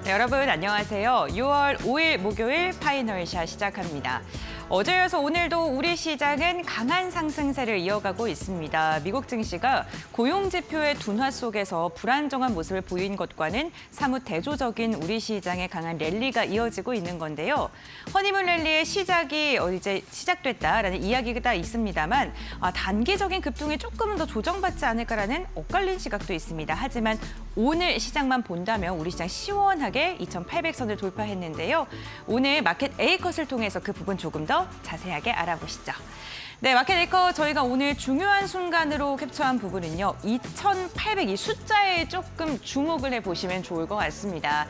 네, 여러분 안녕하세요. 6월 5일 목요일 파이널샷 시작합니다. 어제여서 오늘도 우리 시장은 강한 상승세를 이어가고 있습니다. 미국 증시가 고용 지표의 둔화 속에서 불안정한 모습을 보인 것과는 사뭇 대조적인 우리 시장의 강한 랠리가 이어지고 있는 건데요. 허니문 랠리의 시작이 이제 시작됐다라는 이야기가 있습니다만 단기적인 급등이 조금은 더 조정받지 않을까라는 엇갈린 시각도 있습니다. 하지만 오늘 시장만 본다면 우리 시장 시원하게 2,800선을 돌파했는데요. 오늘 마켓 A컷을 통해서 그 부분 조금 더 자세하게 알아보시죠. 네, 마켓 A컷 저희가 오늘 중요한 순간으로 캡처한 부분은요. 2,800 이 숫자에 조금 주목을 해보시면 좋을 것 같습니다.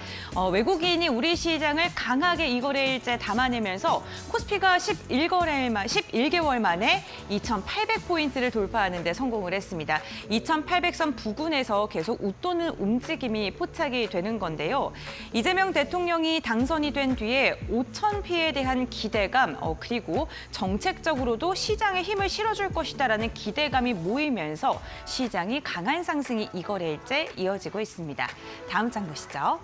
외국인이 우리 시장을 강하게 이 거래일째 담아내면서 코스피가 11개월 만에 2,800포인트를 돌파하는 데 성공을 했습니다. 2,800선 부근에서 계속 웃도는 움직임이 포착이 되는 건데요. 이재명 대통령이 당선이 된 뒤에 5,000피에 대한 기대감, 그리고 정책적으로도 시장에 힘을 실어줄 것이다라는 기대감이 모이면서 시장이 강한 상승이 이 거래일째 이어지고 있습니다. 다음 장 보시죠.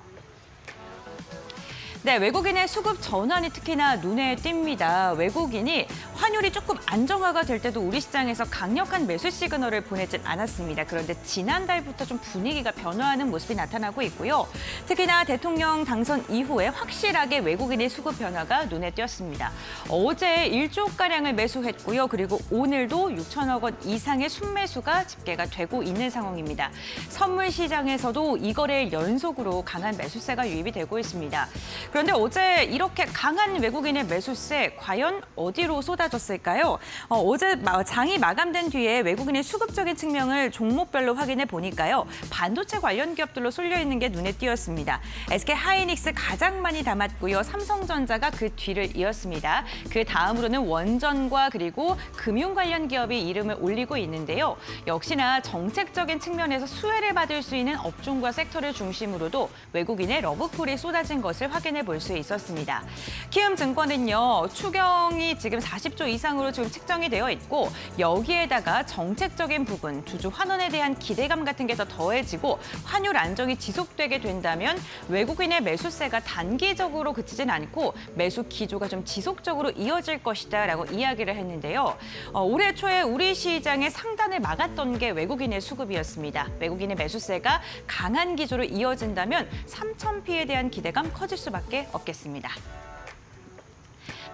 네, 외국인의 수급 전환이 특히나 눈에 띕니다. 외국인이 환율이 조금 안정화가 될 때도 우리 시장에서 강력한 매수 시그널을 보내진 않았습니다. 그런데 지난달부터 좀 분위기가 변화하는 모습이 나타나고 있고요. 특히나 대통령 당선 이후에 확실하게 외국인의 수급 변화가 눈에 띄었습니다. 어제 1조가량을 매수했고요. 그리고 오늘도 6천억 원 이상의 순매수가 집계가 되고 있는 상황입니다. 선물 시장에서도 이 거래일 연속으로 강한 매수세가 유입이 되고 있습니다. 그런데 어제 이렇게 강한 외국인의 매수세 과연 어디로 쏟아졌을까요? 어제 장이 마감된 뒤에 외국인의 수급적인 측면을 종목별로 확인해 보니까요. 반도체 관련 기업들로 쏠려 있는 게 눈에 띄었습니다. SK 하이닉스 가장 많이 담았고요. 삼성전자가 그 뒤를 이었습니다. 그 다음으로는 원전과 그리고 금융 관련 기업이 이름을 올리고 있는데요. 역시나 정책적인 측면에서 수혜를 받을 수 있는 업종과 섹터를 중심으로도 외국인의 러브콜이 쏟아진 것을 확인해 볼 수 있었습니다. 키움증권은요, 추경이 지금 40조 이상으로 지금 책정이 되어 있고 여기에다가 정책적인 부분, 주주 환원에 대한 기대감 같은 게 더 더해지고 환율 안정이 지속되게 된다면 외국인의 매수세가 단기적으로 그치진 않고 매수 기조가 좀 지속적으로 이어질 것이다라고 이야기를 했는데요. 올해 초에 우리 시장의 상단을 막았던 게 외국인의 수급이었습니다. 외국인의 매수세가 강한 기조로 이어진다면 3,000피에 대한 기대감 커질 수밖에 없겠습니다.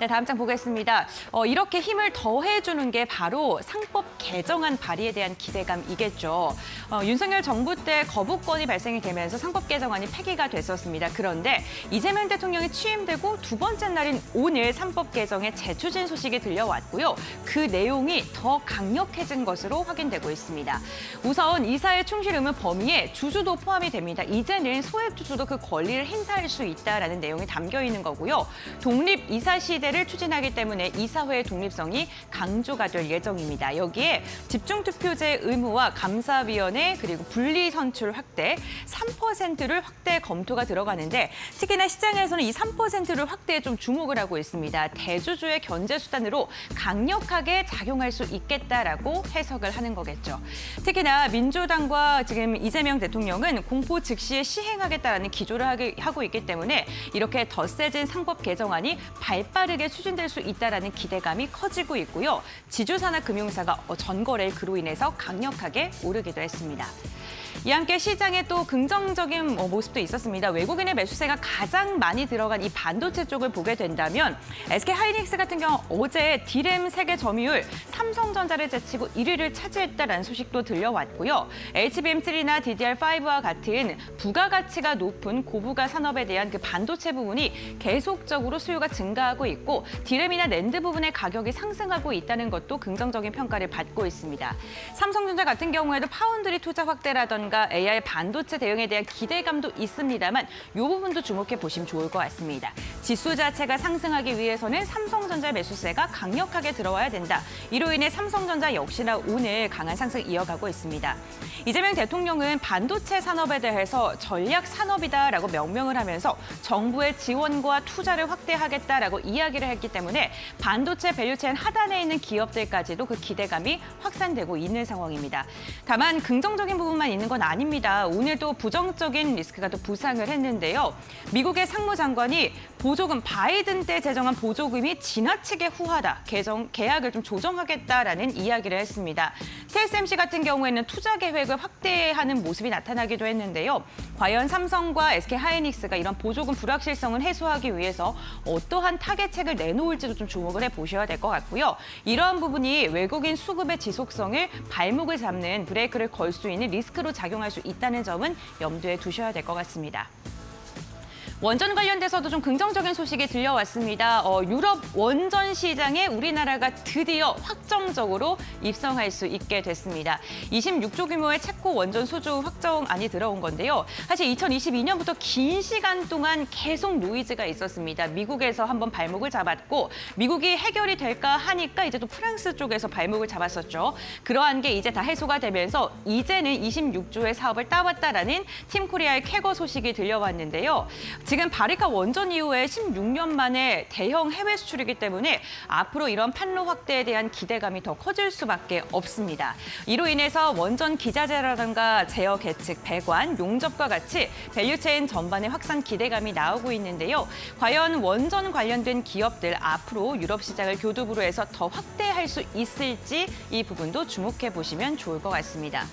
네, 다음 장 보겠습니다. 이렇게 힘을 더해주는 게 바로 상법 개정안 발의에 대한 기대감이겠죠. 윤석열 정부 때 거부권이 발생이 되면서 상법 개정안이 폐기가 됐었습니다. 그런데 이재명 대통령이 취임되고 두 번째 날인 오늘 상법 개정의 재추진 소식이 들려왔고요. 그 내용이 더 강력해진 것으로 확인되고 있습니다. 우선 이사의 충실 의무 범위에 주주도 포함이 됩니다. 이제는 소액 주주도 그 권리를 행사할 수 있다라는 내용이 담겨 있는 거고요. 독립 이사 시대를 추진하기 때문에 이사회의 독립성이 강조가 될 예정입니다. 여기에 집중투표제 의무와 감사위원회 그리고 분리선출 확대, 3%를 확대 검토가 들어가는데 특히나 시장에서는 이 3%를 확대에 좀 주목을 하고 있습니다. 대주주의 견제 수단으로 강력하게 작용할 수 있겠다라고 해석을 하는 거겠죠. 특히나 민주당과 지금 이재명 대통령은 공포 즉시에 시행하겠다라는 기조를 하고 있기 때문에 이렇게 더 세진 상법 개정안이 발빠르게 추진될 수 있다라는 기대감이 커지고 있고요. 지주사나 금융사가 전거래일 그로 인해서 강력하게 오르기도 했습니다. 이와 함께 시장에 또 긍정적인 모습도 있었습니다. 외국인의 매수세가 가장 많이 들어간 이 반도체 쪽을 보게 된다면 SK 하이닉스 같은 경우 어제 D램 세계 점유율 삼성전자를 제치고 1위를 차지했다는 소식도 들려왔고요. HBM3나 DDR5와 같은 부가가치가 높은 고부가 산업에 대한 그 반도체 부분이 계속적으로 수요가 증가하고 있고 D램이나 낸드 부분의 가격이 상승하고 있다는 것도 긍정적인 평가를 받고 있습니다. 삼성전자 같은 경우에도 파운드리 투자 확대라던가 AI 반도체 대응에 대한 기대감도 있습니다만 이 부분도 주목해 보시면 좋을 것 같습니다. 지수 자체가 상승하기 위해서는 삼성전자 매수세가 강력하게 들어와야 된다. 이로 인해 삼성전자 역시나 오늘 강한 상승 이어가고 있습니다. 이재명 대통령은 반도체 산업에 대해서 전략 산업이다라고 명명을 하면서 정부의 지원과 투자를 확대하겠다라고 이야기 이야기를 했기 때문에 반도체 밸류체인 하단에 있는 기업들까지도 그 기대감이 확산되고 있는 상황입니다. 다만 긍정적인 부분만 있는 건 아닙니다. 오늘도 부정적인 리스크가 또 부상을 했는데요. 미국의 상무장관이 보조금 바이든 때 제정한 보조금이 지나치게 후하다. 계약을 좀 조정하겠다라는 이야기를 했습니다. TSMC 같은 경우에는 투자 계획을 확대하는 모습이 나타나기도 했는데요. 과연 삼성과 SK하이닉스가 이런 보조금 불확실성을 해소하기 위해서 어떠한 타개책을 내놓을지도 좀 주목을 해보셔야 될 것 같고요. 이러한 부분이 외국인 수급의 지속성을 발목을 잡는 브레이크를 걸 수 있는 리스크로 작용할 수 있다는 점은 염두에 두셔야 될 것 같습니다. 원전 관련돼서도 좀 긍정적인 소식이 들려왔습니다. 유럽 원전 시장에 우리나라가 드디어 확정적으로 입성할 수 있게 됐습니다. 26조 규모의 체코 원전 수주 확정안이 들어온 건데요. 사실 2022년부터 긴 시간 동안 계속 노이즈가 있었습니다. 미국에서 한번 발목을 잡았고 미국이 해결이 될까 하니까 이제 또 프랑스 쪽에서 발목을 잡았었죠. 그러한 게 이제 다 해소가 되면서 이제는 26조의 사업을 따왔다라는 팀코리아의 쾌거 소식이 들려왔는데요. 지금 바리카 원전 이후에 16년 만에 대형 해외 수출이기 때문에 앞으로 이런 판로 확대에 대한 기대감이 더 커질 수밖에 없습니다. 이로 인해서 원전 기자재라든가 제어 계측, 배관, 용접과 같이 밸류체인 전반의 확산 기대감이 나오고 있는데요. 과연 원전 관련된 기업들 앞으로 유럽 시장을 교두보로 해서 더 확대할 수 있을지 이 부분도 주목해 보시면 좋을 것 같습니다.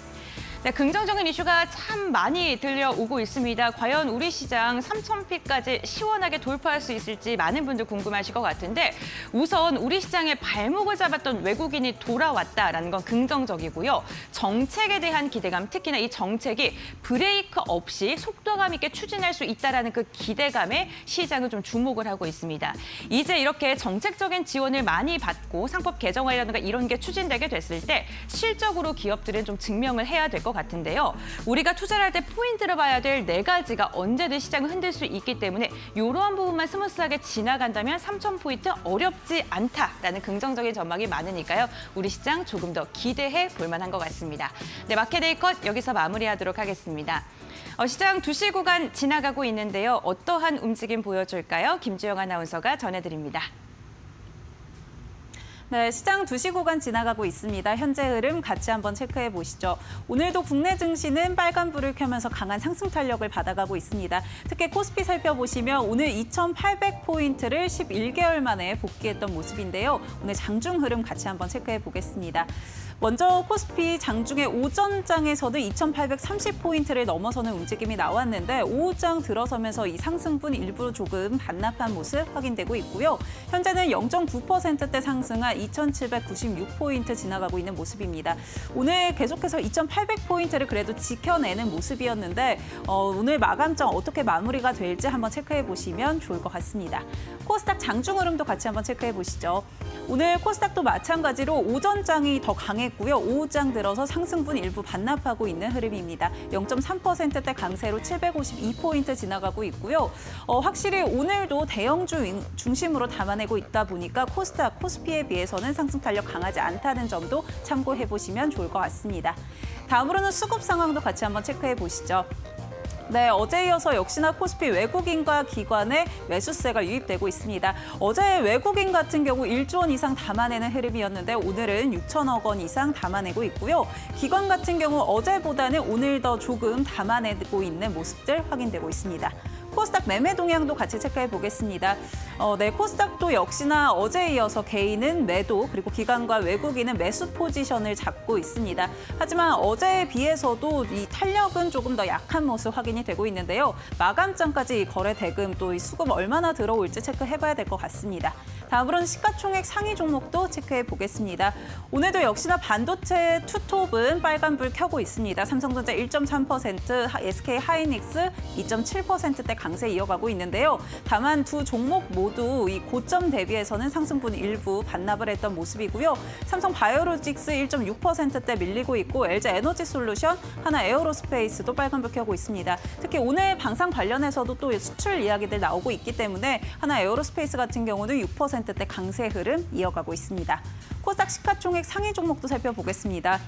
네, 긍정적인 이슈가 참 많이 들려오고 있습니다. 과연 우리 시장 3,000피까지 시원하게 돌파할 수 있을지 많은 분들 궁금하실 것 같은데 우선 우리 시장에 발목을 잡았던 외국인이 돌아왔다라는 건 긍정적이고요. 정책에 대한 기대감, 특히나 이 정책이 브레이크 없이 속도감 있게 추진할 수 있다라는 그 기대감에 시장은 좀 주목을 하고 있습니다. 이제 이렇게 정책적인 지원을 많이 받고 상법 개정안이라든가 이런 게 추진되게 됐을 때 실적으로 기업들은 좀 증명을 해야 될 것 같은데요. 우리가 투자를 할 때 포인트를 봐야 될 4가지가 언제든 시장을 흔들 수 있기 때문에 이러한 부분만 스무스하게 지나간다면 3,000포인트 어렵지 않다라는 긍정적인 전망이 많으니까요. 우리 시장 조금 더 기대해 볼 만한 것 같습니다. 네, 마켓데이컷 여기서 마무리하도록 하겠습니다. 시장 2시 구간 지나가고 있는데요. 어떠한 움직임 보여줄까요? 김주영 아나운서가 전해드립니다. 네, 시장 2시 구간 지나가고 있습니다. 현재 흐름 같이 한번 체크해 보시죠. 오늘도 국내 증시는 빨간불을 켜면서 강한 상승 탄력을 받아가고 있습니다. 특히 코스피 살펴보시면 오늘 2,800포인트를 11개월 만에 복귀했던 모습인데요. 오늘 장중 흐름 같이 한번 체크해 보겠습니다. 먼저 코스피 장중의 오전장에서는 2,830포인트를 넘어서는 움직임이 나왔는데 오후장 들어서면서 이 상승분 일부러 조금 반납한 모습 확인되고 있고요. 현재는 0.9%대 상승한 2,796포인트 지나가고 있는 모습입니다. 오늘 계속해서 2,800포인트를 그래도 지켜내는 모습이었는데 오늘 마감장 어떻게 마무리가 될지 한번 체크해 보시면 좋을 것 같습니다. 코스닥 장중 흐름도 같이 한번 체크해 보시죠. 오늘 코스닥도 마찬가지로 오전장이 더 강했고요. 오후장 들어서 상승분 일부 반납하고 있는 흐름입니다. 0.3%대 강세로 752포인트 지나가고 있고요. 확실히 오늘도 대형주 중심으로 담아내고 있다 보니까 코스닥, 코스피에 비해서는 상승 탄력 강하지 않다는 점도 참고해 보시면 좋을 것 같습니다. 다음으로는 수급 상황도 같이 한번 체크해 보시죠. 네, 어제 이어서 역시나 코스피 외국인과 기관의 매수세가 유입되고 있습니다. 어제 외국인 같은 경우 1조 원 이상 담아내는 흐름이었는데 오늘은 6천억 원 이상 담아내고 있고요. 기관 같은 경우 어제보다는 오늘 더 조금 담아내고 있는 모습들 확인되고 있습니다. 코스닥 매매 동향도 같이 체크해 보겠습니다. 네, 코스닥도 역시나 어제에 이어서 개인은 매도 그리고 기관과 외국인은 매수 포지션을 잡고 있습니다. 하지만 어제에 비해서도 이 탄력은 조금 더 약한 모습 확인이 되고 있는데요. 마감장까지 이 거래 대금 또 이 수급 얼마나 들어올지 체크해봐야 될 것 같습니다. 다음으로는 시가총액 상위 종목도 체크해 보겠습니다. 오늘도 역시나 반도체 투톱은 빨간불 켜고 있습니다. 삼성전자 1.3%, SK하이닉스 2.7%대 강세 이어가고 있는데요. 다만 두 종목 모두 이 고점 대비해서는 상승분 일부 반납을 했던 모습이고요. 삼성 바이오로직스 1.6%대 밀리고 있고 LG 에너지솔루션, 하나 에어로스페이스도 빨간불 켜고 있습니다. 특히 오늘 방산 관련해서도 또 수출 이야기들 나오고 있기 때문에 하나 에어로스페이스 같은 경우는 6%대 강세 흐름 이어가고 있습니다. 코스닥 시가총액 상위 종목도 살펴보겠습니다.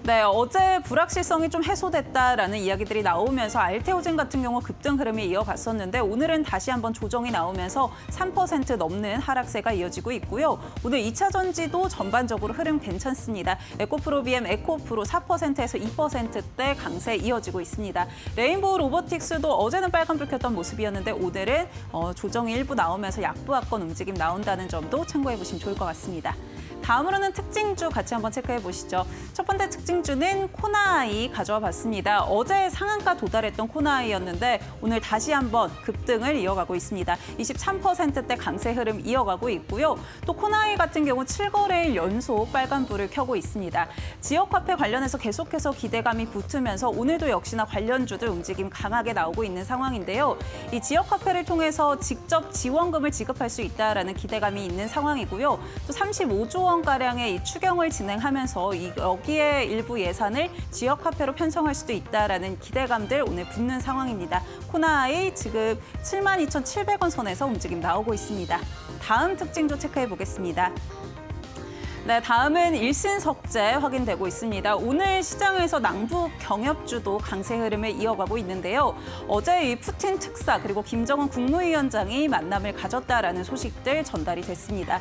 네, 어제 불확실성이 좀 해소됐다라는 이야기들이 나오면서 알테오젠 같은 경우 급등 흐름이 이어갔었는데 오늘은 다시 한번 조정이 나오면서 3% 넘는 하락세가 이어지고 있고요. 오늘 2차 전지도 전반적으로 흐름 괜찮습니다. 에코프로비엠, 에코프로 4%에서 2%대 강세 이어지고 있습니다. 레인보우 로보틱스도 어제는 빨간불 켰던 모습이었는데 오늘은 조정이 일부 나오면서 약부하권 움직임 나온다는 점도 참고해 보시면 좋을 것 같습니다. 다음으로는 특징주 같이 한번 체크해 보시죠. 첫 번째 특징주는 코나아이 가져와 봤습니다. 어제 상한가 도달했던 코나아이였는데 오늘 다시 한번 급등을 이어가고 있습니다. 23%대 강세 흐름 이어가고 있고요. 또 코나아이 같은 경우 7거래일 연속 빨간불을 켜고 있습니다. 지역화폐 관련해서 계속해서 기대감이 붙으면서 오늘도 역시나 관련주들 움직임 강하게 나오고 있는 상황인데요. 이 지역화폐를 통해서 직접 지원금을 지급할 수 있다라는 기대감이 있는 상황이고요. 또 35조 원가량의 이 추경을 진행하면서 여기에 일부 예산을 지역화폐로 편성할 수도 있다라는 기대감들 오늘 붙는 상황입니다. 코나아이 지금 72,700원 선에서 움직임 나오고 있습니다. 다음 특징도 체크해 보겠습니다. 네, 다음은 일신석재 확인되고 있습니다. 오늘 시장에서 남북 경협주도 강세 흐름을 이어가고 있는데요. 어제 이 푸틴 특사 그리고 김정은 국무위원장이 만남을 가졌다라는 소식들 전달이 됐습니다.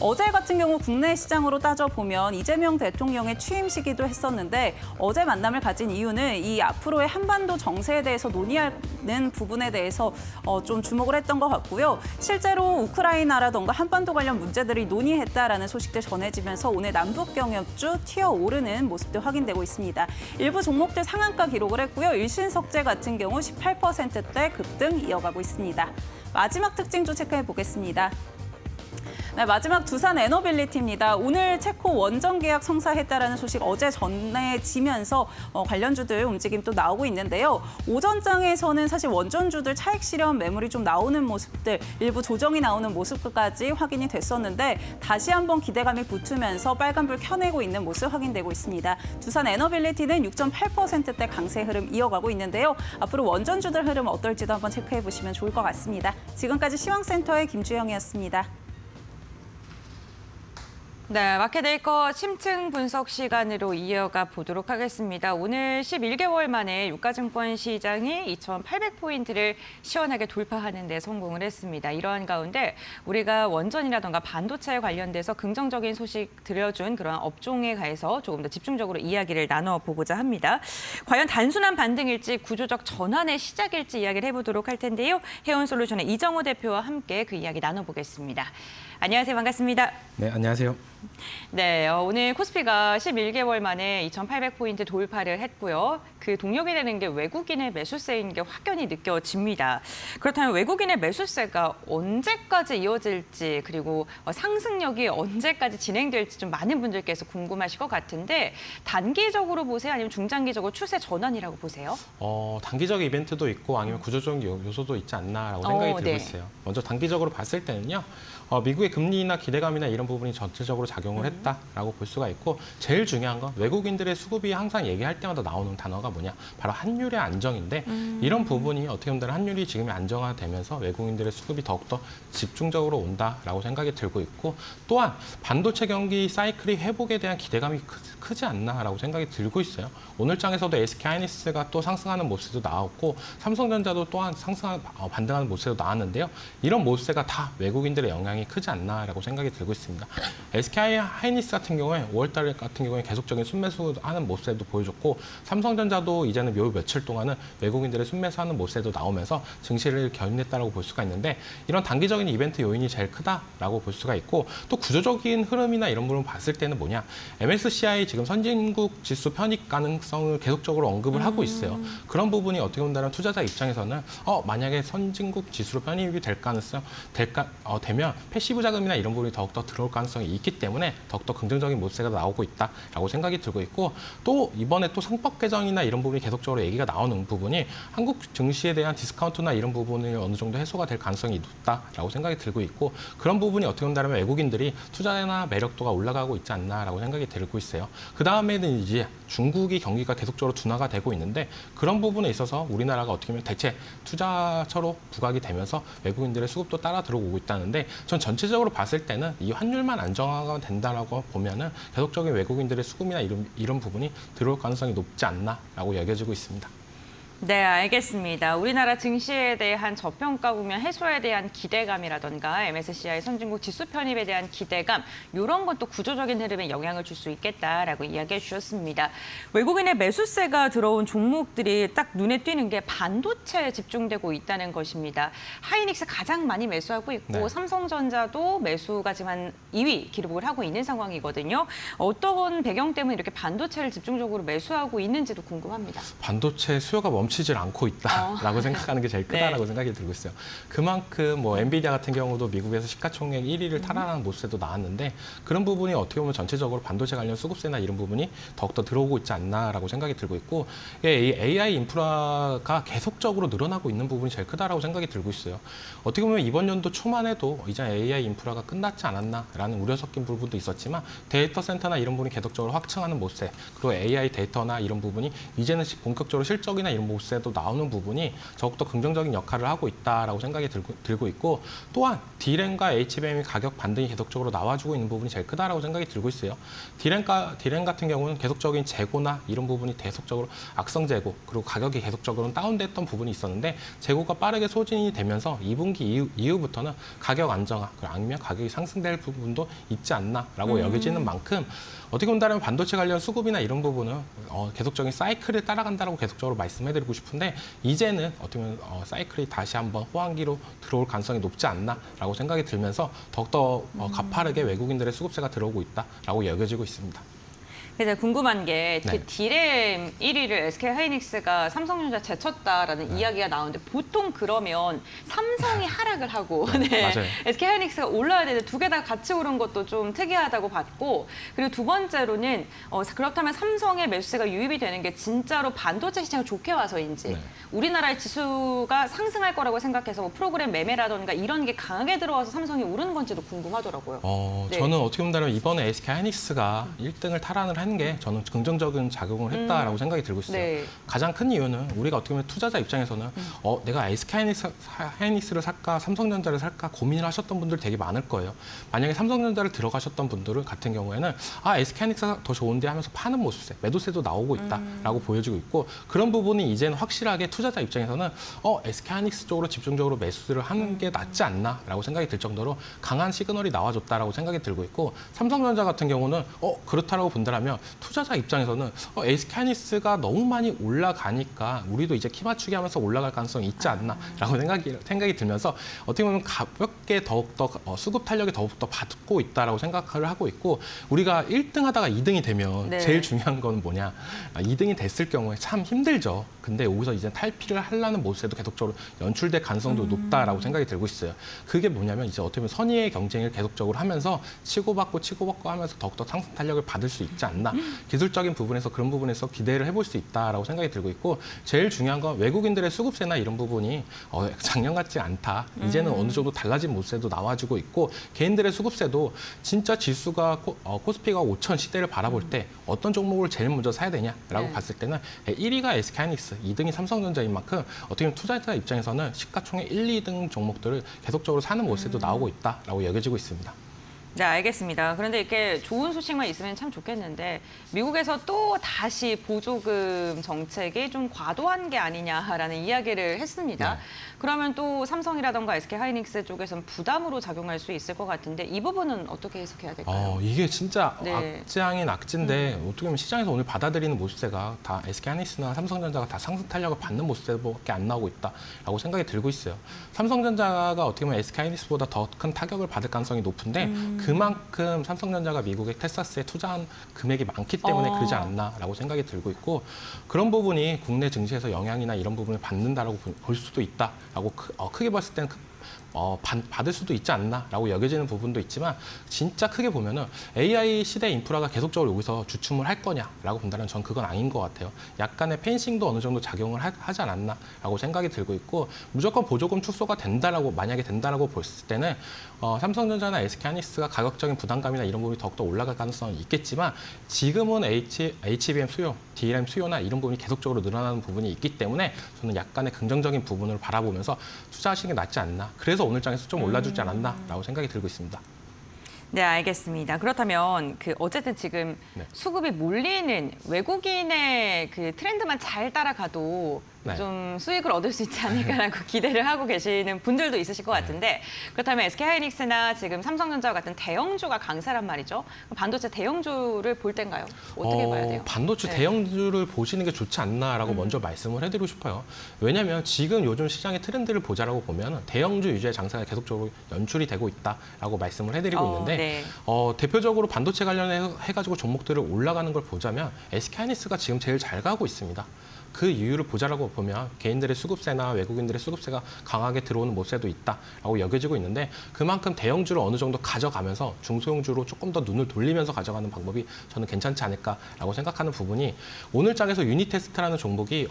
어제 같은 경우 국내 시장으로 따져보면 이재명 대통령의 취임 시기도 했었는데 어제 만남을 가진 이유는 이 앞으로의 한반도 정세에 대해서 논의하는 부분에 대해서 좀 주목을 했던 것 같고요. 실제로 우크라이나라던가 한반도 관련 문제들을 논의했다라는 소식들 전해지면서 오늘 남북 경협주 튀어 오르는 모습도 확인되고 있습니다. 일부 종목들 상한가 기록을 했고요. 일신석재 같은 경우 18%대 급등 이어가고 있습니다. 마지막 특징주 체크해 보겠습니다. 네, 마지막 두산 에너빌리티입니다. 오늘 체코 원전 계약 성사했다라는 소식 어제 전해지면서 관련주들 움직임 또 나오고 있는데요. 오전장에서는 사실 원전주들 차익 실현 매물이 좀 나오는 모습들, 일부 조정이 나오는 모습까지 확인이 됐었는데 다시 한번 기대감이 붙으면서 빨간불 켜내고 있는 모습 확인되고 있습니다. 두산 에너빌리티는 6.8%대 강세 흐름 이어가고 있는데요. 앞으로 원전주들 흐름 어떨지도 한번 체크해 보시면 좋을 것 같습니다. 지금까지 시황센터의 김주영이었습니다. 네, 마켓데이커 심층 분석 시간으로 이어가 보도록 하겠습니다. 오늘 11개월 만에 유가증권 시장이 2,800포인트를 시원하게 돌파하는 데 성공을 했습니다. 이러한 가운데 우리가 원전이라던가 반도체에 관련돼서 긍정적인 소식 들려준 그런 업종에 가해서 조금 더 집중적으로 이야기를 나눠보고자 합니다. 과연 단순한 반등일지 구조적 전환의 시작일지 이야기를 해보도록 할 텐데요. 해운솔루션의 이정호 대표와 함께 그 이야기 나눠보겠습니다. 안녕하세요. 반갑습니다. 네, 안녕하세요. 네, 오늘 코스피가 11개월 만에 2,800포인트 돌파를 했고요. 그 동력이 되는 게 외국인의 매수세인 게 확연히 느껴집니다. 그렇다면 외국인의 매수세가 언제까지 이어질지 그리고 상승력이 언제까지 진행될지 좀 많은 분들께서 궁금하실 것 같은데 단기적으로 보세요? 아니면 중장기적으로 추세 전환이라고 보세요? 단기적 이벤트도 있고 아니면 구조적 요소도 있지 않나라고 생각이 들고 네. 있어요. 먼저 단기적으로 봤을 때는요. 미국의 금리나 기대감이나 이런 부분이 전체적으로 작용을 했다라고 볼 수가 있고 제일 중요한 건 외국인들의 수급이 항상 얘기할 때마다 나오는 단어가 뭐냐 바로 환율의 안정인데 이런 부분이 어떻게 보면 환율이 지금 안정화되면서 외국인들의 수급이 더욱더 집중적으로 온다라고 생각이 들고 있고 또한 반도체 경기 사이클이 회복에 대한 기대감이 크지 않나라고 생각이 들고 있어요. 오늘 장에서도 SK 하이닉스가 또 상승하는 모습도 나왔고 삼성전자도 또한 반등하는 모습도 나왔는데요. 이런 모습세가 다 외국인들의 영향이 크지 않나라고 생각이 들고 있습니다. SK 하이닉스 같은 경우에 5월달 같은 경우에 계속적인 순매수하는 모습도 보여줬고 삼성전자도 이제는 며칠 동안은 외국인들의 순매수하는 모습도 나오면서 증시를 견인했다라고 볼 수가 있는데 이런 단기적인 이벤트 요인이 제일 크다라고 볼 수가 있고 또 구조적인 흐름이나 이런 부분을 봤을 때는 뭐냐 MSCI 지금 선진국 지수 편입 가능성을 계속적으로 언급을 하고 있어요. 그런 부분이 어떻게 본다면 투자자 입장에서는 만약에 선진국 지수로 편입이 될 가능성 되면 패시브 자금이나 이런 부분이 더욱더 들어올 가능성이 있기 때문에 더욱더 긍정적인 모습세가 나오고 있다라고 생각이 들고 있고 또 이번에 또 상법 개정이나 이런 부분이 계속적으로 얘기가 나오는 부분이 한국 증시에 대한 디스카운트나 이런 부분이 어느 정도 해소가 될 가능성이 높다라고 생각이 들고 있고 그런 부분이 어떻게 본다면 외국인들이 투자나 매력도가 올라가고 있지 않나라고 생각이 들고 있어요. 그 다음에는 이제 중국이 경기가 계속적으로 둔화가 되고 있는데 그런 부분에 있어서 우리나라가 어떻게 보면 대체 투자처로 부각이 되면서 외국인들의 수급도 따라 들어오고 있다는데 전 전체적으로 봤을 때는 이 환율만 안정화가 된다라고 보면은 계속적인 외국인들의 수급이나 이런 부분이 들어올 가능성이 높지 않나라고 여겨지고 있습니다. 네, 알겠습니다. 우리나라 증시에 대한 저평가 국면 해소에 대한 기대감이라던가 MSCI 선진국 지수 편입에 대한 기대감 이런 것도 구조적인 흐름에 영향을 줄 수 있겠다라고 이야기해 주셨습니다. 외국인의 매수세가 들어온 종목들이 딱 눈에 띄는 게 반도체에 집중되고 있다는 것입니다. 하이닉스 가장 많이 매수하고 있고 네. 삼성전자도 매수가 지금 한 2위 기록을 하고 있는 상황이거든요. 어떤 배경 때문에 이렇게 반도체를 집중적으로 매수하고 있는지도 궁금합니다. 반도체 수요가 멈추질 않고 있다라고 생각하는 게 제일 크다라고 네. 생각이 들고 있어요. 그만큼 뭐 엔비디아 같은 경우도 미국에서 시가총액 1위를 탈환하는 모습도 나왔는데 그런 부분이 어떻게 보면 전체적으로 반도체 관련 수급세나 이런 부분이 더욱더 들어오고 있지 않나라고 생각이 들고 있고 이 AI 인프라가 계속적으로 늘어나고 있는 부분이 제일 크다라고 생각이 들고 있어요. 어떻게 보면 이번 연도 초만 해도 이제 AI 인프라가 끝났지 않았나라는 우려 섞인 부분도 있었지만 데이터 센터나 이런 부분이 계속적으로 확증하는 모습 그리고 AI 데이터나 이런 부분이 이제는 본격적으로 실적이나 이런 모습에도 나오는 부분이 더욱더 긍정적인 역할을 하고 있다라고 생각이 들고 있고 또한 D램과 HBM이 가격 반등이 계속적으로 나와주고 있는 부분이 제일 크다라고 생각이 들고 있어요. D램 같은 경우는 계속적인 재고나 이런 부분이 계속적으로 악성 재고 그리고 가격이 계속적으로 다운됐던 부분이 있었는데 재고가 빠르게 소진이 되면서 2분기 이후부터는 가격 안정화 아니면 가격이 상승될 부분도 있지 않나라고 여겨지는 만큼 어떻게 본다면 반도체 관련 수급이나 이런 부분은 계속적인 사이클을 따라간다라고 계속적으로 말씀해드리고 싶은데 이제는 어떻게 보면 사이클이 다시 한번 호황기로 들어올 가능성이 높지 않나라고 생각이 들면서 더욱더 가파르게 외국인들의 수급세가 들어오고 있다라고 여겨지고 있습니다. 그래서 궁금한 게 네. D램 1위를 SK하이닉스가 삼성전자 제쳤다라는 이야기가 나오는데 보통 그러면 삼성이 하락을 하고 맞아요. SK하이닉스가 올라야 되는데 두 개 다 같이 오른 것도 좀 특이하다고 봤고 그리고 두 번째로는 그렇다면 삼성의 매수세가 유입이 되는 게 진짜로 반도체 시장을 좋게 와서인지 네. 우리나라의 지수가 상승할 거라고 생각해서 뭐 프로그램 매매라던가 이런 게 강하게 들어와서 삼성이 오르는 건지도 궁금하더라고요. 네. 저는 어떻게 본다면 이번에 SK하이닉스가 1등을 탈환을 하는 게 저는 긍정적인 작용을 했다라고 생각이 들고 있어요. 네. 가장 큰 이유는 우리가 어떻게 보면 투자자 입장에서는 내가 SK하이닉스를 살까 삼성전자를 살까 고민을 하셨던 분들 되게 많을 거예요. 만약에 삼성전자를 들어가셨던 분들 같은 경우에는 SK하이닉스가 더 좋은데 하면서 파는 모습세, 매도세도 나오고 있다라고 보여지고 있고 그런 부분이 이제는 확실하게 투자자 입장에서는 SK하이닉스 쪽으로 집중적으로 매수를 하는 게 낫지 않나라고 생각이 들 정도로 강한 시그널이 나와줬다라고 생각이 들고 있고 삼성전자 같은 경우는 그렇다라고 본다면 투자자 입장에서는 SK하이닉스가 너무 많이 올라가니까 우리도 이제 키 맞추기 하면서 올라갈 가능성이 있지 않나라고 생각이 들면서 어떻게 보면 가볍게 더욱더 수급 탄력이 더욱더 받고 있다라고 생각을 하고 있고 우리가 1등 하다가 2등이 되면 네. 제일 중요한 건 뭐냐 2등이 됐을 경우에 참 힘들죠. 근데 여기서 이제 탈피를 하려는 모습에도 계속적으로 연출될 가능성도 높다라고 생각이 들고 있어요. 그게 뭐냐면 이제 어떻게 보면 선의의 경쟁을 계속적으로 하면서 치고받고 하면서 더욱더 상승 탄력을 받을 수 있지 않나. 기술적인 부분에서 그런 부분에서 기대를 해볼 수 있다라고 생각이 들고 있고 제일 중요한 건 외국인들의 수급세나 이런 부분이 작년 같지 않다. 이제는 어느 정도 달라진 모습도 나와주고 있고 개인들의 수급세도 진짜 지수가 코스피가 5천 시대를 바라볼 때 어떤 종목을 제일 먼저 사야 되냐라고 네. 봤을 봤을 때는 1위가 SK하이닉스, 2등이 삼성전자인 만큼 어떻게 보면 투자자 입장에서는 시가총액 1, 2등 종목들을 계속적으로 사는 모습도 나오고 있다라고 여겨지고 있습니다. 네, 알겠습니다. 그런데 이렇게 좋은 소식만 있으면 참 좋겠는데 미국에서 또 다시 보조금 정책이 좀 과도한 게 아니냐라는 이야기를 했습니다. 네. 그러면 또 삼성이라던가 SK하이닉스 쪽에서는 부담으로 작용할 수 있을 것 같은데 이 부분은 어떻게 해석해야 될까요? 이게 진짜 네. 악재앙인 악재인데 어떻게 보면 시장에서 오늘 받아들이는 모습세가 다 SK하이닉스나 삼성전자가 다 상승 탄력을 받는 모습세밖에 안 나오고 있다라고 생각이 들고 있어요. 삼성전자가 어떻게 보면 SK하이닉스보다 더 큰 타격을 받을 가능성이 높은데 그만큼 삼성전자가 미국의 텍사스에 투자한 금액이 많기 때문에 그러지 않나라고 생각이 들고 있고 그런 부분이 국내 증시에서 영향이나 이런 부분을 받는다라고 볼 수도 있다라고 크게 봤을 때는 받을 수도 있지 않나라고 여겨지는 부분도 있지만 진짜 크게 보면은 AI 시대 인프라가 계속적으로 여기서 주춤을 할 거냐라고 본다면 전 그건 아닌 것 같아요. 약간의 펜싱도 어느 정도 작용을 하지 않았나라고 생각이 들고 있고 무조건 보조금 축소가 만약에 된다라고 봤을 때는 삼성전자나 SK하이닉스가 가격적인 부담감이나 이런 부분이 더욱더 올라갈 가능성은 있겠지만 지금은 HBM 수요, DRAM 수요나 이런 부분이 계속적으로 늘어나는 부분이 있기 때문에 저는 약간의 긍정적인 부분을 바라보면서 투자하시는 게 낫지 않나. 그래서 오늘 장에서 좀 올라주지 않았나라고 생각이 들고 있습니다. 네, 알겠습니다. 그렇다면 어쨌든 지금 네. 수급이 몰리는 외국인의 그 트렌드만 잘 따라가도 네. 좀 수익을 얻을 수 있지 않을까라고 기대를 하고 계시는 분들도 있으실 것 같은데 그렇다면 SK하이닉스나 지금 삼성전자와 같은 대형주가 강세란 말이죠. 반도체 대형주를 볼 때인가요? 어떻게 봐야 돼요? 반도체 네. 대형주를 보시는 게 좋지 않나라고 먼저 말씀을 해드리고 싶어요. 왜냐하면 지금 요즘 시장의 트렌드를 보자라고 보면 대형주 위주의 장세가 계속적으로 연출이 되고 있다라고 말씀을 해드리고 있는데 네. 대표적으로 반도체 관련해가지고 종목들을 올라가는 걸 보자면 SK하이닉스가 지금 제일 잘 가고 있습니다. 그 이유를 보자라고 보면 개인들의 수급세나 외국인들의 수급세가 강하게 들어오는 모습도 있다라고 여겨지고 있는데 그만큼 대형주를 어느 정도 가져가면서 중소형주로 조금 더 눈을 돌리면서 가져가는 방법이 저는 괜찮지 않을까라고 생각하는 부분이 오늘 장에서 유니테스트라는 종목이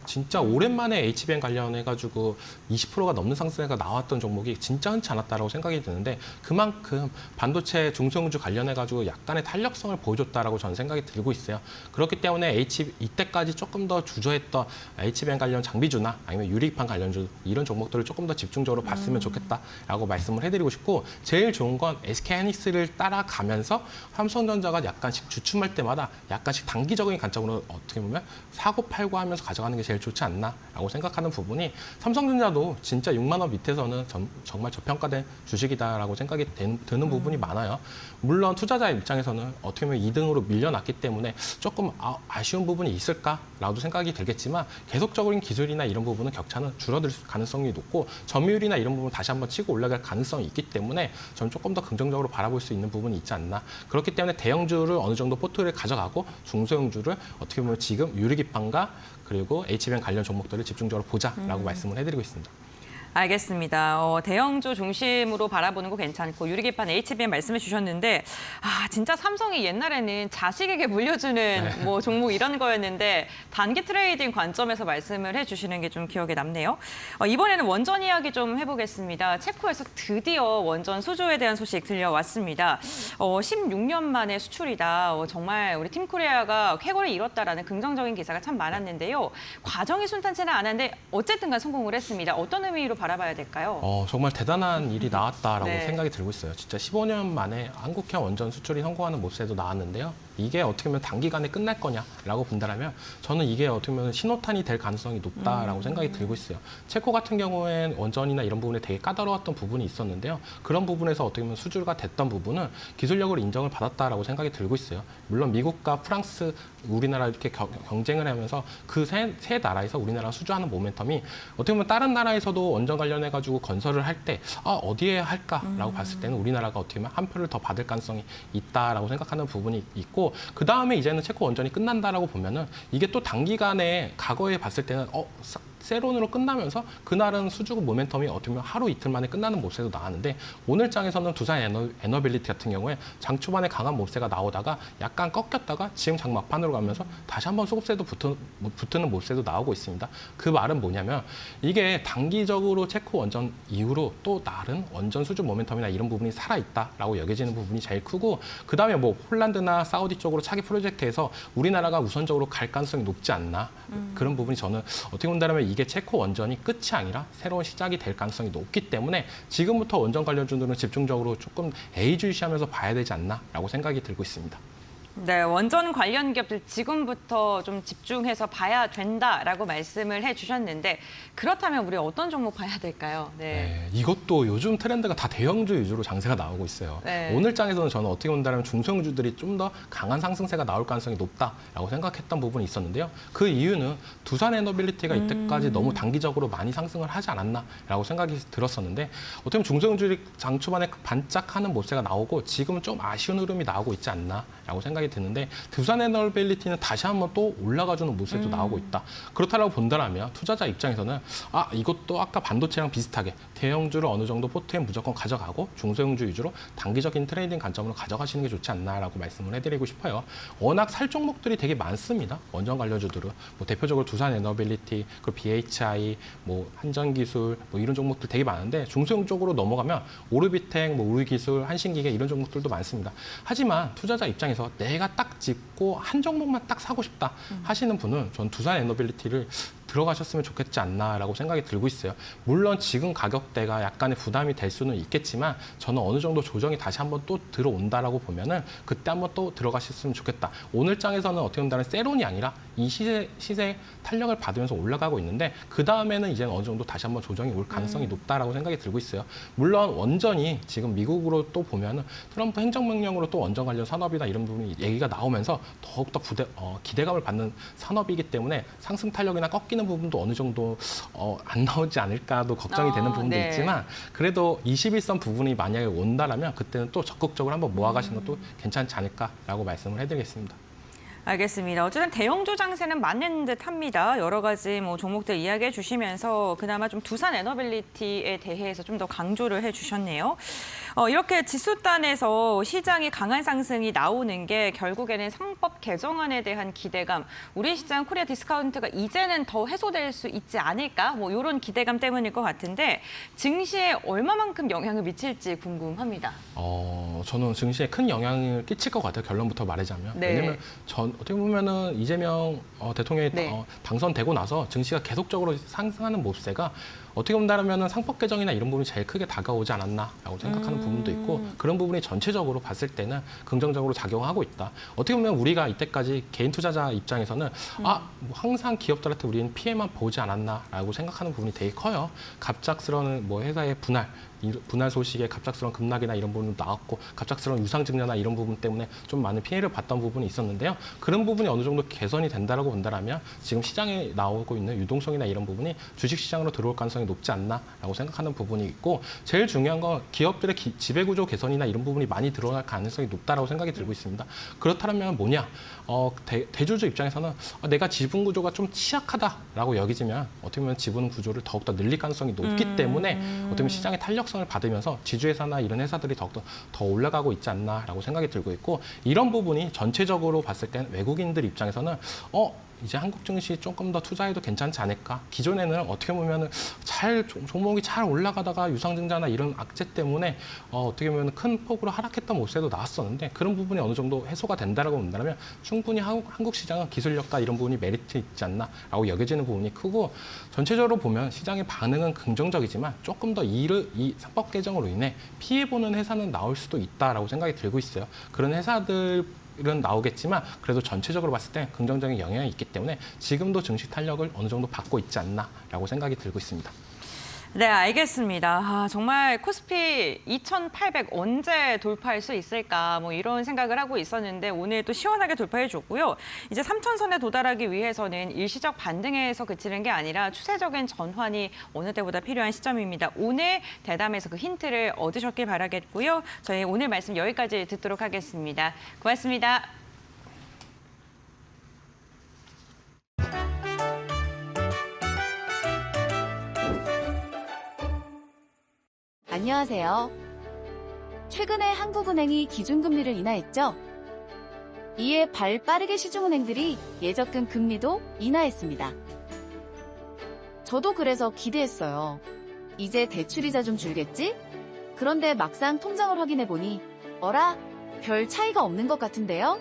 진짜 오랜만에 HBM 관련해가지고 20%가 넘는 상승세가 나왔던 종목이 진짜 흔치 않았다라고 생각이 드는데 그만큼 반도체 중소형주 관련해가지고 약간의 탄력성을 보여줬다라고 저는 생각이 들고 있어요. 그렇기 때문에 이때까지 조금 더 주저했던 HBM 관련 장비주나 아니면 유리기판 관련주 이런 종목들을 조금 더 집중적으로 봤으면 좋겠다라고 말씀을 해드리고 싶고 제일 좋은 건 SK하이닉스를 따라가면서 삼성전자가 약간씩 주춤할 때마다 약간씩 단기적인 관점으로 어떻게 보면 사고 팔고 하면서 가져가는 게 제일 좋지 않나라고 생각하는 부분이 삼성전자도 진짜 6만 원 밑에서는 정말 저평가된 주식이다라고 생각이 드는 부분이 많아요. 물론 투자자 입장에서는 어떻게 보면 2등으로 밀려났기 때문에 조금 아쉬운 부분이 있을까라고 생각이 들겠지만 계속적인 기술이나 이런 부분은 격차는 줄어들 가능성이 높고 점유율이나 이런 부분 다시 한번 치고 올라갈 가능성이 있기 때문에 저는 조금 더 긍정적으로 바라볼 수 있는 부분이 있지 않나. 그렇기 때문에 대형주를 어느 정도 포트를 가져가고 중소형주를 어떻게 보면 지금 유리기판과 그리고 HBM 관련 종목들을 집중적으로 보자라고 말씀을 해드리고 있습니다. 알겠습니다. 대형주 중심으로 바라보는 거 괜찮고 유리기판 HBM 말씀해 주셨는데 진짜 삼성이 옛날에는 자식에게 물려주는 뭐 종목 이런 거였는데 단기 트레이딩 관점에서 말씀을 해주시는 게 좀 기억에 남네요. 이번에는 원전 이야기 좀 해보겠습니다. 체코에서 드디어 원전 수주에 대한 소식 들려왔습니다. 16년 만에 수출이다. 정말 우리 팀코리아가 쾌거를 이뤘다라는 긍정적인 기사가 참 많았는데요. 과정이 순탄치는 않았는데 어쨌든간 성공을 했습니다. 어떤 의미로 바라봐야 될까요? 정말 대단한 일이 나왔다라고 네. 생각이 들고 있어요. 진짜 15년 만에 한국형 원전 수출이 성공하는 모습도 나왔는데요. 이게 어떻게 보면 단기간에 끝날 거냐라고 본다면 저는 이게 어떻게 보면 신호탄이 될 가능성이 높다라고 생각이 들고 있어요. 체코 같은 경우엔 원전이나 이런 부분에 되게 까다로웠던 부분이 있었는데요. 그런 부분에서 어떻게 보면 수주가 됐던 부분은 기술력으로 인정을 받았다라고 생각이 들고 있어요. 물론 미국과 프랑스, 우리나라 이렇게 경쟁을 하면서 그 세 나라에서 우리나라가 수주하는 모멘텀이 어떻게 보면 다른 나라에서도 원전 관련해가지고 건설을 할 때 어디에 할까라고 봤을 때는 우리나라가 어떻게 보면 한 표를 더 받을 가능성이 있다라고 생각하는 부분이 있고 그 다음에 이제는 체코 원전이 끝난다라고 보면은 이게 또 단기간에 과거에 봤을 때는 세론으로 끝나면서 그날은 수주고 모멘텀이 어떻게 보면 하루 이틀 만에 끝나는 모습도 나왔는데 오늘 장에서는 두산 에너빌리티 같은 경우에 장 초반에 강한 모습가 나오다가 약간 꺾였다가 지금 장 막판으로 가면서 다시 한번 소급세도 붙는 모습도 나오고 있습니다. 그 말은 뭐냐면 이게 단기적으로 체코 원전 이후로 또 다른 원전 수주 모멘텀이나 이런 부분이 살아있다라고 여겨지는 부분이 제일 크고 그 다음에 뭐 폴란드나 사우디 쪽으로 차기 프로젝트에서 우리나라가 우선적으로 갈 가능성이 높지 않나 그런 부분이 저는 어떻게 본다면 이게 체코 원전이 끝이 아니라 새로운 시작이 될 가능성이 높기 때문에 지금부터 원전 관련주들은 집중적으로 조금 예의주시하면서 봐야 되지 않나라고 생각이 들고 있습니다. 네, 원전 관련 기업들 지금부터 좀 집중해서 봐야 된다라고 말씀을 해주셨는데 그렇다면 우리 어떤 종목 봐야 될까요? 네, 이것도 요즘 트렌드가 다 대형주 위주로 장세가 나오고 있어요. 네. 오늘 장에서는 저는 어떻게 본다면 중소형주들이 좀 더 강한 상승세가 나올 가능성이 높다라고 생각했던 부분이 있었는데요. 그 이유는 두산 에너빌리티가 이때까지 너무 단기적으로 많이 상승을 하지 않았나라고 생각이 들었었는데 어떻게 보면 중소형주들이 장 초반에 반짝하는 모습가 나오고 지금은 좀 아쉬운 흐름이 나오고 있지 않나라고 생각이 드는데 두산 에너빌리티는 다시 한번 또 올라가주는 모습도 나오고 있다. 그렇다고 본다면 투자자 입장에서는 이것도 아까 반도체랑 비슷하게 대형주를 어느 정도 포트에 무조건 가져가고 중소형주 위주로 단기적인 트레이딩 관점으로 가져가시는 게 좋지 않나라고 말씀을 해드리고 싶어요. 워낙 살 종목들이 되게 많습니다. 원전 관련주들은 뭐 대표적으로 두산 에너빌리티, 그리고 BHI, 뭐 한전기술 뭐 이런 종목들 되게 많은데 중소형 쪽으로 넘어가면 오르비텍, 뭐 우리기술, 한신기계 이런 종목들도 많습니다. 하지만 투자자 입장에서 내가 딱 짚고 한 종목만 딱 사고 싶다 하시는 분은 전 두산 에너빌리티를 들어가셨으면 좋겠지 않나라고 생각이 들고 있어요. 물론 지금 가격대가 약간의 부담이 될 수는 있겠지만 저는 어느 정도 조정이 다시 한번 또 들어온다라고 보면은 그때 한번 또 들어가셨으면 좋겠다. 오늘 장에서는 어떻게 보면 세론이 아니라 이 시세 탄력을 받으면서 올라가고 있는데 그 다음에는 이제 어느 정도 다시 한번 조정이 올 가능성이 높다라고 생각이 들고 있어요. 물론 원전이 지금 미국으로 또 보면은 트럼프 행정명령으로 또 원전 관련 산업이나 이런 부분이 얘기가 나오면서 더욱더 기대감을 받는 산업이기 때문에 상승 탄력이나 꺾이는 부분도 어느 정도 안 나오지 않을까도 걱정이 되는 부분도 네. 있지만 그래도 21선 부분이 만약에 온다라면 그때는 또 적극적으로 한번 모아가시는 것도 괜찮지 않을까라고 말씀을 해드리겠습니다. 알겠습니다. 어쨌든 대형주 장세는 맞는 듯합니다. 여러 가지 뭐 종목들 이야기해 주시면서 그나마 좀 두산 에너빌리티에 대해서 좀 더 강조를 해주셨네요. 이렇게 지수단에서 시장이 강한 상승이 나오는 게 결국에는 상법 개정안에 대한 기대감, 우리 시장 코리아 디스카운트가 이제는 더 해소될 수 있지 않을까? 뭐 이런 기대감 때문일 것 같은데 증시에 얼마만큼 영향을 미칠지 궁금합니다. 저는 증시에 큰 영향을 끼칠 것 같아요. 결론부터 말하자면. 네. 왜냐면 어떻게 보면은 이재명 대통령이 네. 당선되고 나서 증시가 계속적으로 상승하는 모습세가 어떻게 본다면 상법 개정이나 이런 부분이 제일 크게 다가오지 않았나라고 생각하는 부분도 있고 그런 부분이 전체적으로 봤을 때는 긍정적으로 작용하고 있다. 어떻게 보면 우리가 이때까지 개인 투자자 입장에서는 뭐 항상 기업들한테 우리는 피해만 보지 않았나라고 생각하는 부분이 되게 커요. 갑작스러운 뭐 회사의 분할 소식에 갑작스러운 급락이나 이런 부분도 나왔고 갑작스러운 유상증자나 이런 부분 때문에 좀 많은 피해를 봤던 부분이 있었는데요. 그런 부분이 어느 정도 개선이 된다라고 본다면 지금 시장에 나오고 있는 유동성이나 이런 부분이 주식시장으로 들어올 가능성이 높지 않나라고 생각하는 부분이 있고 제일 중요한 건 기업들의 지배구조 개선이나 이런 부분이 많이 들어갈 가능성이 높다라고 생각이 들고 있습니다. 그렇다면 뭐냐? 대주주 입장에서는 내가 지분 구조가 좀 취약하다라고 여기지면 어떻게 보면 지분 구조를 더욱더 늘릴 가능성이 높기 때문에 어떻게 보면 시장의 탄력성을 받으면서 지주회사나 이런 회사들이 더욱더 더 올라가고 있지 않나라고 생각이 들고 있고 이런 부분이 전체적으로 봤을 땐 외국인들 입장에서는 이제 한국 증시 조금 더 투자해도 괜찮지 않을까? 기존에는 어떻게 보면은 종목이 잘 올라가다가 유상증자나 이런 악재 때문에 어떻게 보면 큰 폭으로 하락했던 모습도 나왔었는데 그런 부분이 어느 정도 해소가 된다라고 본다면 충분히 한국 시장은 기술력과 이런 부분이 메리트 있지 않나라고 여겨지는 부분이 크고 전체적으로 보면 시장의 반응은 긍정적이지만 조금 더 이 상법 개정으로 인해 피해 보는 회사는 나올 수도 있다라고 생각이 들고 있어요. 그런 회사들 은 나오겠지만 그래도 전체적으로 봤을 때 긍정적인 영향이 있기 때문에 지금도 증시 탄력을 어느 정도 받고 있지 않나라고 생각이 들고 있습니다. 네, 알겠습니다. 정말 코스피 2,800 언제 돌파할 수 있을까 뭐 이런 생각을 하고 있었는데 오늘 또 시원하게 돌파해 줬고요. 이제 3,000선에 도달하기 위해서는 일시적 반등에서 그치는 게 아니라 추세적인 전환이 어느 때보다 필요한 시점입니다. 오늘 대담에서 그 힌트를 얻으셨길 바라겠고요. 저희 오늘 말씀 여기까지 듣도록 하겠습니다. 고맙습니다. 안녕하세요. 최근에 한국은행이 기준금리를 인하했죠? 이에 발 빠르게 시중은행들이 예적금 금리도 인하했습니다. 저도 그래서 기대했어요. 이제 대출이자 좀 줄겠지? 그런데 막상 통장을 확인해보니 어라? 별 차이가 없는 것 같은데요?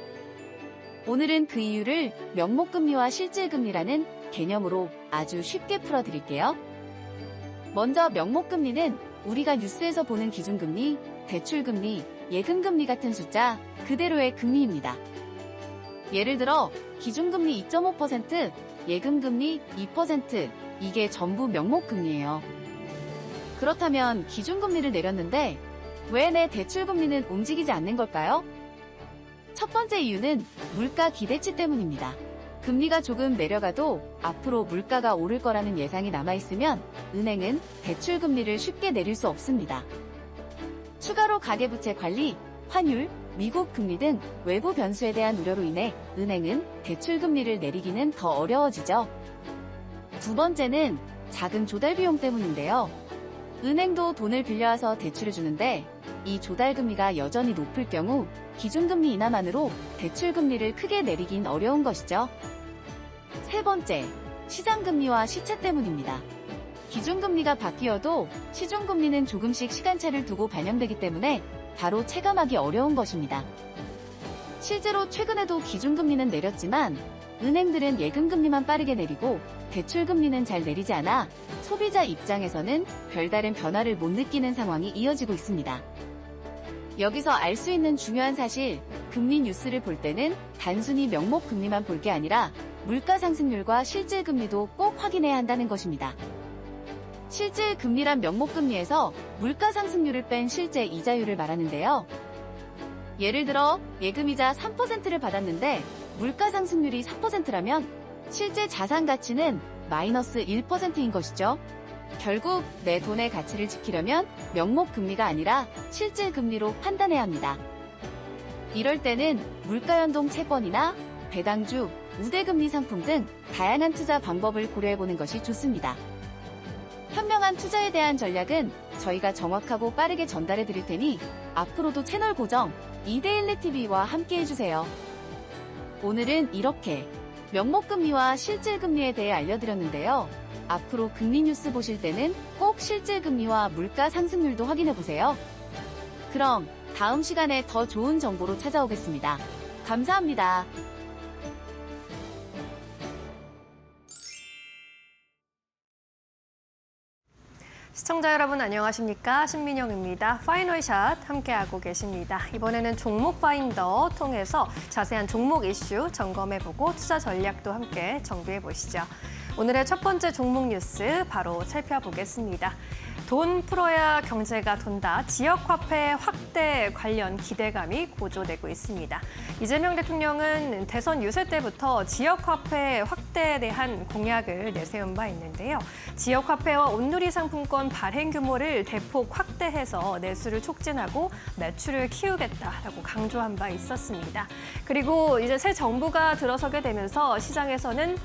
오늘은 그 이유를 명목금리와 실질금리라는 개념으로 아주 쉽게 풀어드릴게요. 먼저 명목금리는 우리가 뉴스에서 보는 기준금리, 대출금리, 예금금리 같은 숫자 그대로의 금리입니다. 예를 들어 기준금리 2.5%, 예금금리 2%, 이게 전부 명목금리예요. 그렇다면 기준금리를 내렸는데 왜 내 대출금리는 움직이지 않는 걸까요? 첫 번째 이유는 물가 기대치 때문입니다. 금리가 조금 내려가도 앞으로 물가가 오를 거라는 예상이 남아있으면 은행은 대출금리를 쉽게 내릴 수 없습니다. 추가로 가계부채 관리, 환율, 미국 금리 등 외부 변수에 대한 우려로 인해 은행은 대출 금리를 내리기는 더 어려워지죠. 두 번째는 작은 조달 비용 때문인데요. 은행도 돈을 빌려와서 대출을 주는데 이 조달 금리가 여전히 높을 경우 기준금리 인하만으로 대출 금리를 크게 내리긴 어려운 것이죠. 세 번째, 시장금리와 시차 때문입니다. 기준금리가 바뀌어도 시중금리는 조금씩 시간차를 두고 반영되기 때문에 바로 체감하기 어려운 것입니다. 실제로 최근에도 기준금리는 내렸지만 은행들은 예금금리만 빠르게 내리고 대출금리는 잘 내리지 않아 소비자 입장에서는 별다른 변화를 못 느끼는 상황이 이어지고 있습니다. 여기서 알 수 있는 중요한 사실, 금리 뉴스를 볼 때는 단순히 명목 금리만 볼 게 아니라 물가 상승률과 실질 금리도 꼭 확인해야 한다는 것입니다. 실질 금리란 명목 금리에서 물가 상승률을 뺀 실제 이자율을 말하는데요. 예를 들어 예금이자 3%를 받았는데 물가 상승률이 4%라면 실제 자산 가치는 마이너스 1%인 것이죠. 결국 내 돈의 가치를 지키려면 명목 금리가 아니라 실질 금리로 판단해야 합니다. 이럴 때는 물가연동 채권이나 배당주, 우대금리 상품 등 다양한 투자 방법을 고려해보는 것이 좋습니다. 현명한 투자에 대한 전략은 저희가 정확하고 빠르게 전달해 드릴 테니 앞으로도 채널 고정 이데일리TV와 함께 해주세요. 오늘은 이렇게 명목금리와 실질금리에 대해 알려드렸는데요. 앞으로 금리 뉴스 보실 때는 꼭 실질금리와 물가 상승률도 확인해보세요. 그럼 다음 시간에 더 좋은 정보로 찾아오겠습니다. 감사합니다. 시청자 여러분 안녕하십니까? 신민영입니다. 파이널샷 함께하고 계십니다. 이번에는 종목 파인더 통해서 자세한 종목 이슈 점검해보고 투자 전략도 함께 정비해보시죠. 오늘의 첫 번째 종목 뉴스 바로 살펴보겠습니다. 돈 풀어야 경제가 돈다. 지역화폐 확대 관련 기대감이 고조되고 있습니다. 이재명 대통령은 대선 유세 때부터 지역화폐 확대에 대한 공약을 내세운 바 있는데요. 지역화폐와 온누리 상품권 발행 규모를 대폭 확대해서 내수를 촉진하고 매출을 키우겠다라고 강조한 바 있었습니다. 그리고 이제 새 정부가 들어서게 되면서 시장에서는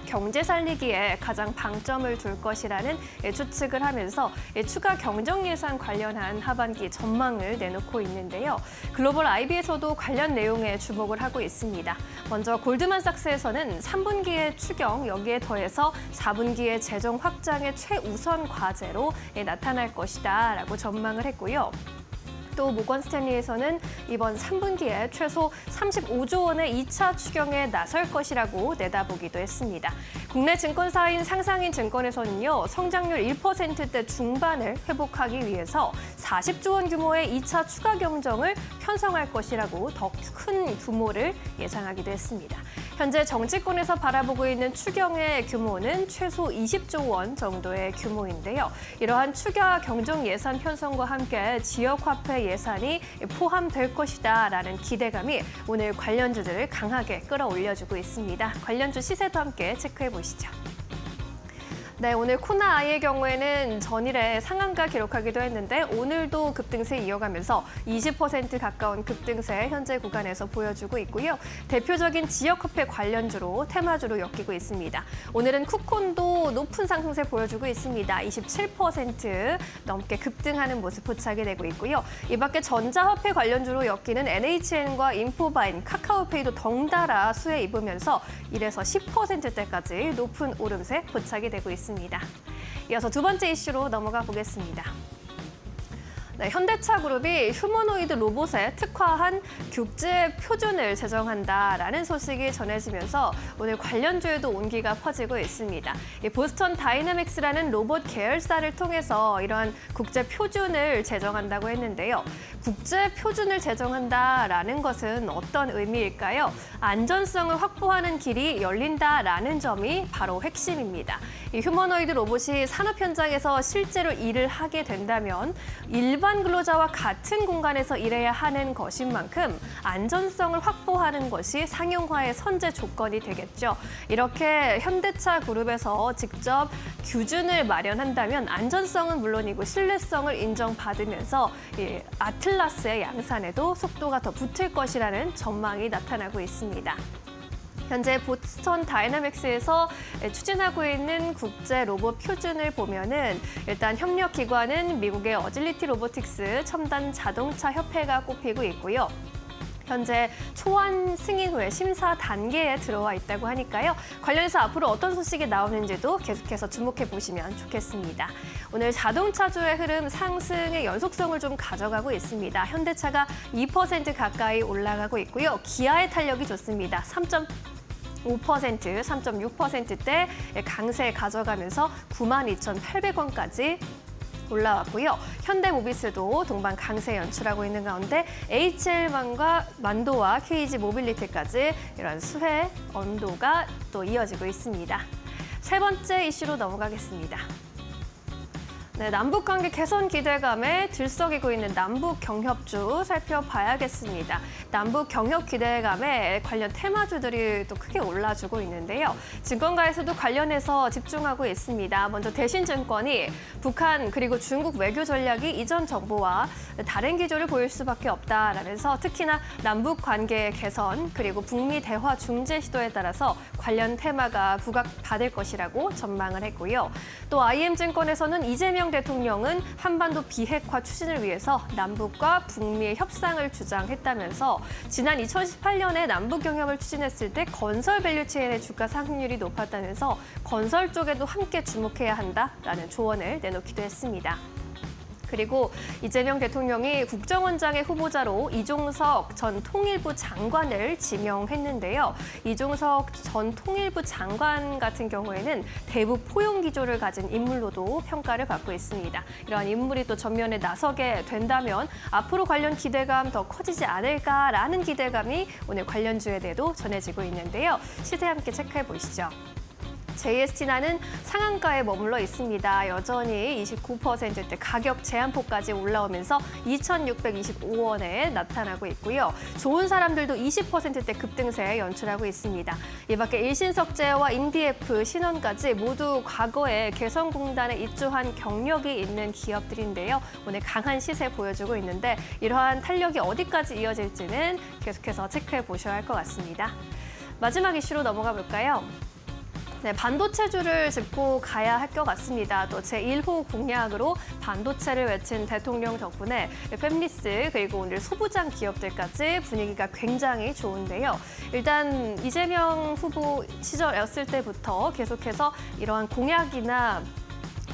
경제 살리기에 가장 방점을 둘 것이라는 추측을 하면서 추가 경정 예산 관련한 하반기 전망을 내놓고 있는데요. 글로벌 IB에서도 관련 내용에 주목을 하고 있습니다. 먼저 골드만삭스에서는 3분기의 추경, 여기에 더해서 4분기의 재정 확장의 최우선 과제로 나타날 것이다라고 전망을 했고요. 또 모건 스탠리에서는 이번 3분기에 최소 35조 원의 2차 추경에 나설 것이라고 내다보기도 했습니다. 국내 증권사인 상상인 증권에서는요, 성장률 1%대 중반을 회복하기 위해서 40조 원 규모의 2차 추가 경정을 편성할 것이라고 더 큰 규모를 예상하기도 했습니다. 현재 정치권에서 바라보고 있는 추경의 규모는 최소 20조 원 정도의 규모인데요. 이러한 추가 경정 예산 편성과 함께 지역화폐 예산이 포함될 것이다라는 기대감이 오늘 관련주들을 강하게 끌어올려주고 있습니다. 관련주 시세도 함께 체크해 보시죠. 네, 오늘 코나 아이의 경우에는 전일에 상한가 기록하기도 했는데 오늘도 급등세 이어가면서 20% 가까운 급등세 현재 구간에서 보여주고 있고요. 대표적인 지역화폐 관련주로 테마주로 엮이고 있습니다. 오늘은 쿠콘도 높은 상승세 보여주고 있습니다. 27% 넘게 급등하는 모습 포착이 되고 있고요. 이 밖에 전자화폐 관련주로 엮이는 NHN과 인포바인, 카카오페이도 덩달아 수혜 입으면서 1에서 10%대까지 높은 오름세 포착이 되고 있습니다. 이어서 두 번째 이슈로 넘어가 보겠습니다. 네, 현대차그룹이 휴머노이드 로봇에 특화한 국제 표준을 제정한다라는 소식이 전해지면서 오늘 관련주에도 온기가 퍼지고 있습니다. 이 보스턴 다이내믹스라는 로봇 계열사를 통해서 이러한 국제 표준을 제정한다고 했는데요. 국제 표준을 제정한다라는 것은 어떤 의미일까요? 안전성을 확보하는 길이 열린다라는 점이 바로 핵심입니다. 이 휴머노이드 로봇이 산업 현장에서 실제로 일을 하게 된다면 일반 일반 근로자와 같은 공간에서 일해야 하는 것인 만큼 안전성을 확보하는 것이 상용화의 선제 조건이 되겠죠. 이렇게 현대차 그룹에서 직접 규준을 마련한다면 안전성은 물론이고 신뢰성을 인정받으면서 이 아틀라스의 양산에도 속도가 더 붙을 것이라는 전망이 나타나고 있습니다. 현재 보스턴 다이나믹스에서 추진하고 있는 국제 로봇 표준을 보면은 일단 협력 기관은 미국의 어질리티 로보틱스 첨단 자동차 협회가 꼽히고 있고요. 현재 초안 승인 후에 심사 단계에 들어와 있다고 하니까요. 관련해서 앞으로 어떤 소식이 나오는지도 계속해서 주목해 보시면 좋겠습니다. 오늘 자동차주의 흐름 상승의 연속성을 좀 가져가고 있습니다. 현대차가 2% 가까이 올라가고 있고요. 기아의 탄력이 좋습니다. 3.5%, 3.6%대 강세 가져가면서 92,800원까지 올라왔고요. 현대모비스도 동반 강세 연출하고 있는 가운데 HL만과 만도와 KG 모빌리티까지 이런 수혜 언도가 또 이어지고 있습니다. 세 번째 이슈로 넘어가겠습니다. 네, 남북관계 개선 기대감에 들썩이고 있는 남북 경협주 살펴봐야겠습니다. 남북 경협 기대감에 관련 테마주들이 또 크게 올라주고 있는데요. 증권가에서도 관련해서 집중하고 있습니다. 먼저 대신증권이 북한 그리고 중국 외교 전략이 이전 정부와 다른 기조를 보일 수밖에 없다라면서 특히나 남북 관계 개선 그리고 북미 대화 중재 시도에 따라서 관련 테마가 부각받을 것이라고 전망을 했고요. 또 IM증권에서는 이재명 대통령은 한반도 비핵화 추진을 위해서 남북과 북미의 협상을 주장했다면서 지난 2018년에 남북 경협을 추진했을 때 건설 밸류체인의 주가 상승률이 높았다면서 건설 쪽에도 함께 주목해야 한다라는 조언을 내놓기도 했습니다. 그리고 이재명 대통령이 국정원장의 후보자로 이종석 전 통일부 장관을 지명했는데요. 이종석 전 통일부 장관 같은 경우에는 대북 포용 기조를 가진 인물로도 평가를 받고 있습니다. 이러한 인물이 또 전면에 나서게 된다면 앞으로 관련 기대감 더 커지지 않을까라는 기대감이 오늘 관련주에 대해도 전해지고 있는데요. 시세 함께 체크해 보시죠. JST나는 상한가에 머물러 있습니다. 여전히 29%대 가격 제한폭까지 올라오면서 2,625원에 나타나고 있고요. 좋은 사람들도 20%대 급등세 연출하고 있습니다. 이 밖에 일신석재와 임디에프, 신원까지 모두 과거에 개성공단에 입주한 경력이 있는 기업들인데요. 오늘 강한 시세 보여주고 있는데 이러한 탄력이 어디까지 이어질지는 계속해서 체크해 보셔야 할 것 같습니다. 마지막 이슈로 넘어가 볼까요? 네, 반도체주를 짚고 가야 할 것 같습니다. 또 제1호 공약으로 반도체를 외친 대통령 덕분에 팹리스 그리고 오늘 소부장 기업들까지 분위기가 굉장히 좋은데요. 일단 이재명 후보 시절이었을 때부터 계속해서 이러한 공약이나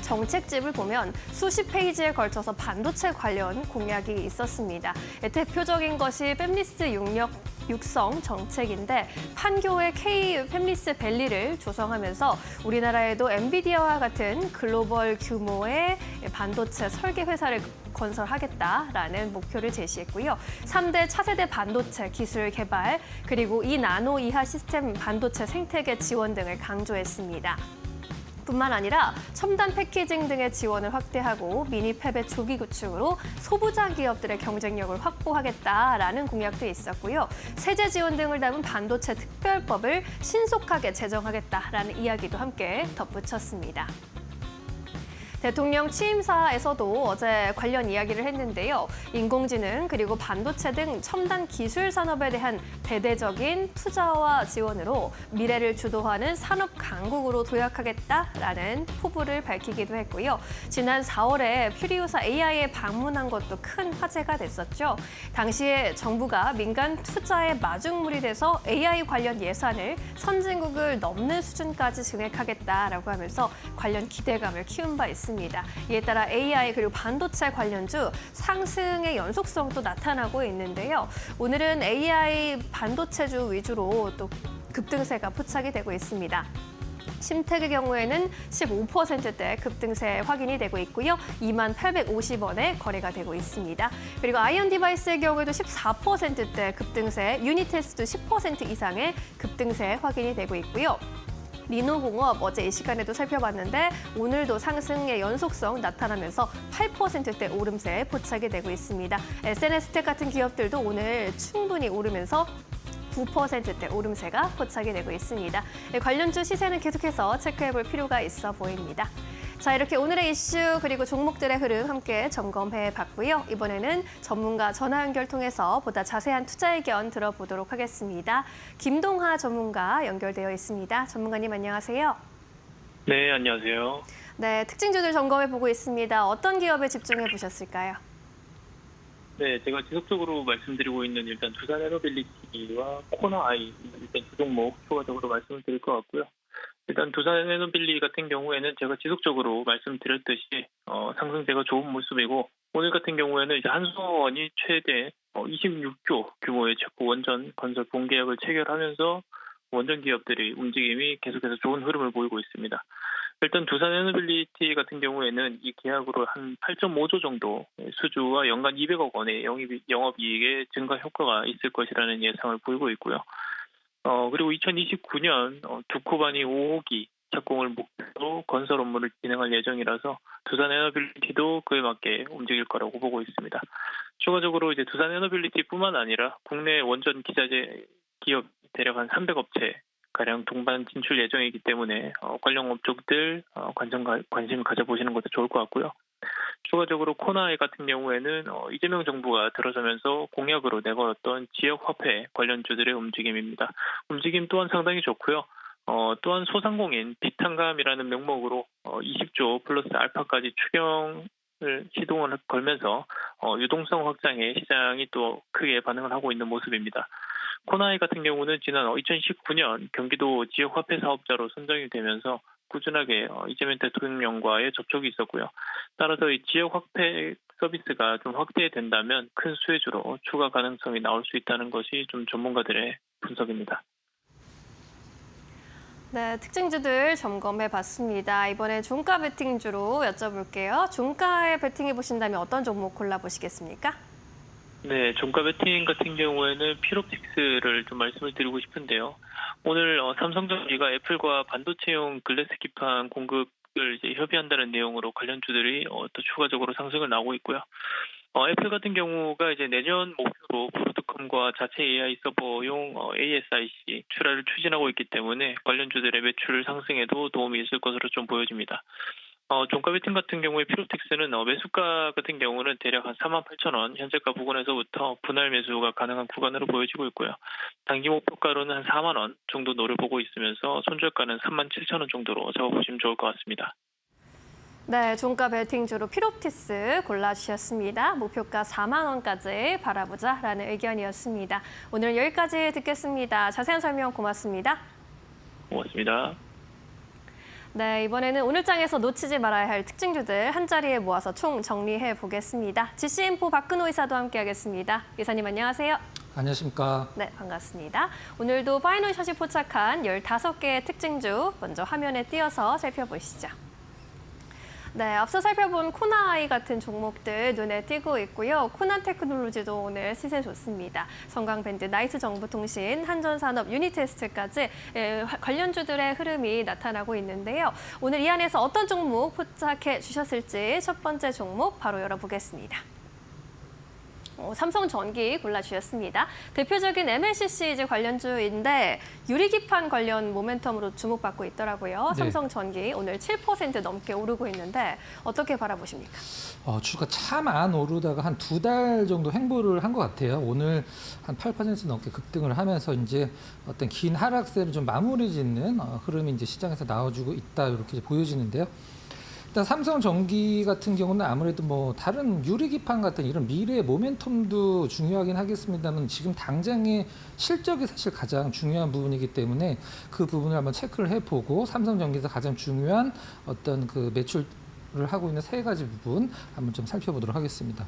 정책집을 보면 수십 페이지에 걸쳐서 반도체 관련 공약이 있었습니다. 대표적인 것이 팹리스 육성 정책인데 판교의 K 팹리스 밸리를 조성하면서 우리나라에도 엔비디아와 같은 글로벌 규모의 반도체 설계 회사를 건설하겠다라는 목표를 제시했고요. 3대 차세대 반도체 기술 개발 그리고 2나노 이하 시스템 반도체 생태계 지원 등을 강조했습니다. 뿐만 아니라 첨단 패키징 등의 지원을 확대하고 미니팹의 조기 구축으로 소부장 기업들의 경쟁력을 확보하겠다라는 공약도 있었고요. 세제 지원 등을 담은 반도체 특별법을 신속하게 제정하겠다라는 이야기도 함께 덧붙였습니다. 대통령 취임사에서도 어제 관련 이야기를 했는데요. 인공지능 그리고 반도체 등 첨단 기술 산업에 대한 대대적인 투자와 지원으로 미래를 주도하는 산업 강국으로 도약하겠다라는 포부를 밝히기도 했고요. 지난 4월에 퓨리우사 AI에 방문한 것도 큰 화제가 됐었죠. 당시에 정부가 민간 투자에 마중물이 돼서 AI 관련 예산을 선진국을 넘는 수준까지 증액하겠다라고 하면서 관련 기대감을 키운 바 있습니다. 이에 따라 AI 그리고 반도체 관련주 상승의 연속성도 나타나고 있는데요. 오늘은 AI 반도체주 위주로 또 급등세가 포착이 되고 있습니다. 심택의 경우에는 15%대 급등세 확인이 되고 있고요. 2850원에 거래가 되고 있습니다. 그리고 아이언 디바이스의 경우에도 14%대 급등세, 유니테스도 10% 이상의 급등세 확인이 되고 있고요. 리노공업 어제 이 시간에도 살펴봤는데 오늘도 상승의 연속성 나타나면서 8%대 오름세에 포착이 되고 있습니다. SNS텍 같은 기업들도 오늘 충분히 오르면서 9%대 오름세가 포착이 되고 있습니다. 관련주 시세는 계속해서 체크해볼 필요가 있어 보입니다. 자, 이렇게 오늘의 이슈 그리고 종목들의 흐름 함께 점검해 봤고요. 이번에는 전문가 전화 연결 통해서 보다 자세한 투자 의견 들어보도록 하겠습니다. 김동하 전문가 연결되어 있습니다. 전문가님 안녕하세요. 네, 안녕하세요. 네, 특징주들 점검해 보고 있습니다. 어떤 기업에 집중해 보셨을까요? 네, 제가 지속적으로 말씀드리고 있는 일단 두산에너빌리티와 코나아이 일단 두 종목 추가적으로 말씀을 드릴 것 같고요. 일단 두산에너빌리 같은 경우에는 제가 지속적으로 말씀드렸듯이 상승세가 좋은 모습이고 오늘 같은 경우에는 이제 한수원이 최대 26조 규모의 체코 원전 건설 본계약을 체결하면서 원전 기업들의 움직임이 계속해서 좋은 흐름을 보이고 있습니다. 일단 두산에너빌리티 같은 경우에는 이 계약으로 한 8.5조 정도 수주와 연간 200억 원의 영업이익의 증가 효과가 있을 것이라는 예상을 보이고 있고요. 그리고 2029년 두코바니 5호기 착공을 목표로 건설 업무를 진행할 예정이라서 두산에너빌리티도 그에 맞게 움직일 거라고 보고 있습니다. 추가적으로 이제 두산에너빌리티뿐만 아니라 국내 원전 기자재 기업 대략 한 300업체 가량 동반 진출 예정이기 때문에 관련 업종들 관심 가져보시는 것도 좋을 것 같고요. 추가적으로 코나이 같은 경우에는 이재명 정부가 들어서면서 공약으로 내걸었던 지역화폐 관련주들의 움직임입니다. 움직임 또한 상당히 좋고요. 또한 소상공인 비탄감이라는 명목으로 20조 플러스 알파까지 추경을 시동을 걸면서 유동성 확장에 시장이 또 크게 반응을 하고 있는 모습입니다. 코나이 같은 경우는 지난 2019년 경기도 지역화폐 사업자로 선정이 되면서 꾸준하게 이재명 대통령과의 접촉이 있었고요. 따라서 이 지역화폐 서비스가 좀 확대된다면 큰 수혜주로 추가 가능성이 나올 수 있다는 것이 좀 전문가들의 분석입니다. 네, 특징주들 점검해 봤습니다. 이번에 종가 베팅주로 여쭤볼게요. 종가에 베팅해 보신다면 어떤 종목 골라보시겠습니까? 네, 종가 베팅 같은 경우에는 필옵틱스를 좀 말씀을 드리고 싶은데요. 오늘 삼성전기가 애플과 반도체용 글래스 기판 공급을 이제 협의한다는 내용으로 관련주들이 또 추가적으로 상승을 나오고 있고요. 애플 같은 경우가 이제 내년 목표로 브로드컴과 자체 AI 서버용 ASIC 출하를 추진하고 있기 때문에 관련주들의 매출 상승에도 도움이 있을 것으로 좀 보여집니다. 종가 베팅 같은 경우에 필옵틱스는 매수가 같은 경우는 대략 한 48,000원 현재가 부근에서부터 분할 매수가 가능한 구간으로 보여지고 있고요. 단기 목표가로는 한 4만 원 정도 노려보고 있으면서 손절가는 37,000원 정도로 잡아보시면 좋을 것 같습니다. 네, 종가 베팅주로 필옵티스 골라주셨습니다. 목표가 4만 원까지 바라보자라는 의견이었습니다. 오늘 여기까지 듣겠습니다. 자세한 설명 고맙습니다. 고맙습니다. 네, 이번에는 오늘 장에서 놓치지 말아야 할 특징주들 한자리에 모아서 총 정리해 보겠습니다. GC인포 박근호 이사도 함께하겠습니다. 이사님 안녕하세요. 안녕하십니까. 네, 반갑습니다. 오늘도 파이널샷이 포착한 15개의 특징주 먼저 화면에 띄어서 살펴보시죠. 네, 앞서 살펴본 코나아이 같은 종목들 눈에 띄고 있고요. 코난테크놀로지도 오늘 시세 좋습니다. 성광밴드, 나이스정보통신, 한전산업, 유니테스트까지 관련주들의 흐름이 나타나고 있는데요. 오늘 이 안에서 어떤 종목 포착해 주셨을지 첫 번째 종목 바로 열어보겠습니다. 삼성전기 골라주셨습니다. 대표적인 MLCC 관련주인데 유리기판 관련 모멘텀으로 주목받고 있더라고요. 네. 삼성전기 오늘 7% 넘게 오르고 있는데 어떻게 바라보십니까? 주가 참 안 오르다가 한 2달 정도 횡보를 한 것 같아요. 오늘 한 8% 넘게 급등을 하면서 이제 어떤 긴 하락세를 좀 마무리 짓는 흐름이 이제 시장에서 나와주고 있다 이렇게 보여지는데요. 일단 삼성전기 같은 경우는 아무래도 뭐 다른 유리기판 같은 이런 미래의 모멘텀도 중요하긴 하겠습니다만 지금 당장의 실적이 사실 가장 중요한 부분이기 때문에 그 부분을 한번 체크를 해보고 삼성전기에서 가장 중요한 어떤 그 매출 하고 있는 세 가지 부분 한번 좀 살펴보도록 하겠습니다.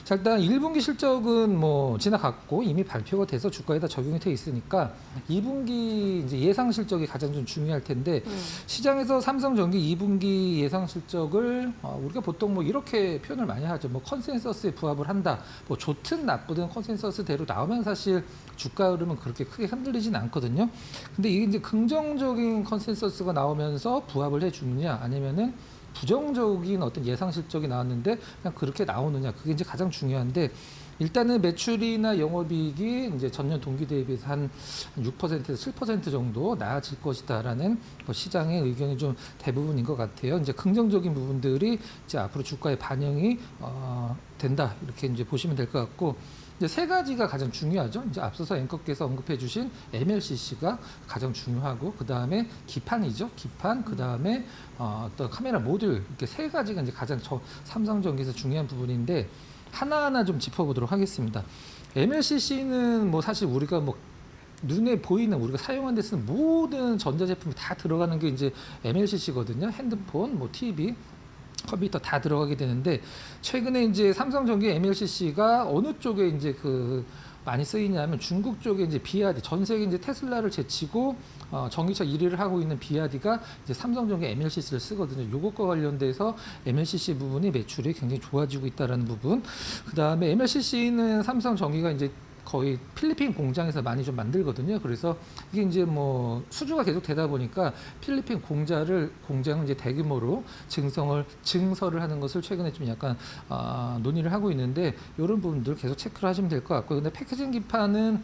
자, 일단 1분기 실적은 뭐 지나갔고 이미 발표가 돼서 주가에 다 적용이 돼 있으니까 2분기 이제 예상 실적이 가장 좀 중요할 텐데 시장에서 삼성전기 2분기 예상 실적을 우리가 보통 뭐 이렇게 표현을 많이 하죠. 뭐 컨센서스에 부합을 한다. 뭐 좋든 나쁘든 컨센서스대로 나오면 사실 주가 흐름은 그렇게 크게 흔들리진 않거든요. 근데 이게 이제 긍정적인 컨센서스가 나오면서 부합을 해주느냐 아니면은 부정적인 어떤 예상 실적이 나왔는데 그냥 그렇게 나오느냐 그게 이제 가장 중요한데 일단은 매출이나 영업이익이 이제 전년 동기 대비해서 한 6%에서 7% 정도 나아질 것이다라는 뭐 시장의 의견이 좀 대부분인 것 같아요. 이제 긍정적인 부분들이 이제 앞으로 주가에 반영이 된다 이렇게 이제 보시면 될 것 같고. 이제 세 가지가 가장 중요하죠. 이제 앞서서 앵커께서 언급해주신 MLCC가 가장 중요하고 그 다음에 기판이죠. 기판, 그 다음에 어떤 카메라 모듈 이렇게 세 가지가 이제 가장 삼성전기에서 중요한 부분인데 하나하나 좀 짚어보도록 하겠습니다. MLCC는 뭐 사실 우리가 뭐 눈에 보이는 우리가 사용하는 데 쓰는 모든 전자제품이 다 들어가는 게 이제 MLCC거든요. 핸드폰, 뭐 TV. 컴퓨터 다 들어가게 되는데 최근에 이제 삼성전기 MLCC가 어느 쪽에 이제 그 많이 쓰이냐면 중국 쪽에 이제 비아디 전 세계 이제 테슬라를 제치고 전기차 1위를 하고 있는 비아디가 이제 삼성전기 MLCC를 쓰거든요. 이것과 관련돼서 MLCC 부분이 매출이 굉장히 좋아지고 있다라는 부분. 그 다음에 MLCC는 삼성전기가 이제 거의 필리핀 공장에서 많이 좀 만들거든요. 그래서 이게 이제 뭐 수주가 계속 되다 보니까 필리핀 공장을 이제 대규모로 증설을 하는 것을 최근에 좀 약간 논의를 하고 있는데 이런 부분들 계속 체크를 하시면 될 것 같고요. 근데 패키징 기판은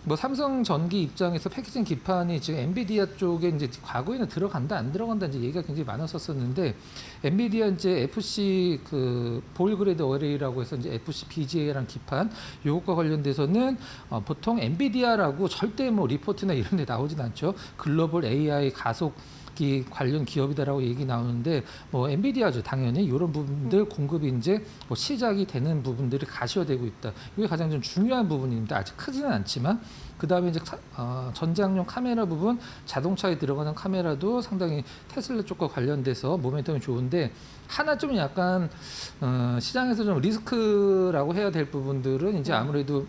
뭐 삼성전기 입장에서 패키징 기판이 지금 엔비디아 쪽에 이제 과거에는 들어간다 안 들어간다 이제 얘기가 굉장히 많았었는데 엔비디아 이제 FC 그 볼그레이드 어레이라고 해서 이제 FC BGA라는 기판 요것과 관련돼서는 보통 엔비디아라고 절대 뭐 리포트나 이런 데 나오진 않죠. 글로벌 AI 가속 관련 기업이다라고 얘기 나오는데 뭐 엔비디아죠 당연히 이런 부분들 공급이 이제 뭐 시작이 되는 부분들이 가시화되고 있다. 이게 가장 좀 중요한 부분입니다. 아직 크지는 않지만 그 다음에 이제 전장용 카메라 부분 자동차에 들어가는 카메라도 상당히 테슬라 쪽과 관련돼서 모멘텀이 좋은데 하나 좀 약간 시장에서 좀 리스크라고 해야 될 부분들은 이제 아무래도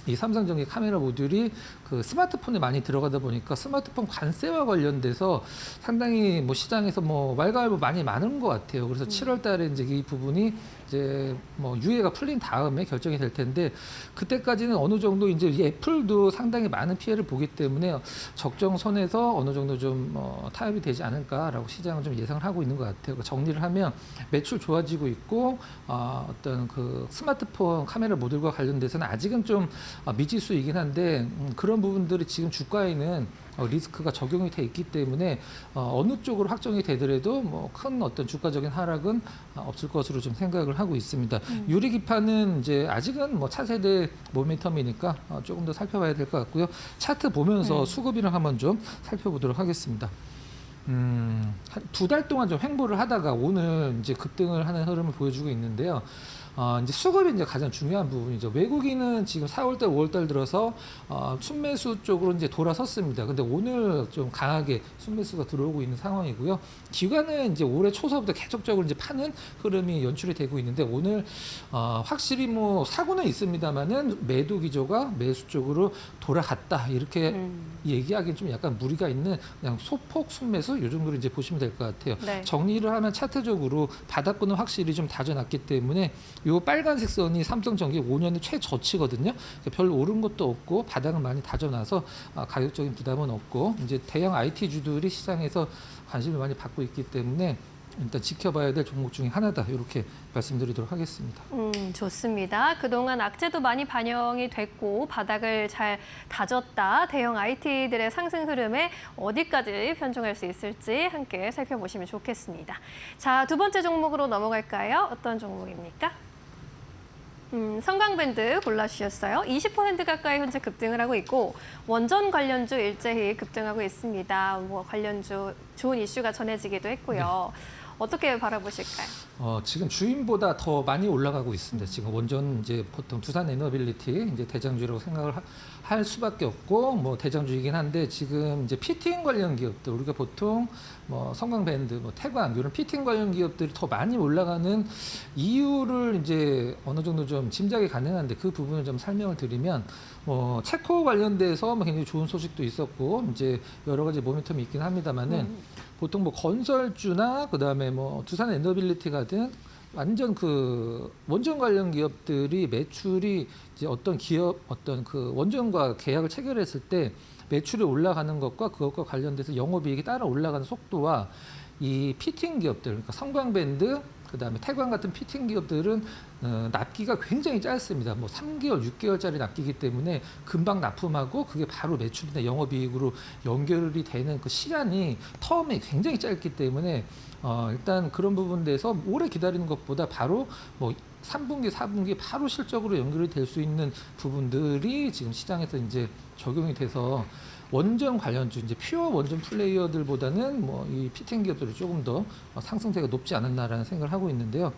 이 삼성전기 카메라 모듈이 그 스마트폰에 많이 들어가다 보니까 스마트폰 관세와 관련돼서 상당히 뭐 시장에서 뭐 말가왈부 많이 많은 것 같아요. 그래서 7월 달에 이제 이 부분이 이제 뭐 유예가 풀린 다음에 결정이 될 텐데 그때까지는 어느 정도 이제 애플도 상당히 많은 피해를 보기 때문에 적정선에서 어느 정도 좀 타협이 되지 않을까라고 시장은 좀 예상을 하고 있는 것 같아요. 정리를 하면 매출 좋아지고 있고 어떤 그 스마트폰 카메라 모듈과 관련돼서는 아직은 좀 미지수이긴 한데 그런 부분들이 지금 주가에는 리스크가 적용이 돼 있기 때문에 어느 쪽으로 확정이 되더라도 뭐 큰 어떤 주가적인 하락은 없을 것으로 좀 생각을 하고 있습니다. 유리기판은 이제 아직은 뭐 차세대 모멘텀이니까 조금 더 살펴봐야 될 것 같고요. 차트 보면서 수급이랑 한번 좀 살펴보도록 하겠습니다. 한 2달 동안 좀 횡보를 하다가 오늘 이제 급등을 하는 흐름을 보여주고 있는데요. 이제 수급이 이제 가장 중요한 부분이죠. 외국인은 지금 4월달, 5월달 들어서 순매수 쪽으로 이제 돌아섰습니다. 근데 오늘 좀 강하게 순매수가 들어오고 있는 상황이고요. 기관은 이제 올해 초서부터 계속적으로 이제 파는 흐름이 연출이 되고 있는데 오늘 확실히 뭐 사고는 있습니다만은 매도 기조가 매수 쪽으로 돌아갔다 이렇게 얘기하기는 좀 약간 무리가 있는 그냥 소폭 순매수 이 정도로 이제 보시면 될 것 같아요. 네. 정리를 하면 차트적으로 바닥권은 확실히 좀 다져놨기 때문에 요 빨간색 선이 삼성전기 5년의 최저치거든요. 별로 오른 것도 없고 바닥은 많이 다져놔서 가격적인 부담은 없고 이제 대형 IT주들이 시장에서 관심을 많이 받고 있기 때문에 일단 지켜봐야 될 종목 중에 하나다 이렇게 말씀드리도록 하겠습니다. 좋습니다. 그동안 악재도 많이 반영이 됐고 바닥을 잘 다졌다. 대형 IT들의 상승 흐름에 어디까지 편중할 수 있을지 함께 살펴보시면 좋겠습니다. 자, 두 번째 종목으로 넘어갈까요? 어떤 종목입니까? 성광밴드 골라주셨어요. 20% 가까이 현재 급등을 하고 있고 원전 관련주 일제히 급등하고 있습니다. 뭐 관련주 좋은 이슈가 전해지기도 했고요. 어떻게 바라보실까요? 지금 주인보다 더 많이 올라가고 있습니다. 지금 원전 이제 보통 두산 에너빌리티 이제 대장주라고 생각을 할 수밖에 없고 뭐 대장주이긴 한데 지금 이제 피팅 관련 기업들 우리가 보통 뭐 성광밴드, 뭐 태광 이런 피팅 관련 기업들이 더 많이 올라가는 이유를 이제 어느 정도 좀 짐작이 가능한데 그 부분을 좀 설명을 드리면 뭐 체코 관련돼서 뭐 굉장히 좋은 소식도 있었고 이제 여러 가지 모멘텀이 있긴 합니다만은 보통 뭐 건설주나 그다음에 뭐 두산 에너빌리티가든 완전 그 원전 관련 기업들이 매출이 이제 어떤 기업 어떤 그 원전과 계약을 체결했을 때 매출이 올라가는 것과 그것과 관련돼서 영업이익이 따라 올라가는 속도와 이 피팅 기업들 그러니까 성광밴드 그다음에 태광 같은 피팅 기업들은 납기가 굉장히 짧습니다. 뭐 3개월, 6개월짜리 납기이기 때문에 금방 납품하고 그게 바로 매출이나 영업이익으로 연결이 되는 그 시간이 텀이 굉장히 짧기 때문에 일단 그런 부분에서 오래 기다리는 것보다 바로 뭐 3분기, 4분기 바로 실적으로 연결이 될 수 있는 부분들이 지금 시장에서 이제 적용이 돼서 원전 관련주, 이제 퓨어 원전 플레이어들보다는 뭐 이 피팅 기업들이 조금 더 상승세가 높지 않았나라는 생각을 하고 있는데요.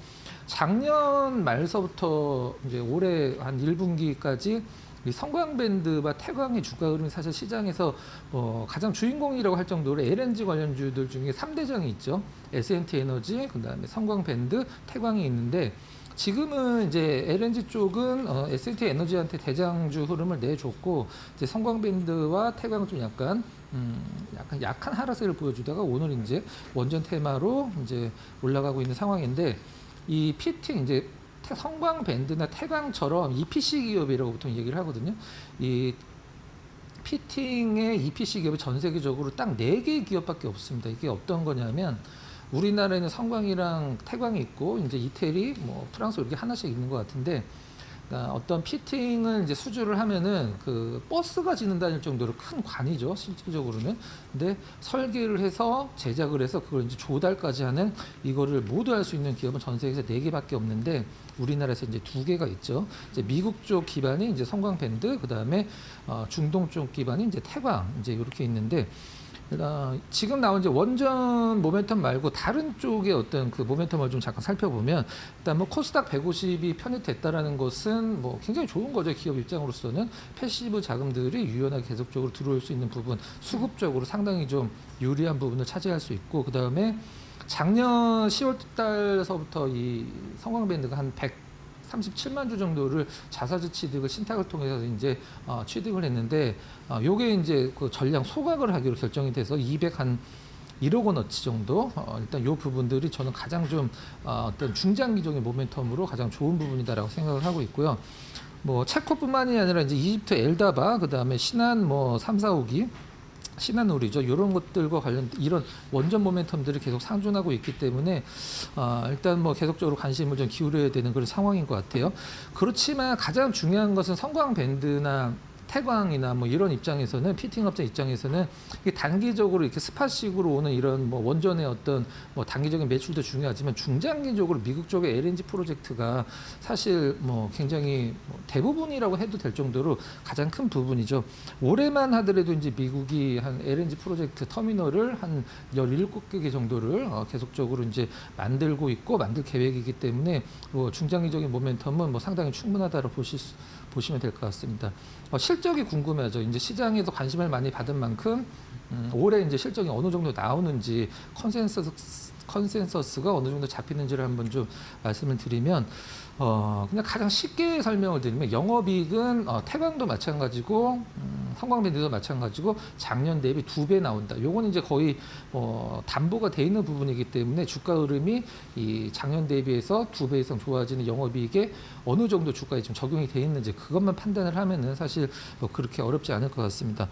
작년 말서부터 이제 올해 한 1분기까지 이 성광밴드와 태광의 주가 흐름이 사실 시장에서 가장 주인공이라고 할 정도로 LNG 관련주들 중에 3대장이 있죠. S&T 에너지, 그다음에 성광밴드, 태광이 있는데 지금은 이제 LNG 쪽은 S&T 에너지한테 대장주 흐름을 내줬고 이제 성광밴드와 태광은 좀 약간 약한 하락세를 보여주다가 오늘 이제 원전 테마로 이제 올라가고 있는 상황인데 이 피팅 이제 성광밴드나 태광처럼 EPC 기업이라고 보통 얘기를 하거든요. 이 피팅의 EPC 기업이 전 세계적으로 딱 4개의 기업밖에 없습니다. 이게 어떤 거냐면 우리나라에는 성광이랑 태광이 있고 이제 이태리, 뭐 프랑스 이렇게 하나씩 있는 것 같은데 어떤 피팅을 이제 수주를 하면은 그 버스가 지는다는 정도로 큰 관이죠 실질적으로는. 근데 설계를 해서 제작을 해서 그걸 이제 조달까지 하는 이거를 모두 할 수 있는 기업은 전 세계에서 4개밖에 없는데 우리나라에서 이제 2개가 있죠. 이제 미국 쪽 기반이 이제 성광밴드, 그 다음에 중동 쪽 기반이 이제 태광 이제 이렇게 있는데. 지금 나온 이제 원전 모멘텀 말고 다른 쪽의 어떤 그 모멘텀을 좀 잠깐 살펴보면 일단 뭐 코스닥 150이 편입됐다라는 것은 뭐 굉장히 좋은 거죠. 기업 입장으로서는 패시브 자금들이 유연하게 계속적으로 들어올 수 있는 부분, 수급적으로 상당히 좀 유리한 부분을 차지할 수 있고 그 다음에 작년 10월 달서부터 이 성광밴드가 한 137만 주 정도를 자사주 취득을 신탁을 통해서 이제 취득을 했는데 요게 이제 그 전량 소각을 하기로 결정이 돼서 1억 원어치 정도 일단 요 부분들이 저는 가장 좀 어떤 중장기적인 모멘텀으로 가장 좋은 부분이다라고 생각을 하고 있고요. 뭐 체코뿐만이 아니라 이제 이집트 엘다바 그다음에 신한 뭐 3, 4, 5기 신한우리죠. 이런 것들과 관련 이런 원전 모멘텀들이 계속 상존하고 있기 때문에 일단 뭐 계속적으로 관심을 좀 기울여야 되는 그런 상황인 것 같아요. 그렇지만 가장 중요한 것은 성광밴드나 태광이나 뭐 이런 입장에서는 피팅 업체 입장에서는 이게 단기적으로 이렇게 스팟식으로 오는 이런 뭐 원전의 어떤 뭐 단기적인 매출도 중요하지만 중장기적으로 미국 쪽의 LNG 프로젝트가 사실 뭐 굉장히 뭐 대부분이라고 해도 될 정도로 가장 큰 부분이죠. 올해만 하더라도 이제 미국이 한 LNG 프로젝트 터미널을 한 17개 정도를 계속적으로 이제 만들고 있고 만들 계획이기 때문에 뭐 중장기적인 모멘텀은 뭐 상당히 충분하다고 보시면 될 것 같습니다. 실적이 궁금하죠. 이제 시장에서 관심을 많이 받은 만큼 올해 이제 실적이 어느 정도 나오는지 컨센서스가 어느 정도 잡히는지를 한번 좀 말씀을 드리면 그냥 가장 쉽게 설명을 드리면 영업이익은 태광도 마찬가지고 성광밴드도 마찬가지고 작년 대비 2배 나온다. 요건 이제 거의 담보가 돼 있는 부분이기 때문에 주가 흐름이 이 작년 대비해서 2배 이상 좋아지는 영업이익에 어느 정도 주가에 좀 적용이 돼 있는지 그것만 판단을 하면은 사실 뭐 그렇게 어렵지 않을 것 같습니다.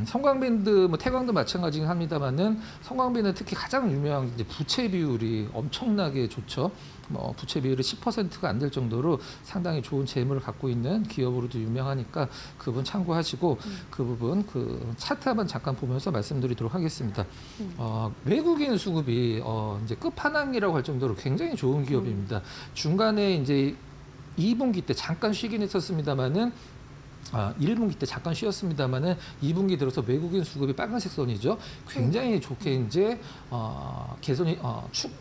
성광밴드 뭐 태광도 마찬가지긴 합니다만은 성광밴드 특히 가장 유명한 이제 부채 비율이 엄청나게 좋죠. 뭐 부채 비율이 10%가 안 될 정도로 상당히 좋은 재물을 갖고 있는 기업으로도 유명하니까 그 부분 참고하시고 그 부분 그 차트 한번 잠깐 보면서 말씀드리도록 하겠습니다. 외국인 수급이 이제 끝판왕이라고 할 정도로 굉장히 좋은 기업입니다. 중간에 이제 2분기 때 잠깐 쉬긴 했었습니다만은 1분기 때 잠깐 쉬었습니다만은 2분기 들어서 외국인 수급이 빨간색 선이죠. 굉장히 좋게 이제 개선이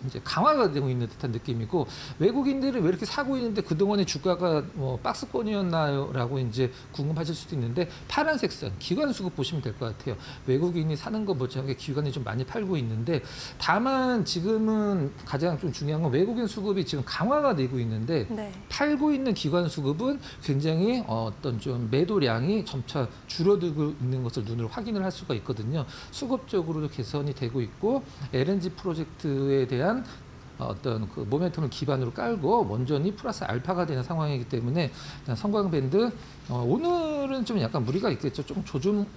이제 강화가 되고 있는 듯한 느낌이고, 외국인들이 왜 이렇게 사고 있는데 그동안에 주가가 박스권이었나요라고 이제 궁금하실 수도 있는데, 파란색 선 기관 수급 보시면 될 것 같아요. 외국인이 사는 것 못지않게 기관이 좀 많이 팔고 있는데, 다만 지금은 가장 좀 중요한 건 외국인 수급이 지금 강화가 되고 있는데 네. 팔고 있는 기관 수급은 굉장히 어떤 좀 매도량이 점차 줄어들고 있는 것을 눈으로 확인을 할 수가 있거든요. 수급적으로도 개선이 되고 있고, LNG 프로젝트에 대한 어떤 그 모멘텀을 기반으로 깔고 원전이 플러스 알파가 되는 상황이기 때문에 성광밴드 오늘은 좀 약간 무리가 있겠죠. 좀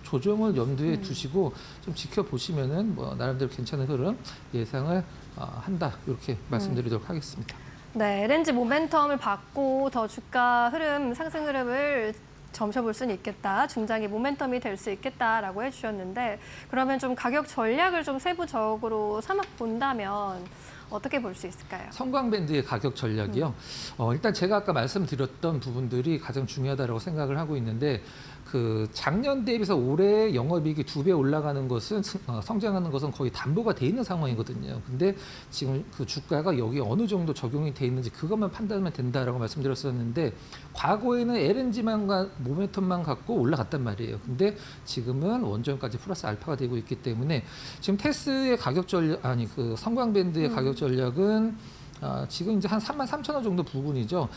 조정을 염두에 두시고 좀 지켜보시면은 뭐 나름대로 괜찮은 흐름 예상을 한다, 이렇게 말씀드리도록 하겠습니다. 네, LNG 모멘텀을 받고 더 주가 흐름, 상승 흐름을 점쳐볼 수는 있겠다. 중장기 모멘텀이 될 수 있겠다라고 해주셨는데, 그러면 좀 가격 전략을 좀 세부적으로 삼아 본다면 어떻게 볼 수 있을까요? 성광밴드의 가격 전략이요. 일단 제가 아까 말씀드렸던 부분들이 가장 중요하다고 생각을 하고 있는데, 그 작년 대비해서 올해 영업이익이 2배 올라가는 것은 성장하는 것은 거의 담보가 돼 있는 상황이거든요. 근데 지금 그 주가가 여기 어느 정도 적용이 돼 있는지 그것만 판단하면 된다라고 말씀드렸었는데, 과거에는 LNG만 모멘텀만 갖고 올라갔단 말이에요. 근데 지금은 원전까지 플러스 알파가 되고 있기 때문에 지금 테스의 가격 전략, 그 성광밴드의 가격 전략은 지금 이제 한 33,000원 정도 부분이죠.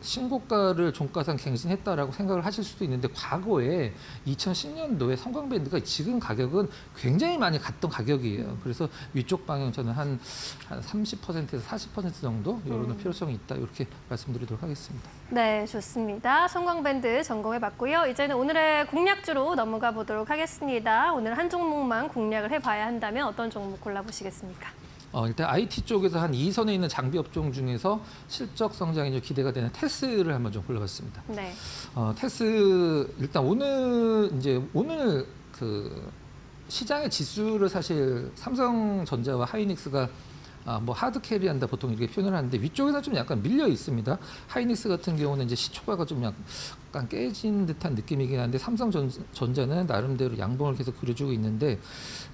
신고가를 종가상 갱신했다라고 생각을 하실 수도 있는데, 과거에 2010년도에 성광밴드가 지금 가격은 굉장히 많이 갔던 가격이에요. 그래서 위쪽 방향 저는 한 30%에서 40% 정도 이런 필요성이 있다, 이렇게 말씀드리도록 하겠습니다. 네, 좋습니다. 성광밴드 점검해봤고요. 이제는 오늘의 공략주로 넘어가 보도록 하겠습니다. 오늘 한 종목만 공략을 해봐야 한다면 어떤 종목 골라보시겠습니까? 일단 IT 쪽에서 한 2선에 있는 장비 업종 중에서 실적 성장이 좀 기대가 되는 테스를 한번 좀 골라봤습니다. 네. 테스 일단 오늘 그 시장의 지수를 사실 삼성전자와 하이닉스가 뭐 하드 캐리한다 보통 이렇게 표현을 하는데, 위쪽에서 좀 약간 밀려 있습니다. 하이닉스 같은 경우는 이제 시초가가 좀 약간 깨진 듯한 느낌이긴 한데, 삼성전자는 나름대로 양봉을 계속 그려주고 있는데,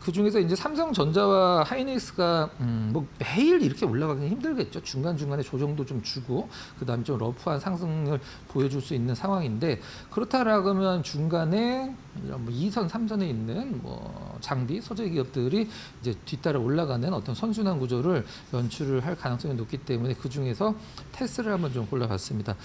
그 중에서 이제 삼성전자와 하이닉스가 뭐 매일 이렇게 올라가기는 힘들겠죠. 중간중간에 조정도 좀 주고 그다음에 좀 러프한 상승을 보여줄 수 있는 상황인데, 그렇다라고 하면 중간에 뭐 2선, 3선에 있는 뭐 장비, 소재 기업들이 이제 뒤따라 올라가는 어떤 선순환 구조를 연출을 할 가능성이 높기 때문에 그 중에서 테스를 한번 좀 골라봤습니다.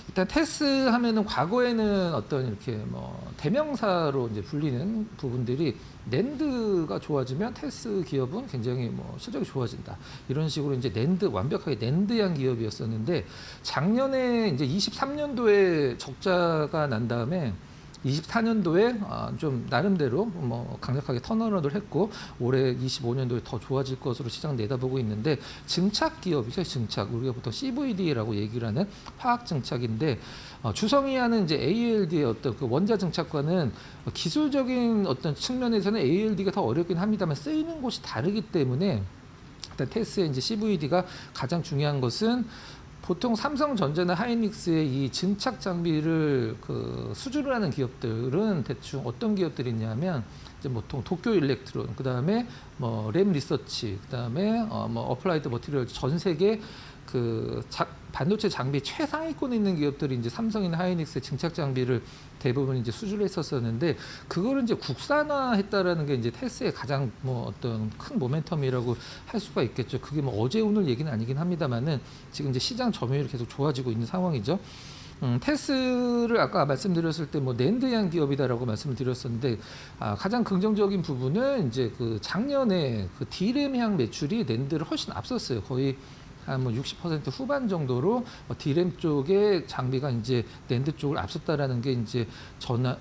일단 테스 하면은 과거에는 어떤 이렇게 뭐 대명사로 이제 불리는 부분들이, 낸드가 좋아지면 테스 기업은 굉장히 뭐 실적이 좋아진다, 이런 식으로 이제 완벽하게 낸드형 기업이었었는데, 작년에 이제 23년도에 적자가 난 다음에 24년도에 좀 나름대로 뭐 강력하게 턴어라운드를 했고, 올해 25년도에 더 좋아질 것으로 시장 내다보고 있는데, 증착 기업이죠. 증착, 우리가 보통 CVD라고 얘기를 하는 화학 증착인데, 주성이 하는 이제 ALD의 어떤 그 원자 증착과는 기술적인 어떤 측면에서는 ALD가 더 어렵긴 합니다만 쓰이는 곳이 다르기 때문에, 일단 테스의 이제 CVD가 가장 중요한 것은, 보통 삼성전자나 하이닉스의 이 증착 장비를 그 수주를 하는 기업들은 대충 어떤 기업들이 있냐면, 이제 보통 도쿄 일렉트론, 그다음에 뭐 램 리서치, 그다음에 뭐 어플라이드 머티리얼, 전 세계 그 반도체 장비 최상위권에 있는 기업들이 이제 삼성이나 하이닉스의 증착 장비를 대부분 이제 수주를 했었었는데, 그거를 이제 국산화했다라는 게 이제 테스의 가장 뭐 어떤 큰 모멘텀이라고 할 수가 있겠죠. 그게 뭐 어제 오늘 얘기는 아니긴 합니다만은 지금 이제 시장 점유율이 계속 좋아지고 있는 상황이죠. 테스를 아까 말씀드렸을 때 뭐 낸드형 기업이다라고 말씀을 드렸었는데, 가장 긍정적인 부분은 이제 그 작년에 그 D램향 매출이 낸드를 훨씬 앞섰어요. 거의 한 뭐 60% 후반 정도로 D램 쪽의 장비가 이제 낸드 쪽을 앞섰다라는 게 이제 전환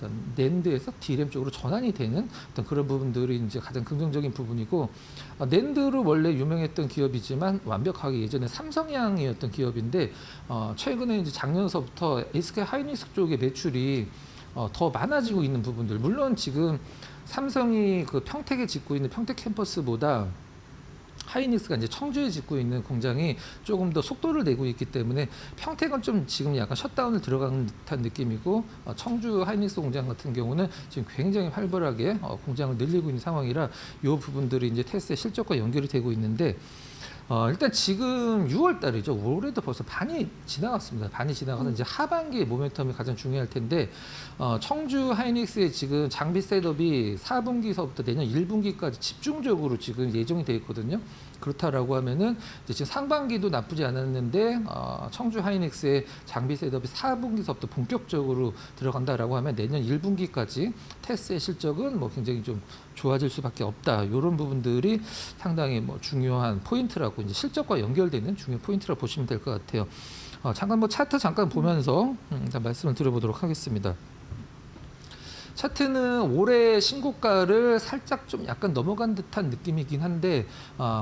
어떤 낸드에서 D램 쪽으로 전환이 되는 어떤 그런 부분들이 이제 가장 긍정적인 부분이고, 낸드로 원래 유명했던 기업이지만 완벽하게 예전에 삼성향이었던 기업인데, 최근에 이제 작년서부터 SK 하이닉스 쪽의 매출이 더 많아지고 있는 부분들, 물론 지금 삼성이 그 평택에 짓고 있는 평택 캠퍼스보다 하이닉스가 이제 청주에 짓고 있는 공장이 조금 더 속도를 내고 있기 때문에 평택은 좀 지금 약간 셧다운을 들어가는 듯한 느낌이고 청주 하이닉스 공장 같은 경우는 지금 굉장히 활발하게 공장을 늘리고 있는 상황이라 이 부분들이 이제 테스트의 실적과 연결이 되고 있는데 일단 지금 6월 달이죠. 올해도 벌써 반이 지나갔습니다. 반이 지나가서 이제 하반기의 모멘텀이 가장 중요할 텐데 청주 하이닉스의 지금 장비 셋업이 4분기서부터 내년 1분기까지 집중적으로 지금 예정이 돼 있거든요. 그렇다라고 하면은 이제 지금 상반기도 나쁘지 않았는데 청주 하이닉스의 장비 셋업이 4분기서부터 본격적으로 들어간다라고 하면 내년 1분기까지 테스트의 실적은 뭐 굉장히 좀 좋아질 수밖에 없다. 이런 부분들이 상당히 뭐 중요한 포인트라고 이제 실적과 연결되는 중요한 포인트라고 보시면 될 것 같아요. 잠깐 뭐 차트 잠깐 보면서 일단 말씀을 드려보도록 하겠습니다. 차트는 올해 신고가를 살짝 좀 약간 넘어간 듯한 느낌이긴 한데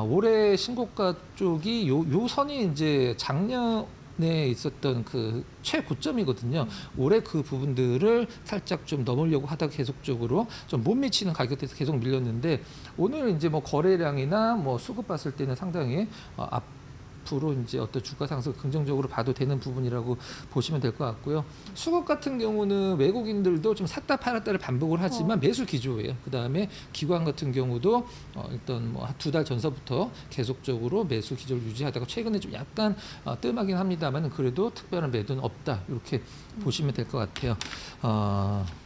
올해 신고가 쪽이 요 선이 이제 작년에 있었던 그 최고점이거든요. 올해 그 부분들을 살짝 좀 넘으려고 하다가 계속적으로 좀 못 미치는 가격대에서 계속 밀렸는데 오늘 이제 뭐 거래량이나 뭐 수급 봤을 때는 상당히 앞으로 이제 어떤 주가 상승 긍정적으로 봐도 되는 부분이라고 보시면 될 것 같고요. 수급 같은 경우는 외국인들도 좀 샀다 팔았다를 반복을 하지만 매수 기조예요. 그 다음에 기관 같은 경우도 일단 뭐 2달 전서부터 계속적으로 매수 기조를 유지하다가 최근에 좀 약간 뜸하긴 합니다만 그래도 특별한 매도는 없다. 이렇게 보시면 될 것 같아요.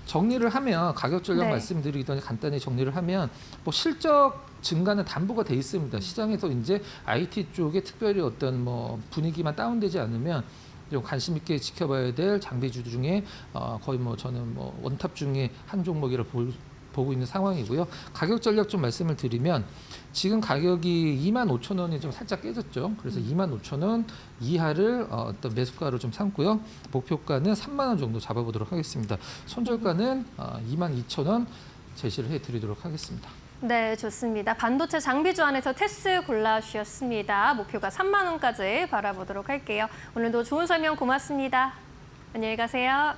정리를 하면 가격 전략 네. 말씀드리기 전에 간단히 정리를 하면 뭐 실적 증가는 담보가 돼 있습니다. 시장에서 이제 IT 쪽에 특별히 어떤 뭐 분위기만 다운되지 않으면 좀 관심 있게 지켜봐야 될 장비주 중에 거의 뭐 저는 뭐 원탑 중에 한 종목이라 보고 있는 상황이고요. 가격 전략 좀 말씀을 드리면 지금 가격이 25,000원이 좀 살짝 깨졌죠. 그래서 25,000원 이하를 어떤 매수가로 좀 삼고요. 목표가는 3만 원 정도 잡아보도록 하겠습니다. 손절가는 22,000원 제시를 해드리도록 하겠습니다. 네, 좋습니다. 반도체 장비주 안에서 테스 골라주셨습니다. 목표가 3만 원까지 바라보도록 할게요. 오늘도 좋은 설명 고맙습니다. 안녕히 가세요.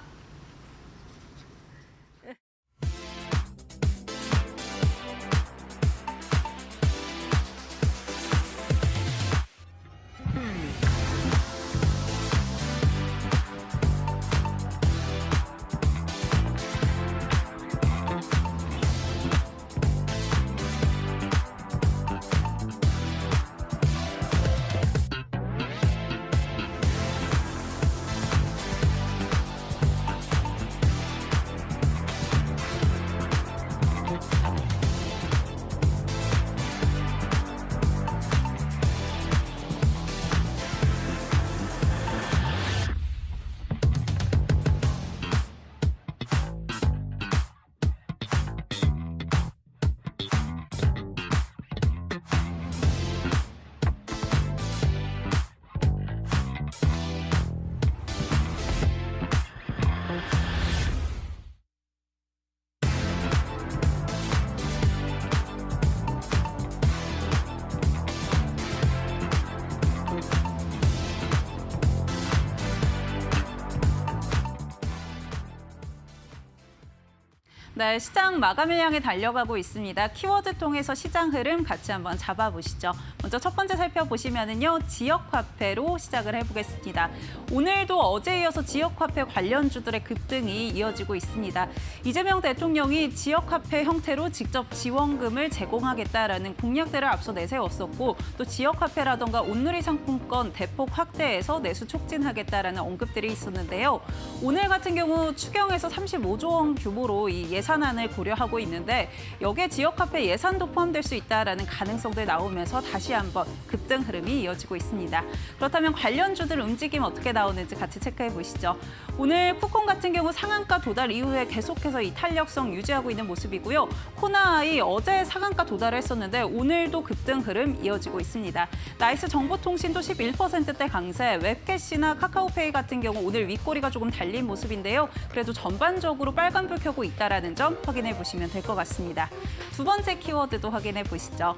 네, 시장 마감을 향해 달려가고 있습니다. 키워드 통해서 시장 흐름 같이 한번 잡아보시죠. 먼저 첫 번째 살펴보시면은요, 지역화폐로 시작을 해보겠습니다. 오늘도 어제에 이어서 지역화폐 관련주들의 급등이 이어지고 있습니다. 이재명 대통령이 지역화폐 형태로 직접 지원금을 제공하겠다라는 공약들을 앞서 내세웠었고, 또 지역화폐라던가 온누리 상품권 대폭 확대해서 내수 촉진하겠다라는 언급들이 있었는데요. 오늘 같은 경우 추경에서 35조 원 규모로 이 예산안을 고려하고 있는데 여기에 지역화폐 예산도 포함될 수 있다라는 가능성도 나오면서 다시 한번 급등 흐름이 이어지고 있습니다. 그렇다면 관련주들 움직임 어떻게 나오는지 같이 체크해 보시죠. 오늘 쿠폰 같은 경우 상한가 도달 이후에 계속해서 이 탄력성 유지하고 있는 모습이고요. 코나아이 어제 상한가 도달을 했었는데 오늘도 급등 흐름 이어지고 있습니다. 나이스 정보통신도 11%대 강세, 웹캐시나 카카오페이 같은 경우 오늘 윗꼬리가 조금 달린 모습인데요. 그래도 전반적으로 빨간불 켜고 있다라는 점 확인해 보시면 될 것 같습니다. 두 번째 키워드도 확인해 보시죠.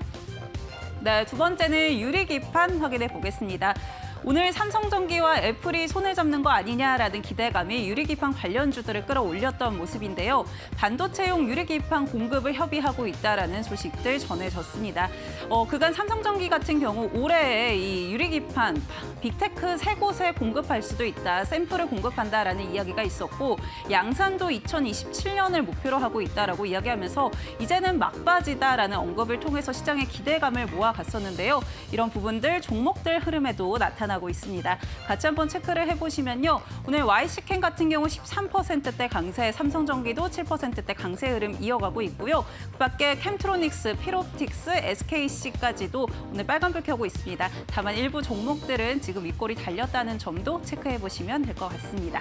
네, 두 번째는 유리기판 확인해 보겠습니다. 오늘 삼성전기와 애플이 손을 잡는 거 아니냐라는 기대감이 유리기판 관련주들을 끌어올렸던 모습인데요. 반도체용 유리기판 공급을 협의하고 있다라는 소식들 전해졌습니다. 그간 삼성전기 같은 경우 올해 이 유리기판 빅테크 3곳에 공급할 수도 있다, 샘플을 공급한다라는 이야기가 있었고 양산도 2027년을 목표로 하고 있다라고 이야기하면서 이제는 막바지다라는 언급을 통해서 시장의 기대감을 모아갔었는데요. 이런 부분들 종목들 흐름에도 나타나고 있습니다. 같이 한번 체크를 해보시면요. 오늘 YC캠 같은 경우 13%대 강세, 삼성전기도 7%대 강세 흐름 이어가고 있고요. 그밖에 캠트로닉스, 필옵틱스, SKC까지도 오늘 빨간불 켜고 있습니다. 다만 일부 종목들은 지금 윗골이 달렸다는 점도 체크해보시면 될 것 같습니다.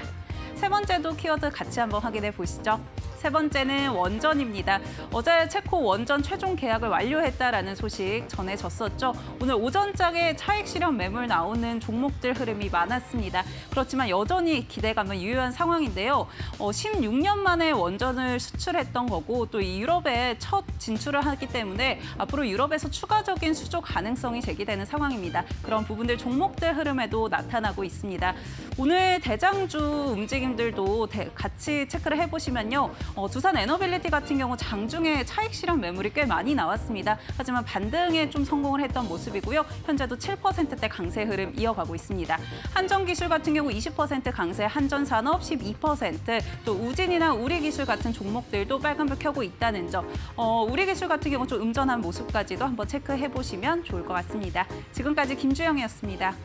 세 번째도 키워드 같이 한번 확인해 보시죠. 세 번째는 원전입니다. 어제 체코 원전 최종 계약을 완료했다라는 소식 전해졌었죠. 오늘 오전장에 차익 실현 매물 나오는 종목들 흐름이 많았습니다. 그렇지만 여전히 기대감은 유효한 상황인데요. 16년 만에 원전을 수출했던 거고 또 이 유럽에 첫 진출을 하기 때문에 앞으로 유럽에서 추가적인 수조 가능성이 제기되는 상황입니다. 그런 부분들 종목들 흐름에도 나타나고 있습니다. 오늘 대장주 움직임들도 같이 체크를 해보시면요. 두산 에너빌리티 같은 경우 장중에 차익 실현 매물이 꽤 많이 나왔습니다. 하지만 반등에 좀 성공을 했던 모습이고요. 현재도 7%대 강세 흐름 이어가고 있습니다. 한전기술 같은 경우 20% 강세, 한전산업 12%, 또 우진이나 우리기술 같은 종목들도 빨간불 켜고 있다는 점. 우리기술 같은 경우 좀 음전한 모습까지도 한번 체크해 보시면 좋을 것 같습니다. 지금까지 김주영이었습니다.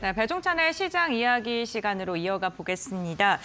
네, 배종찬의 시장 이야기 시간으로 이어가 보겠습니다.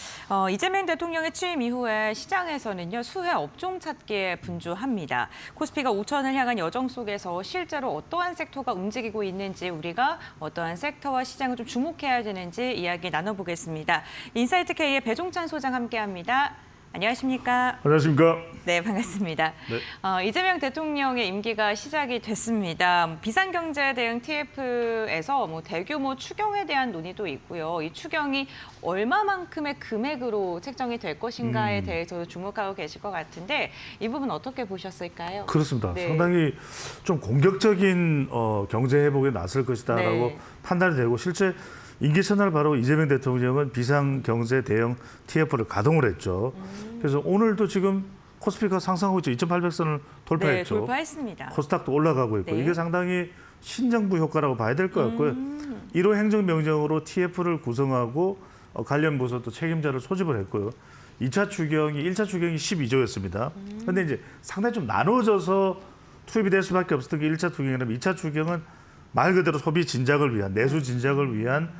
이재명 대통령의 취임 이후에 시장에서는요, 수혜 업종 찾기에 분주합니다. 코스피가 5천을 향한 여정 속에서 실제로 어떠한 섹터가 움직이고 있는지, 우리가 어떠한 섹터와 시장을 좀 주목해야 되는지 이야기 나눠보겠습니다. 인사이트 K의 배종찬 소장 함께합니다. 안녕하십니까? 안녕하십니까? 네, 반갑습니다. 네. 이재명 대통령의 임기가 시작이 됐습니다. 비상경제 대응 TF에서 대규모 추경에 대한 논의도 있고요. 이 추경이 얼마만큼의 금액으로 책정이 될 것인가에 대해서도 주목하고 계실 것 같은데 이 부분 어떻게 보셨을까요? 그렇습니다. 네. 상당히 좀 공격적인 경제 회복에 나설 것이다라고 네. 판단이 되고 실제 임기 첫날 바로 이재명 대통령은 비상경제 대응 TF를 가동을 했죠. 그래서 오늘도 지금 코스피가 상승하고 있죠. 2,800선을 돌파했죠. 네, 돌파했습니다. 코스닥도 올라가고 있고 네. 이게 상당히 신정부 효과라고 봐야 될 것 같고요. 1호 행정명령으로 TF를 구성하고 관련 부서도 책임자를 소집을 했고요. 1차 추경이 12조였습니다. 그런데 이제 상당히 좀 나눠져서 투입이 될 수밖에 없었던 게 1차 추경이라면 2차 추경은 말 그대로 소비 진작을 위한, 내수 진작을 위한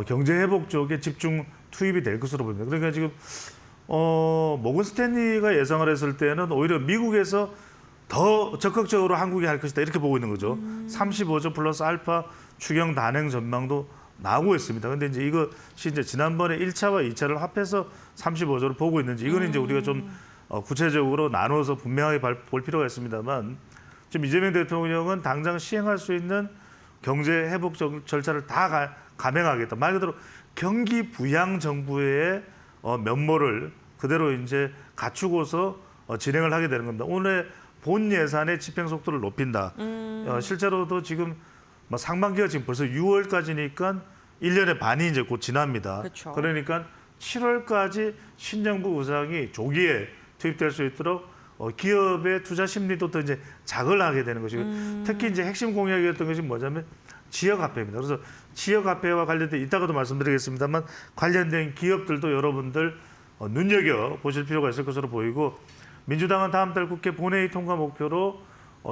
경제 회복 쪽에 집중 투입이 될 것으로 보입니다. 그러니까 지금 모건 스탠리가 예상을 했을 때는 오히려 미국에서 더 적극적으로 한국이 할 것이다 이렇게 보고 있는 거죠. 35조 플러스 알파 추경 단행 전망도 나오고 있습니다. 그런데 이제 이것이 이제 지난번에 1차와 2차를 합해서 35조를 보고 있는지 이거는 이제 우리가 좀 구체적으로 나눠서 분명하게 볼 필요가 있습니다만 지금 이재명 대통령은 당장 시행할 수 있는 경제 회복 절차를 다 감행하겠다. 말 그대로 경기 부양 정부의 면모를 그대로 이제 갖추고서 진행을 하게 되는 겁니다. 오늘 본 예산의 집행 속도를 높인다. 실제로도 지금 상반기가 지금 벌써 6월까지니까 1년의 반이 이제 곧 지납니다. 그렇죠. 그러니까 7월까지 신정부 의장이 조기에 투입될 수 있도록 기업의 투자 심리도 더 이제 자극을 하게 되는 것이고 특히 이제 핵심 공약이었던 것이 뭐냐면 지역 화폐입니다. 그래서 지역 화폐와 관련된 이따가도 말씀드리겠습니다만 관련된 기업들도 여러분들 눈여겨 보실 필요가 있을 것으로 보이고 민주당은 다음 달 국회 본회의 통과 목표로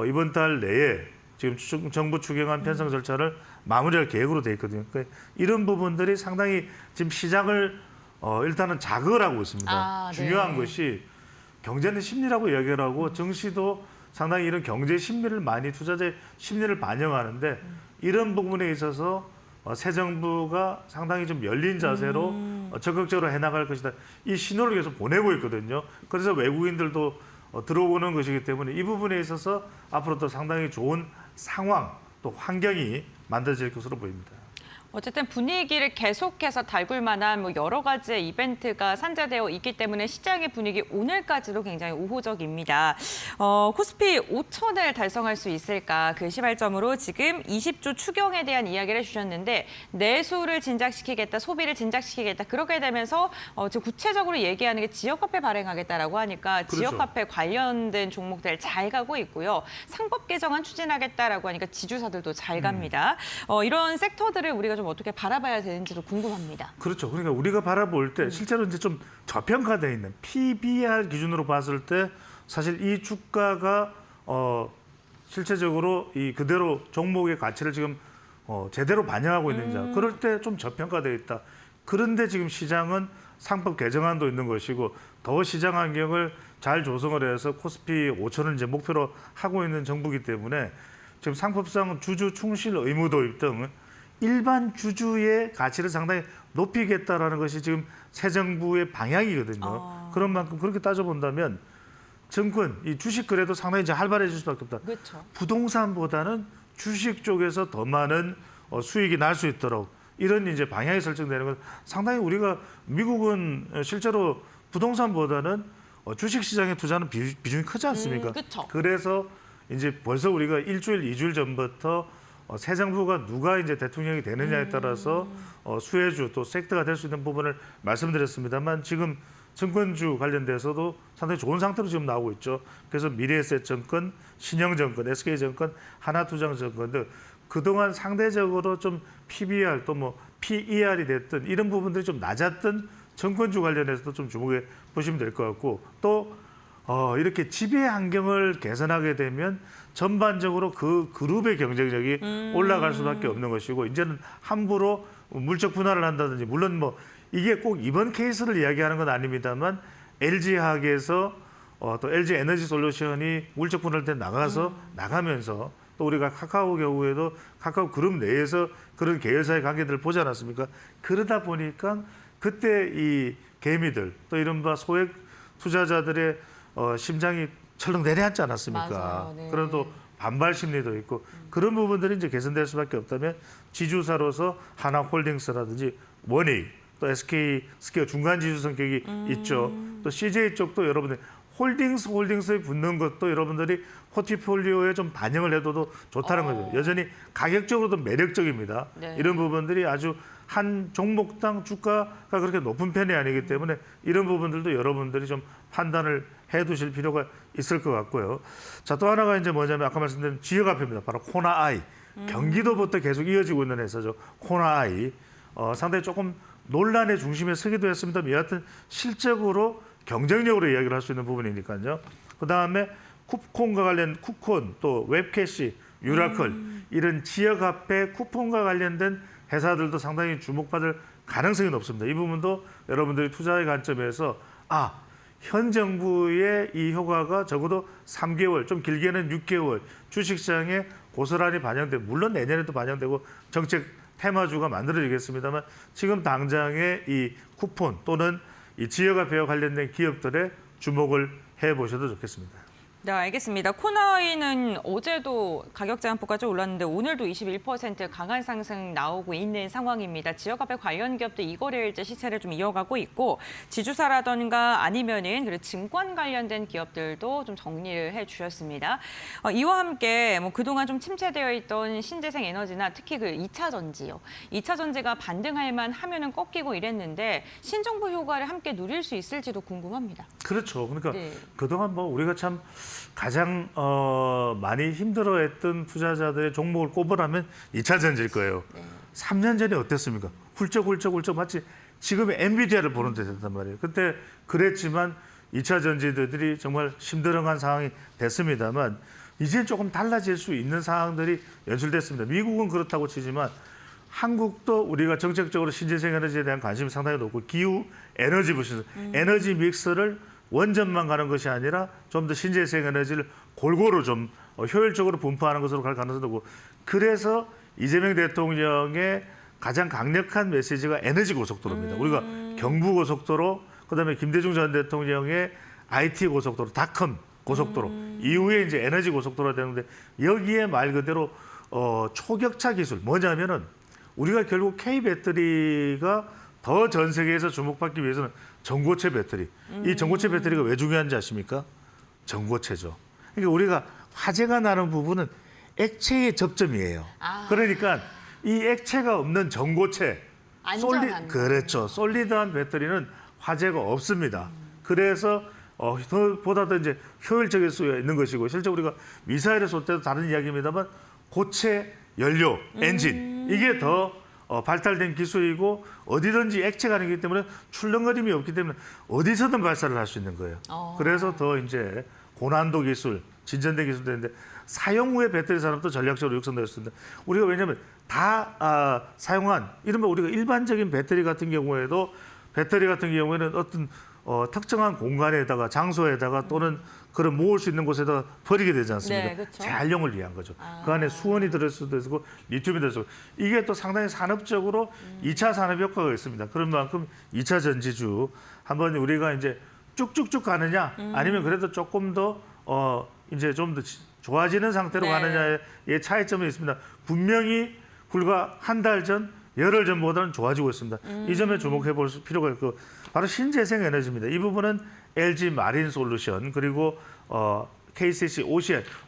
이번 달 내에 지금 정부 추경안 편성 절차를 마무리할 계획으로 돼 있거든요. 그러니까 이런 부분들이 상당히 지금 시장을 일단은 자극을 하고 있습니다. 네. 중요한 것이 경제는 심리라고 이야기를 하고 증시도 상당히 이런 경제 심리를 많이 투자자의 심리를 반영하는데 이런 부분에 있어서 새 정부가 상당히 좀 열린 자세로 적극적으로 해나갈 것이다. 이 신호를 계속 보내고 있거든요. 그래서 외국인들도 들어오는 것이기 때문에 이 부분에 있어서 앞으로 또 상당히 좋은 상황 또 환경이 만들어질 것으로 보입니다. 어쨌든 분위기를 계속해서 달굴 만한 뭐 여러 가지의 이벤트가 산재되어 있기 때문에 시장의 분위기 오늘까지도 굉장히 우호적입니다. 코스피 5천을 달성할 수 있을까 그 시발점으로 지금 20조 추경에 대한 이야기를 해주셨는데 내수를 진작시키겠다, 소비를 진작시키겠다 그렇게 되면서 지금 구체적으로 얘기하는 게 지역화폐 발행하겠다라고 하니까 그렇죠. 지역화폐 관련된 종목들 잘 가고 있고요. 상법 개정안 추진하겠다라고 하니까 지주사들도 잘 갑니다. 이런 섹터들을 우리가 좀 어떻게 바라봐야 되는지도 궁금합니다. 그렇죠. 그러니까 우리가 바라볼 때 실제로 이제 좀 저평가되어 있는 PBR 기준으로 봤을 때 사실 이 주가가 실제적으로 이 그대로 종목의 가치를 지금 제대로 반영하고 있는지 그럴 때 좀 저평가되어 있다. 그런데 지금 시장은 상법 개정안도 있는 것이고 더 시장 환경을 잘 조성을 해서 코스피 5천을 이제 목표로 하고 있는 정부이기 때문에 지금 상법상 주주 충실 의무 도입 등 일반 주주의 가치를 상당히 높이겠다라는 것이 지금 새 정부의 방향이거든요. 그런 만큼 그렇게 따져본다면 증권, 이 주식 거래도 상당히 이제 활발해질 수밖에 없다. 그렇죠. 부동산보다는 주식 쪽에서 더 많은 수익이 날 수 있도록 이런 이제 방향이 설정되는 건 상당히 우리가 미국은 실제로 부동산보다는 주식 시장에 투자하는 비중이 크지 않습니까? 그쵸. 그래서 이제 벌써 우리가 일주일, 2주일 전부터 새 정부가 누가 이제 대통령이 되느냐에 따라서 수혜주 또 섹터가 될 수 있는 부분을 말씀드렸습니다만 지금 증권주 관련돼서도 상당히 좋은 상태로 지금 나오고 있죠. 그래서 미래에셋증권, 신영증권, SK증권, 하나투자증권 등 그동안 상대적으로 좀 PBR 또 뭐 PER이 됐던 이런 부분들이 좀 낮았던 증권주 관련해서도 좀 주목해 보시면 될 것 같고 또 이렇게 지배 환경을 개선하게 되면 전반적으로 그 그룹의 경쟁력이 올라갈 수밖에 없는 것이고 이제는 함부로 물적 분할을 한다든지 물론 뭐 이게 꼭 이번 케이스를 이야기하는 건 아닙니다만 LG화학에서 또 LG 에너지 솔루션이 물적 분할 때 나가면서 또 우리가 카카오 경우에도 카카오 그룹 내에서 그런 계열사의 관계들을 보지 않았습니까? 그러다 보니까 그때 이 개미들 또 이른바 소액 투자자들의 심장이 철렁 내려앉지 않았습니까? 맞아요. 네. 그런 또 반발 심리도 있고 그런 부분들이 이제 개선될 수밖에 없다면 지주사로서 하나홀딩스라든지 원익 또 SK 스퀘어 중간 지주 성격이 있죠. 또 CJ 쪽도 여러분들 홀딩스에 붙는 것도 여러분들이 포트폴리오에 좀 반영을 해둬도 좋다는 거죠. 여전히 가격적으로도 매력적입니다. 네. 이런 부분들이 아주 한 종목당 주가가 그렇게 높은 편이 아니기 때문에 이런 부분들도 여러분들이 좀 판단을 해두실 필요가 있을 것 같고요. 자, 또 하나가 이제 뭐냐면 아까 말씀드린 지역화폐입니다. 바로 코나아이. 경기도부터 계속 이어지고 있는 회사죠. 코나아이. 상당히 조금 논란의 중심에 서기도 했습니다만 여하튼 실적으로 경쟁력으로 이야기를 할 수 있는 부분이니까요. 그다음에 쿠폰과 관련 쿠콘 또 웹캐시, 유라클 이런 지역화폐 쿠폰과 관련된 회사들도 상당히 주목받을 가능성이 높습니다. 이 부분도 여러분들이 투자의 관점에서 현 정부의 이 효과가 적어도 3개월, 좀 길게는 6개월 주식시장에 고스란히 반영되고 물론 내년에도 반영되고 정책 테마주가 만들어지겠습니다만 지금 당장의 이 쿠폰 또는 이 지역화폐와 관련된 기업들의 주목을 해보셔도 좋겠습니다. 네, 알겠습니다. 코나아이는 어제도 가격 제한폭까지 올랐는데 오늘도 21% 강한 상승 나오고 있는 상황입니다. 지역화폐 관련 기업도 이거래일제 시세를 좀 이어가고 있고 지주사라던가 아니면은 그리고 증권 관련된 기업들도 좀 정리를 해주셨습니다. 이와 함께 뭐 그동안 좀 침체되어 있던 신재생 에너지나 특히 그 2차 전지요. 2차 전지가 반등할 만하면은 꺾이고 이랬는데 신정부 효과를 함께 누릴 수 있을지도 궁금합니다. 그렇죠. 그러니까 네. 그동안 뭐 우리가 참 가장 많이 힘들어했던 투자자들의 종목을 꼽으라면 2차 전지일 거예요. 3년 전에 어땠습니까? 훌쩍 마치 지금의 엔비디아를 보는 데 됐단 말이에요. 그때 그랬지만 2차 전지들이 정말 심드렁한 상황이 됐습니다만 이제 조금 달라질 수 있는 상황들이 연출됐습니다. 미국은 그렇다고 치지만 한국도 우리가 정책적으로 신재생 에너지에 대한 관심이 상당히 높고 기후 에너지 부신 에너지 믹스를 원전만 가는 것이 아니라 좀 더 신재생 에너지를 골고루 좀 효율적으로 분포하는 것으로 갈 가능성도 있고 그래서 이재명 대통령의 가장 강력한 메시지가 에너지 고속도로입니다. 우리가 경부 고속도로, 그다음에 김대중 전 대통령의 IT 고속도로, 다컴 고속도로 이후에 이제 에너지 고속도로가 되는데 여기에 말 그대로 초격차 기술 뭐냐면은 우리가 결국 K 배터리가 더 전 세계에서 주목받기 위해서는 전고체 배터리. 이 전고체 배터리가 왜 중요한지 아십니까? 전고체죠. 그러니까 우리가 화재가 나는 부분은 액체의 접점이에요. 그러니까 이 액체가 없는 전고체, 그렇죠. 솔리드한 배터리는 화재가 없습니다. 그래서 보다 더 이제 효율적일 수 있는 것이고 실제 우리가 미사일을 쏠 때도 다른 이야기입니다만 고체 연료, 엔진 이게 더 발달된 기술이고 어디든지 액체가 아니기 때문에 출렁거림이 없기 때문에 어디서든 발사를 할 수 있는 거예요. 그래서 더 이제 고난도 기술, 진전된 기술인데 사용 후에 배터리 산업도 전략적으로 육성되었습니다. 우리가 왜냐하면 다 사용한 이른바 우리가 일반적인 배터리 같은 경우에는 어떤 특정한 공간에다가 장소에다가 또는 그런 모을 수 있는 곳에다 버리게 되지 않습니까? 네, 그렇죠. 재활용을 위한 거죠. 그 안에 수원이 들을 수도 있고 리튬이 들을 수도 있고 이게 또 상당히 산업적으로 2차 산업 효과가 있습니다. 그런 만큼 2차 전지주 한번 우리가 이제 쭉쭉쭉 가느냐 아니면 그래도 조금 더 이제 좀 더 좋아지는 상태로 가느냐의 차이점이 있습니다. 분명히 불과 한 달 전, 열흘 전보다는 좋아지고 있습니다. 이 점에 주목해 볼 필요가 있고 바로 신재생 에너지입니다. 이 부분은 LG 마린 솔루션 그리고 KCC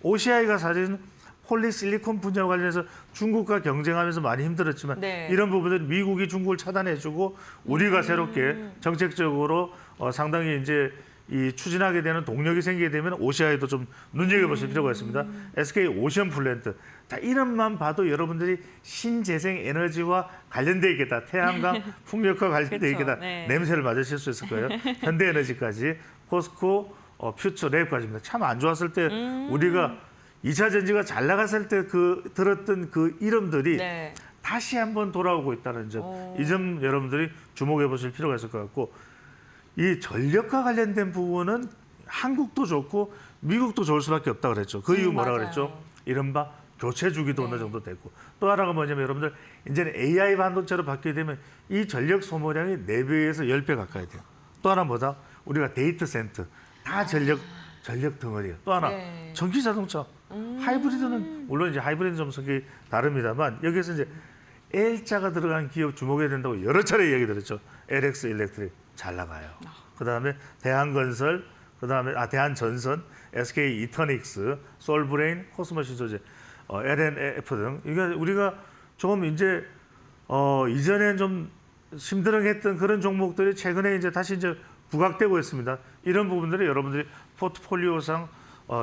OCI가 사실은 폴리실리콘 분야와 관련해서 중국과 경쟁하면서 많이 힘들었지만 이런 부분들은 미국이 중국을 차단해주고 우리가 새롭게 정책적으로 상당히 이제 이 추진하게 되는 동력이 생기게 되면 OCI도 좀 눈여겨보실 필요가 있습니다. SK 오션 플랜트. 자, 이름만 봐도 여러분들이 신재생 에너지와 관련돼 있겠다. 태양광 풍력과 관련돼 있겠다. 냄새를 맡으실 수 있을 거예요. 현대에너지까지, 포스코, 퓨처, 랩까지입니다. 참 안 좋았을 때 우리가 2차 전지가 잘 나갔을 때 들었던 그 이름들이 다시 한번 돌아오고 있다는 점. 이 점 여러분들이 주목해 보실 필요가 있을 것 같고 이 전력과 관련된 부분은 한국도 좋고 미국도 좋을 수밖에 없다 그랬죠. 그 이유 뭐라 그랬죠? 이른바 교체 주기도 어느 정도 됐고 또 하나가 뭐냐면 여러분들 이제는 AI 반도체로 바뀌게 되면 이 전력 소모량이 4배에서 10배 가까이 돼요. 또 하나 뭐다? 우리가 데이터 센터 다 전력 덩어리예요. 또 하나 전기 자동차 하이브리드는 물론 이제 하이브리드는 좀 성격이 다릅니다만 여기서 이제 L자가 들어간 기업 주목해야 된다고 여러 차례 얘기 들었죠. LX 일렉트릭 잘 나가요. 그다음에 대한건설, 그다음에 대한전선, SK 이터닉스, 솔브레인, 코스모시 소재, LNF 등 이게 우리가 조금 이제 이전에 좀 힘들어했던 그런 종목들이 최근에 이제 다시 이제 부각되고 있습니다. 이런 부분들이 여러분들이 포트폴리오상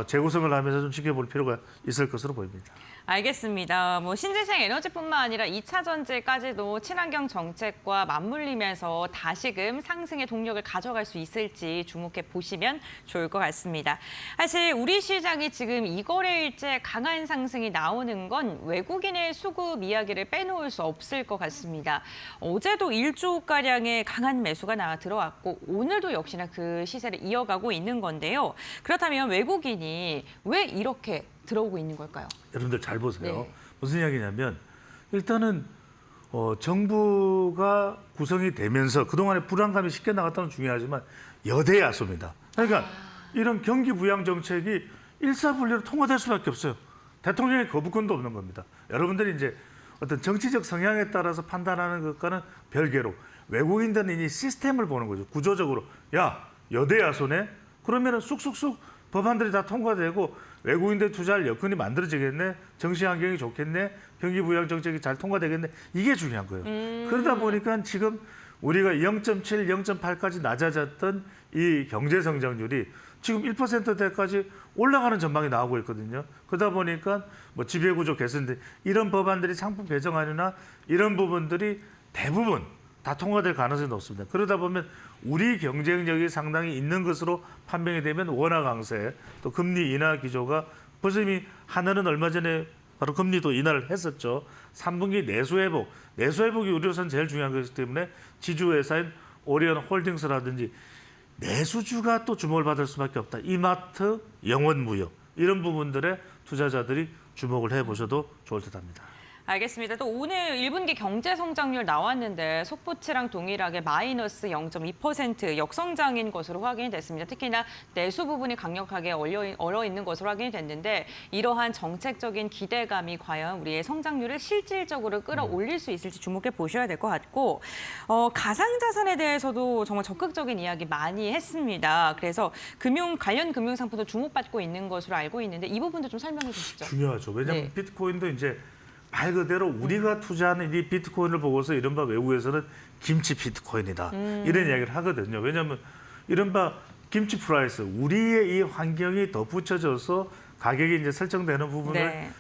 재구성을 하면서 좀 지켜볼 필요가 있을 것으로 보입니다. 알겠습니다. 뭐 신재생 에너지뿐만 아니라 2차 전지까지도 친환경 정책과 맞물리면서 다시금 상승의 동력을 가져갈 수 있을지 주목해 보시면 좋을 것 같습니다. 사실 우리 시장이 지금 이거래일째 강한 상승이 나오는 건 외국인의 수급 이야기를 빼놓을 수 없을 것 같습니다. 어제도 1조가량의 강한 매수가 들어왔고 오늘도 역시나 그 시세를 이어가고 있는 건데요. 그렇다면 외국인이 왜 이렇게 들어오고 있는 걸까요? 여러분들 잘 보세요. 무슨 이야기냐면 일단은 정부가 구성이 되면서 그동안에 불안감이 쉽게 나갔다는 건 중요하지만 여대야소입니다. 그러니까 이런 경기 부양 정책이 일사불리로 통과될 수밖에 없어요. 대통령의 거부권도 없는 겁니다. 여러분들이 이제 어떤 정치적 성향에 따라서 판단하는 것과는 별개로 외국인들은 이 시스템을 보는 거죠. 구조적으로 여대야소네? 그러면은 쑥쑥쑥 법안들이 다 통과되고 외국인들 투자할 여건이 만들어지겠네, 정치 환경이 좋겠네, 경기 부양 정책이 잘 통과되겠네, 이게 중요한 거예요. 그러다 보니까 지금 우리가 0.7, 0.8까지 낮아졌던 이 경제 성장률이 지금 1%대까지 올라가는 전망이 나오고 있거든요. 그러다 보니까 뭐 지배구조 개선들 이런 법안들이 상품 배정안이나 이런 부분들이 대부분 다 통과될 가능성이 높습니다. 그러다 보면 우리 경쟁력이 상당히 있는 것으로 판명이 되면 원화 강세, 또 금리 인하 기조가 벌써 이미 하늘은 얼마 전에 바로 금리도 인하를 했었죠. 3분기 내수 회복이 우리로서는 제일 중요한 것이기 때문에 지주회사인 오리온 홀딩스라든지 내수주가 또 주목을 받을 수밖에 없다. 이마트, 영원무역 이런 부분들에 투자자들이 주목을 해보셔도 좋을 듯합니다. 알겠습니다. 또 오늘 1분기 경제 성장률 나왔는데 속보치랑 동일하게 마이너스 0.2% 역성장인 것으로 확인이 됐습니다. 특히나 내수 부분이 강력하게 얼어 있는 것으로 확인이 됐는데 이러한 정책적인 기대감이 과연 우리의 성장률을 실질적으로 끌어올릴 수 있을지 주목해 보셔야 될 것 같고 가상자산에 대해서도 정말 적극적인 이야기 많이 했습니다. 그래서 관련 금융 상품도 주목받고 있는 것으로 알고 있는데 이 부분도 좀 설명해 주시죠. 중요하죠. 왜냐하면 네. 비트코인도 이제 말 그대로 우리가 투자하는 이 비트코인을 보고서 이른바 외국에서는 김치 비트코인이다. 이런 이야기를 하거든요. 왜냐하면 이른바 김치 프라이스, 우리의 이 환경이 덧붙여져서 가격이 이제 설정되는 부분을 네.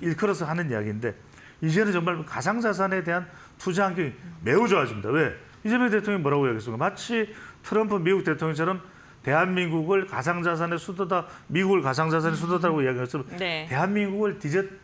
일컬어서 하는 이야기인데 이제는 정말 가상자산에 대한 투자 환경이 매우 좋아집니다. 왜? 이재명 대통령이 뭐라고 이야기했습니까? 마치 트럼프 미국 대통령처럼 대한민국을 가상자산의 수도다, 미국을 가상자산의 수도다라고 이야기했지만 네. 대한민국을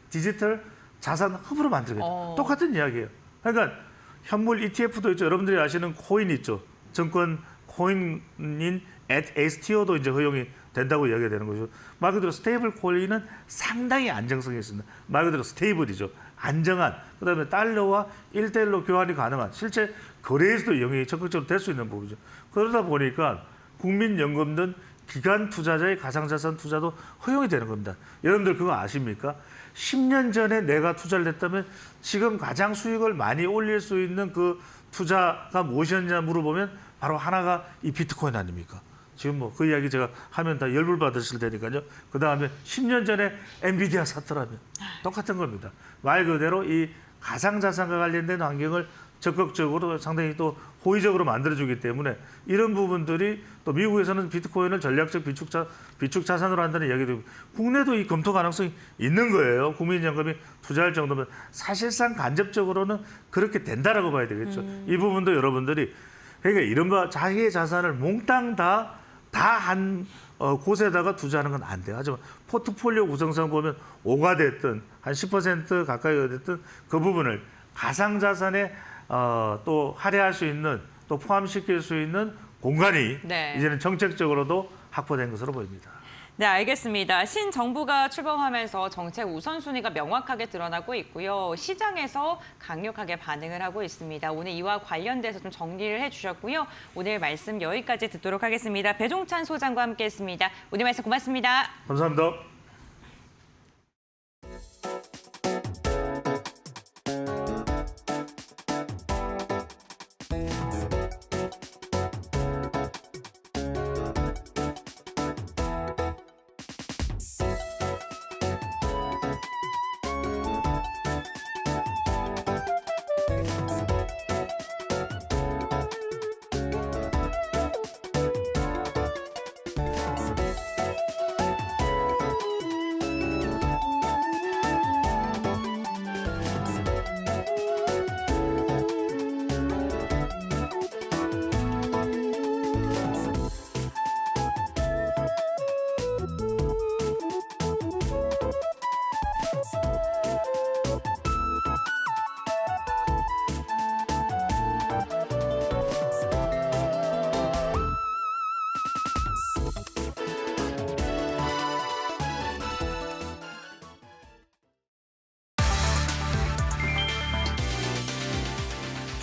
디지털 자산 흡으로 만들겠다. 똑같은 이야기예요. 그러니까 현물 ETF도 있죠. 여러분들이 아시는 코인 있죠. 증권 코인인 STO도 이제 허용이 된다고 이야기가 되는 거죠. 말 그대로 스테이블 코인은 상당히 안정성이 있습니다. 말 그대로 스테이블이죠. 안정한. 그다음에 달러와 1대1로 교환이 가능한. 실제 거래에서도 영향이 적극적으로 될 수 있는 부분이죠. 그러다 보니까 국민연금 등 기관 투자자의 가상자산 투자도 허용이 되는 겁니다. 여러분들 그거 아십니까? 10년 전에 내가 투자를 했다면 지금 가장 수익을 많이 올릴 수 있는 그 투자가 무엇이었냐 물어보면 바로 하나가 이 비트코인 아닙니까? 지금 뭐 그 이야기 제가 하면 다 열불 받으실 테니까요. 그 다음에 10년 전에 엔비디아 샀더라면 똑같은 겁니다. 말 그대로 이 가상자산과 관련된 환경을 적극적으로 상당히 또 호의적으로 만들어주기 때문에 이런 부분들이 또 미국에서는 비트코인을 전략적 비축 자산으로 한다는 이야기도 국내도 이 검토 가능성이 있는 거예요. 국민연금이 투자할 정도면 사실상 간접적으로는 그렇게 된다라고 봐야 되겠죠. 이 부분도 여러분들이 그러니까 이른바 자기의 자산을 몽땅 다 한 곳에다가 투자하는 건 안 돼요. 하지만 포트폴리오 구성상 보면 5가 됐든 한 10% 가까이가 됐든 그 부분을 가상자산에 또 할애할 수 있는 또 포함시킬 수 있는 공간이 네. 이제는 정책적으로도 확보된 것으로 보입니다. 네, 알겠습니다. 신정부가 출범하면서 정책 우선순위가 명확하게 드러나고 있고요. 시장에서 강력하게 반응을 하고 있습니다. 오늘 이와 관련돼서 좀 정리를 해주셨고요. 오늘 말씀 여기까지 듣도록 하겠습니다. 배종찬 소장과 함께했습니다. 오늘 말씀 고맙습니다. 감사합니다.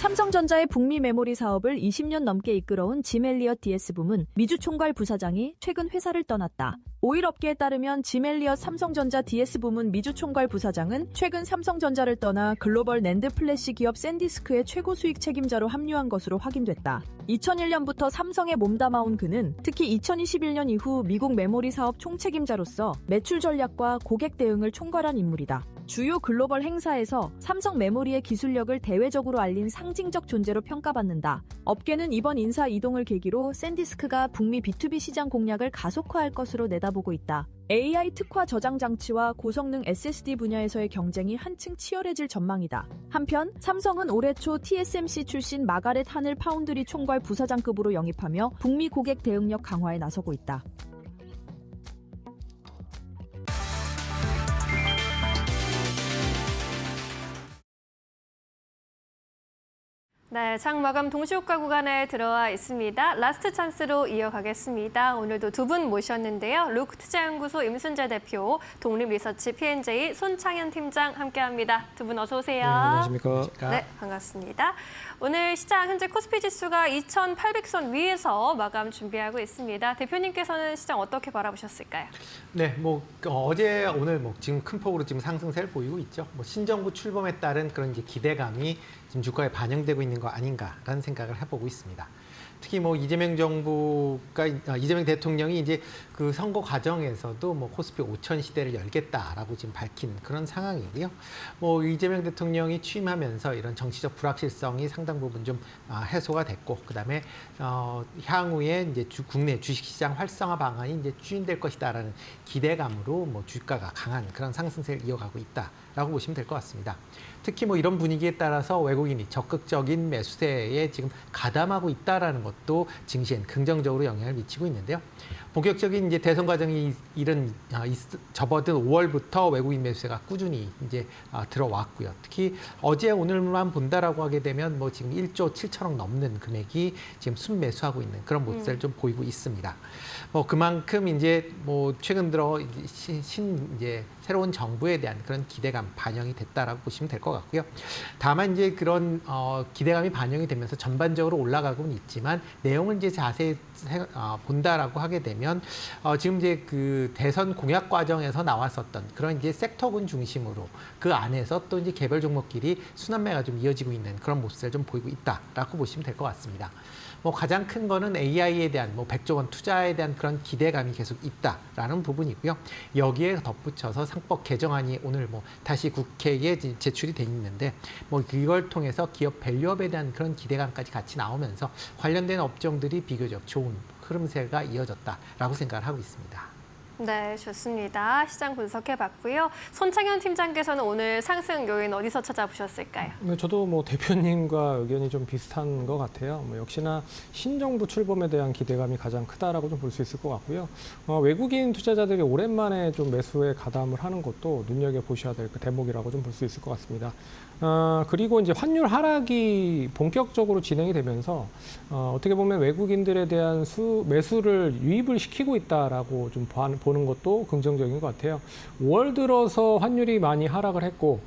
삼성전자의 북미 메모리 사업을 20년 넘게 이끌어온 짐 엘리엇 DS 부문 미주 총괄 부사장이 최근 회사를 떠났다. 오일 업계에 따르면 짐 엘리엇 삼성전자 DS 부문 미주 총괄 부사장은 최근 삼성전자를 떠나 글로벌 낸드 플래시 기업 샌디스크의 최고 수익 책임자로 합류한 것으로 확인됐다. 2001년부터 삼성에 몸담아온 그는 특히 2021년 이후 미국 메모리 사업 총책임자로서 매출 전략과 고객 대응을 총괄한 인물이다. 주요 글로벌 행사에서 삼성 메모리의 기술력을 대외적으로 알린 상징적 존재로 평가받는다. 업계는 이번 인사 이동을 계기로 샌디스크가 북미 B2B 시장 공략을 가속화할 것으로 내다보고 있다. AI 특화 저장 장치와 고성능 SSD 분야에서의 경쟁이 한층 치열해질 전망이다. 한편 삼성은 올해 초 TSMC 출신 마가렛 하늘 파운드리 총괄 부사장급으로 영입하며 북미 고객 대응력 강화에 나서고 있다. 네, 장 마감 동시효과 구간에 들어와 있습니다. 라스트 찬스로 이어가겠습니다. 오늘도 두 분 모셨는데요. 루크 투자연구소 임순재 대표, 독립리서치 P&J 손창현 팀장 함께합니다. 두 분 어서 오세요. 안녕하십니까. 네, 반갑습니다. 오늘 시장 현재 코스피 지수가 2,800선 위에서 마감 준비하고 있습니다. 대표님께서는 시장 어떻게 바라보셨을까요? 네, 어제 오늘 지금 큰 폭으로 지금 상승세를 보이고 있죠. 신정부 출범에 따른 그런 이제 기대감이 지금 주가에 반영되고 있는 거 아닌가라는 생각을 해보고 있습니다. 특히 이재명 이재명 대통령이 이제 그 선거 과정에서도 코스피 5천 시대를 열겠다라고 지금 밝힌 그런 상황이고요. 이재명 대통령이 취임하면서 이런 정치적 불확실성이 상당 부분 좀 해소가 됐고, 그다음에 향후에 이제 국내 주식시장 활성화 방안이 이제 추진될 것이다라는 기대감으로 주가가 강한 그런 상승세를 이어가고 있다라고 보시면 될 것 같습니다. 특히 이런 분위기에 따라서 외국인이 적극적인 매수세에 지금 가담하고 있다라는 것도 증시엔 긍정적으로 영향을 미치고 있는데요. 본격적인 이제 대선 과정이 접어든 5월부터 외국인 매수세가 꾸준히 이제 들어왔고요. 특히 어제 오늘만 본다라고 하게 되면 지금 1조 7천억 넘는 금액이 지금 순매수하고 있는 그런 모습을 좀 보이고 있습니다. 그만큼 이제 최근 들어 이제 새로운 정부에 대한 그런 기대감 반영이 됐다라고 보시면 될 것 같고요. 다만 이제 그런 기대감이 반영이 되면서 전반적으로 올라가고는 있지만 내용을 이제 자세히 본다라고 하게 되면 지금 이제 그 대선 공약 과정에서 나왔었던 그런 이제 섹터군 중심으로 그 안에서 또 이제 개별 종목끼리 순환매가 좀 이어지고 있는 그런 모습을 좀 보이고 있다라고 보시면 될 것 같습니다. 가장 큰 거는 AI에 대한 100조 원 투자에 대한 그런 기대감이 계속 있다라는 부분이고요. 여기에 덧붙여서 상법 개정안이 오늘 다시 국회에 제출이 돼 있는데 이걸 통해서 기업 밸류업에 대한 그런 기대감까지 같이 나오면서 관련된 업종들이 비교적 좋은 흐름세가 이어졌다라고 생각을 하고 있습니다. 네, 좋습니다. 시장 분석해봤고요. 손창현 팀장께서는 오늘 상승 요인 어디서 찾아보셨을까요? 저도 대표님과 의견이 좀 비슷한 것 같아요. 역시나 신정부 출범에 대한 기대감이 가장 크다라고 좀 볼 수 있을 것 같고요. 외국인 투자자들이 오랜만에 좀 매수에 가담을 하는 것도 눈여겨보셔야 될 그 대목이라고 좀 볼 수 있을 것 같습니다. 그리고 이제 환율 하락이 본격적으로 진행이 되면서 어떻게 보면 외국인들에 대한 매수를 유입을 시키고 있다라고 좀 보는 것도 긍정적인 것 같아요. 5월 들어서 환율이 많이 하락을 했고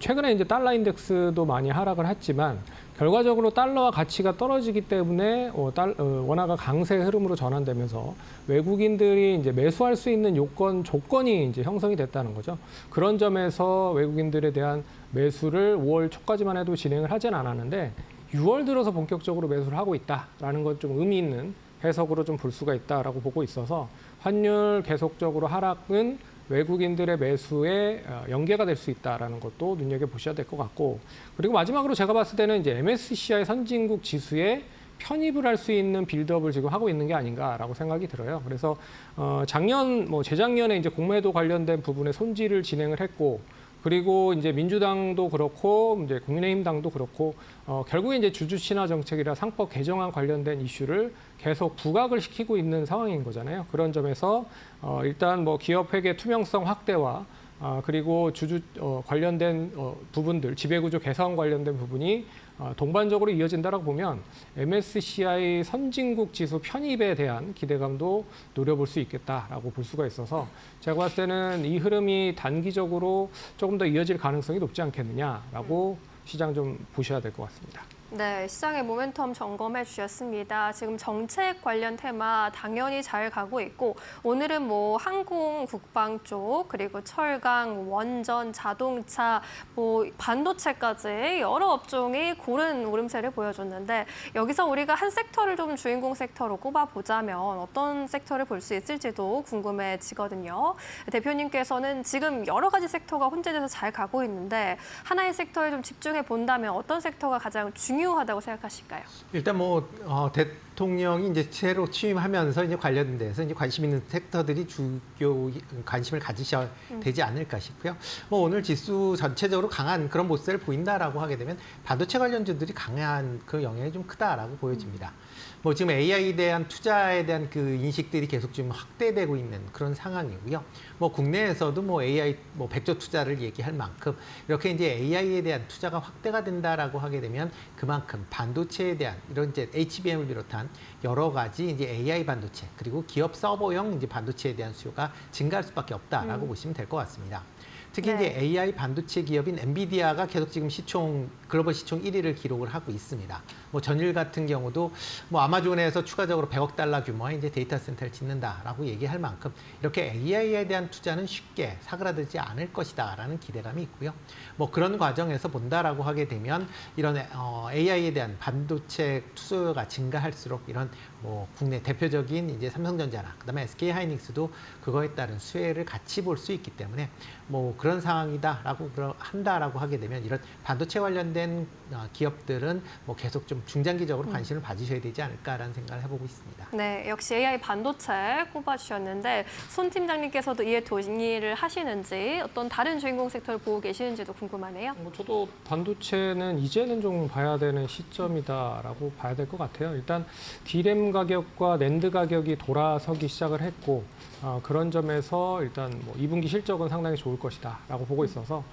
최근에 이제 달러 인덱스도 많이 하락을 했지만 결과적으로 달러와 가치가 떨어지기 때문에 원화가 강세 흐름으로 전환되면서 외국인들이 이제 매수할 수 있는 조건이 이제 형성이 됐다는 거죠. 그런 점에서 외국인들에 대한 매수를 5월 초까지만 해도 진행을 하진 않았는데 6월 들어서 본격적으로 매수를 하고 있다라는 건 좀 의미 있는 해석으로 좀 볼 수가 있다라고 보고 있어서 환율 계속적으로 하락은 외국인들의 매수에 연계가 될 수 있다라는 것도 눈여겨보셔야 될 것 같고, 그리고 마지막으로 제가 봤을 때는 이제 MSCI 선진국 지수에 편입을 할 수 있는 빌드업을 지금 하고 있는 게 아닌가라고 생각이 들어요. 그래서 재작년에 이제 공매도 관련된 부분에 손질을 진행을 했고, 그리고 이제 민주당도 그렇고 이제 국민의힘당도 그렇고 결국에 이제 주주 친화 정책이라 상법 개정안 관련된 이슈를 계속 부각을 시키고 있는 상황인 거잖아요. 그런 점에서 일단 기업 회계 투명성 확대와 그리고 주주 관련된 부분들, 지배구조 개선 관련된 부분이 동반적으로 이어진다라고 보면 MSCI 선진국 지수 편입에 대한 기대감도 노려볼 수 있겠다라고 볼 수가 있어서 제가 봤을 때는 이 흐름이 단기적으로 조금 더 이어질 가능성이 높지 않겠느냐라고 시장 좀 보셔야 될 것 같습니다. 네, 시장의 모멘텀 점검해 주셨습니다. 지금 정책 관련 테마 당연히 잘 가고 있고 오늘은 항공, 국방 쪽, 그리고 철강, 원전, 자동차, 반도체까지 여러 업종이 고른 오름세를 보여줬는데 여기서 우리가 한 섹터를 좀 주인공 섹터로 꼽아보자면 어떤 섹터를 볼 수 있을지도 궁금해지거든요. 대표님께서는 지금 여러 가지 섹터가 혼재돼서 잘 가고 있는데 하나의 섹터에 좀 집중해 본다면 어떤 섹터가 가장 중요하다고 생각하실까요? 일단 대통령이 이제 새로 취임하면서 이제 관련돼서 이제 관심 있는 섹터들이 주요 관심을 가지셔야 되지 않을까 싶고요. 뭐 오늘 지수 전체적으로 강한 그런 모습을 보인다라고 하게 되면 반도체 관련주들이 강한 그 영향이 좀 크다라고 보여집니다. 뭐 지금 AI에 대한 투자에 대한 그 인식들이 계속 좀 확대되고 있는 그런 상황이고요. 뭐 국내에서도 뭐 AI 뭐 100조 투자를 얘기할 만큼 이렇게 이제 AI에 대한 투자가 확대가 된다라고 하게 되면 그만큼 반도체에 대한 이런 이제 HBM을 비롯한 여러 가지 이제 AI 반도체 그리고 기업 서버용 이제 반도체에 대한 수요가 증가할 수밖에 없다라고 보시면 될 것 같습니다. 특히 이제 AI 반도체 기업인 엔비디아가 계속 지금 글로벌 시총 1위를 기록을 하고 있습니다. 뭐 전일 같은 경우도 뭐 아마존에서 추가적으로 100억 달러 규모의 이제 데이터 센터를 짓는다라고 얘기할 만큼 이렇게 AI에 대한 투자는 쉽게 사그라들지 않을 것이다라는 기대감이 있고요. 뭐 그런 과정에서 본다라고 하게 되면 이런 AI에 대한 반도체 수요가 증가할수록 이런 뭐 국내 대표적인 이제 삼성전자나 그다음에 SK하이닉스도 그거에 따른 수혜를 같이 볼 수 있기 때문에 뭐 그런 상황이다라고 한다라고 하게 되면 이런 반도체 관련된 기업들은 뭐 계속 좀 중장기적으로 관심을 봐주셔야 되지 않을까라는 생각을 해보고 있습니다. 네, 역시 AI 반도체 꼽아주셨는데 손 팀장님께서도 이에 동의를 하시는지 어떤 다른 주인공 섹터를 보고 계시는지도 궁금하네요. 뭐 저도 반도체는 이제는 좀 봐야 되는 시점이다라고 봐야 될 것 같아요. 일단 D램 가격과 낸드 가격이 돌아서기 시작을 했고 그런 점에서 일단 뭐 2분기 실적은 상당히 좋을 것이다라고 보고 있어서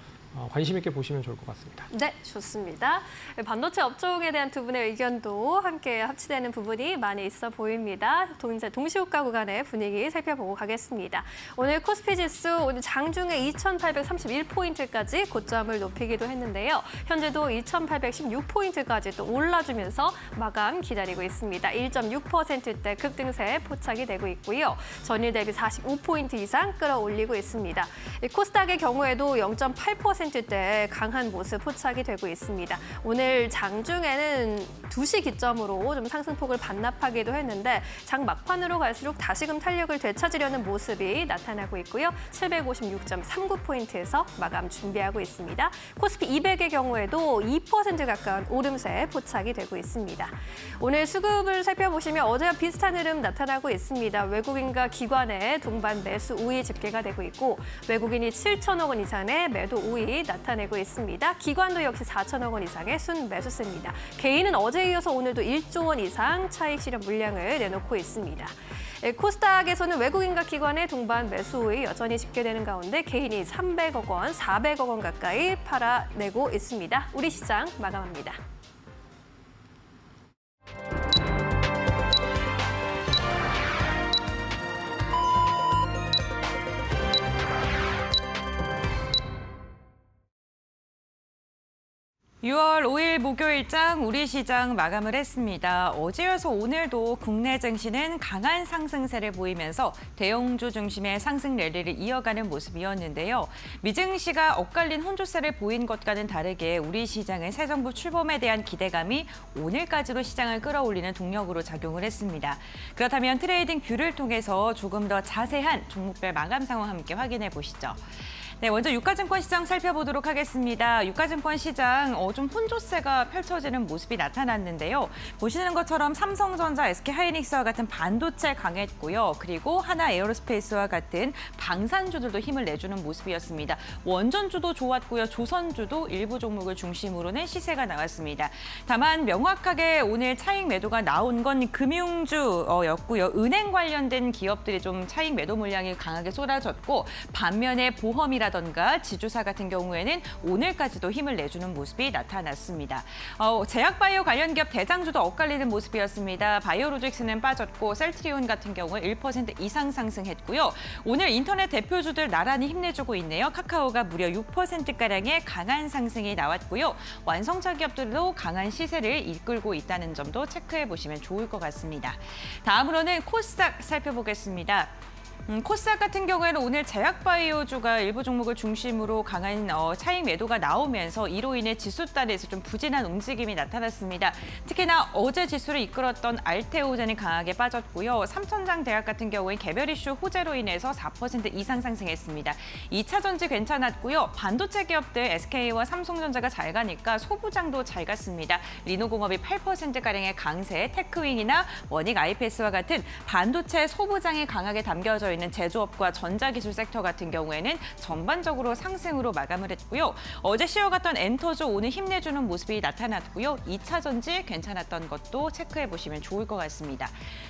관심 있게 보시면 좋을 것 같습니다. 네, 좋습니다. 반도체 업종에 대한 두 분의 의견도 함께 합치되는 부분이 많이 있어 보입니다. 동시효과 구간의 분위기 살펴보고 가겠습니다. 오늘 코스피 지수 오늘 장중에 2,831포인트까지 고점을 높이기도 했는데요. 현재도 2,816포인트까지 또 올라주면서 마감 기다리고 있습니다. 1.6%대 급등세 포착이 되고 있고요. 전일 대비 45포인트 이상 끌어올리고 있습니다. 코스닥의 경우에도 0.8%대 강한 모습 포착이 되고 있습니다. 오늘 장중에는 2시 기점으로 좀 상승폭을 반납하기도 했는데 장 막판으로 갈수록 다시금 탄력을 되찾으려는 모습이 나타나고 있고요. 756.39포인트에서 마감 준비하고 있습니다. 코스피 200의 경우에도 2% 가까운 오름세 포착이 되고 있습니다. 오늘 수급을 살펴보시면 어제와 비슷한 흐름 나타나고 있습니다. 외국인과 기관의 동반 매수 우위 집계가 되고 있고 외국인이 7천억 원 이상의 매도 우위 나타내고 있습니다. 기관도 역시 4천억 원 이상의 순매수세입니다. 개인은 어제에 이어서 오늘도 1조 원 이상 차익 실현 물량을 내놓고 있습니다. 코스닥에서는 외국인과 기관의 동반 매수 우위 여전히 집계되는 가운데 개인이 300억 원, 400억 원 가까이 팔아내고 있습니다. 우리 시장 마감합니다. 6월 5일 목요일장 우리 시장 마감을 했습니다. 어제여서 오늘도 국내 증시는 강한 상승세를 보이면서 대형주 중심의 상승 랠리를 이어가는 모습이었는데요. 미증시가 엇갈린 혼조세를 보인 것과는 다르게 우리 시장은 새 정부 출범에 대한 기대감이 오늘까지도 시장을 끌어올리는 동력으로 작용을 했습니다. 그렇다면 트레이딩 뷰를 통해서 조금 더 자세한 종목별 마감 상황 함께 확인해 보시죠. 네, 먼저 유가증권 시장 살펴보도록 하겠습니다. 유가증권 시장 좀 혼조세가 펼쳐지는 모습이 나타났는데요. 보시는 것처럼 삼성전자, SK하이닉스와 같은 반도체 강했고요. 그리고 하나에어로스페이스와 같은 방산주들도 힘을 내주는 모습이었습니다. 원전주도 좋았고요. 조선주도 일부 종목을 중심으로는 시세가 나왔습니다. 다만 명확하게 오늘 차익 매도가 나온 건 금융주였고요. 은행 관련된 기업들이 좀 차익 매도 물량이 강하게 쏟아졌고 반면에 보험이라든가 지주사 같은 경우에는 오늘까지도 힘을 내주는 모습이 나타났습니다. 제약바이오 관련 기업 대장주도 엇갈리는 모습이었습니다. 바이오로직스는 빠졌고 셀트리온 같은 경우 1% 이상 상승했고요. 오늘 인터넷 대표주들 나란히 힘내주고 있네요. 카카오가 무려 6%가량의 강한 상승이 나왔고요. 완성차 기업들도 강한 시세를 이끌고 있다는 점도 체크해 보시면 좋을 것 같습니다. 다음으로는 코스닥 살펴보겠습니다. 코스닥 같은 경우에는 오늘 제약바이오주가 일부 종목을 중심으로 강한 차익 매도가 나오면서 이로 인해 지수단에서 좀 부진한 움직임이 나타났습니다. 특히나 어제 지수를 이끌었던 알테오젠이 강하게 빠졌고요. 삼천장 대학 같은 경우엔 개별 이슈 호재로 인해서 4% 이상 상승했습니다. 2차 전지 괜찮았고요. 반도체 기업들 SK와 삼성전자가 잘 가니까 소부장도 잘 갔습니다. 리노공업이 8%가량의 강세, 테크윙이나 원익 IPS와 같은 반도체 소부장이 강하게 담겨져 있는 제조업과 전자기술 섹터 같은 경우에는 전반적으로 상승으로 마감을 했고요. 어제 쉬어갔던 엔터조 오늘 힘내주는 모습이 나타났고요. 2차 전지 괜찮았던 것도 체크해 보시면 좋을 것 같습니다.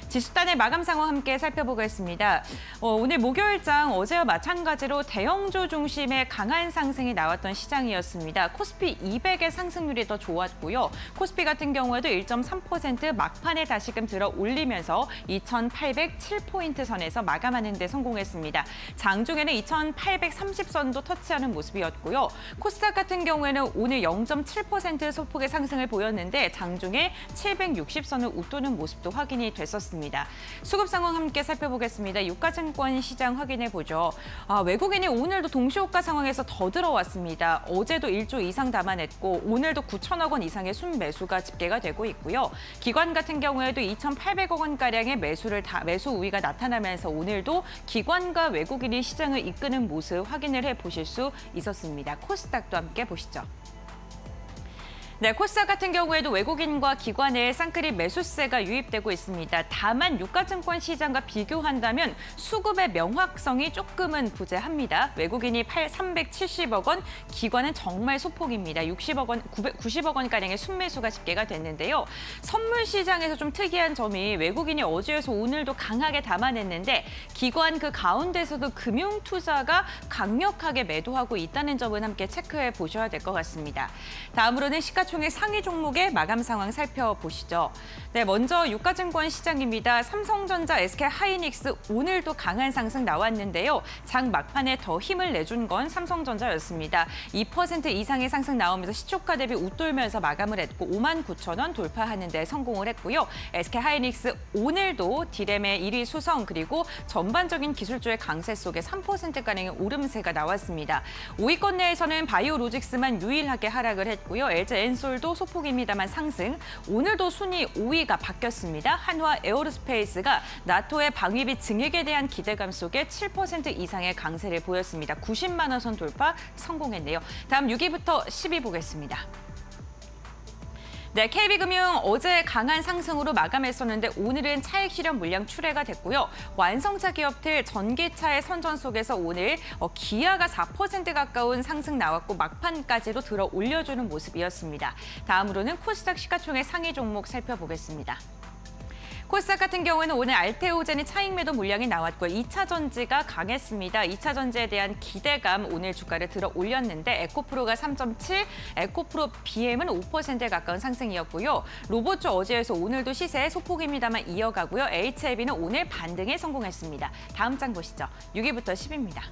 지수단의 마감 상황 함께 살펴보겠습니다. 오늘 목요일장 어제와 마찬가지로 대형주 중심의 강한 상승이 나왔던 시장이었습니다. 코스피 200의 상승률이 더 좋았고요. 코스피 같은 경우에도 1.3% 막판에 다시금 들어 올리면서 2,807포인트 선에서 마감하는 데 성공했습니다. 장중에는 2,830선도 터치하는 모습이었고요. 코스닥 같은 경우에는 오늘 0.7% 소폭의 상승을 보였는데 장중에 760선을 웃도는 모습도 확인이 됐었습니다. 수급 상황 함께 살펴보겠습니다. 유가증권 시장 확인해 보죠. 외국인이 오늘도 동시호가 상황에서 더 들어왔습니다. 어제도 1조 이상 담아냈고 오늘도 9천억 원 이상의 순매수가 집계가 되고 있고요. 기관 같은 경우에도 2,800억 원가량의 매수 우위가 나타나면서 오늘도 기관과 외국인이 시장을 이끄는 모습 확인을 해보실 수 있었습니다. 코스닥도 함께 보시죠. 네, 코스닥 같은 경우에도 외국인과 기관의 쌍끌이 매수세가 유입되고 있습니다. 다만 유가증권 시장과 비교한다면 수급의 명확성이 조금은 부재합니다. 외국인이 370억 원, 기관은 정말 소폭입니다. 90억 원가량의 순매수가 집계가 됐는데요. 선물 시장에서 좀 특이한 점이 외국인이 어제에서 오늘도 강하게 담아냈는데 기관 그 가운데서도 금융투자가 강력하게 매도하고 있다는 점은 함께 체크해 보셔야 될 것 같습니다. 다음으로는 시가총액 상위 종목의 마감 상황 살펴보시죠. 네, 먼저 유가증권 시장입니다. 삼성전자, SK하이닉스 오늘도 강한 상승 나왔는데요. 장 막판에 더 힘을 내준 건 삼성전자였습니다. 2% 이상의 상승 나오면서 시초가 대비 웃돌면서 마감을 했고 59,000원 돌파하는 데 성공을 했고요. SK하이닉스 오늘도 디램의 1위 수성 그리고 전반적인 기술주의 강세 속에 3%가량의 오름세가 나왔습니다. 5위권 내에서는 바이오로직스만 유일하게 하락을 했고요. LG엔솔도 소폭입니다만 상승. 오늘도 순위 5위가 바뀌었습니다. 한화 에어로스페이스가 나토의 방위비 증액에 대한 기대감 속에 7% 이상의 강세를 보였습니다. 90만 원 선 돌파 성공했네요. 다음 6위부터 10위 보겠습니다. 네, KB금융 어제 강한 상승으로 마감했었는데 오늘은 차익 실현 물량 출회가 됐고요. 완성차 기업들 전기차의 선전 속에서 오늘 기아가 4% 가까운 상승 나왔고 막판까지도 들어 올려주는 모습이었습니다. 다음으로는 코스닥 시가총액 상위 종목 살펴보겠습니다. 코스닥 같은 경우에는 오늘 알테오젠이 차익 매도 물량이 나왔고 2차 전지가 강했습니다. 2차 전지에 대한 기대감 오늘 주가를 들어 올렸는데 에코프로가 3.7, 에코프로 BM은 5%에 가까운 상승이었고요. 로봇주 어제에서 오늘도 시세 소폭입니다만 이어가고요. HLB는 오늘 반등에 성공했습니다. 다음 장 보시죠. 6위부터 10위입니다.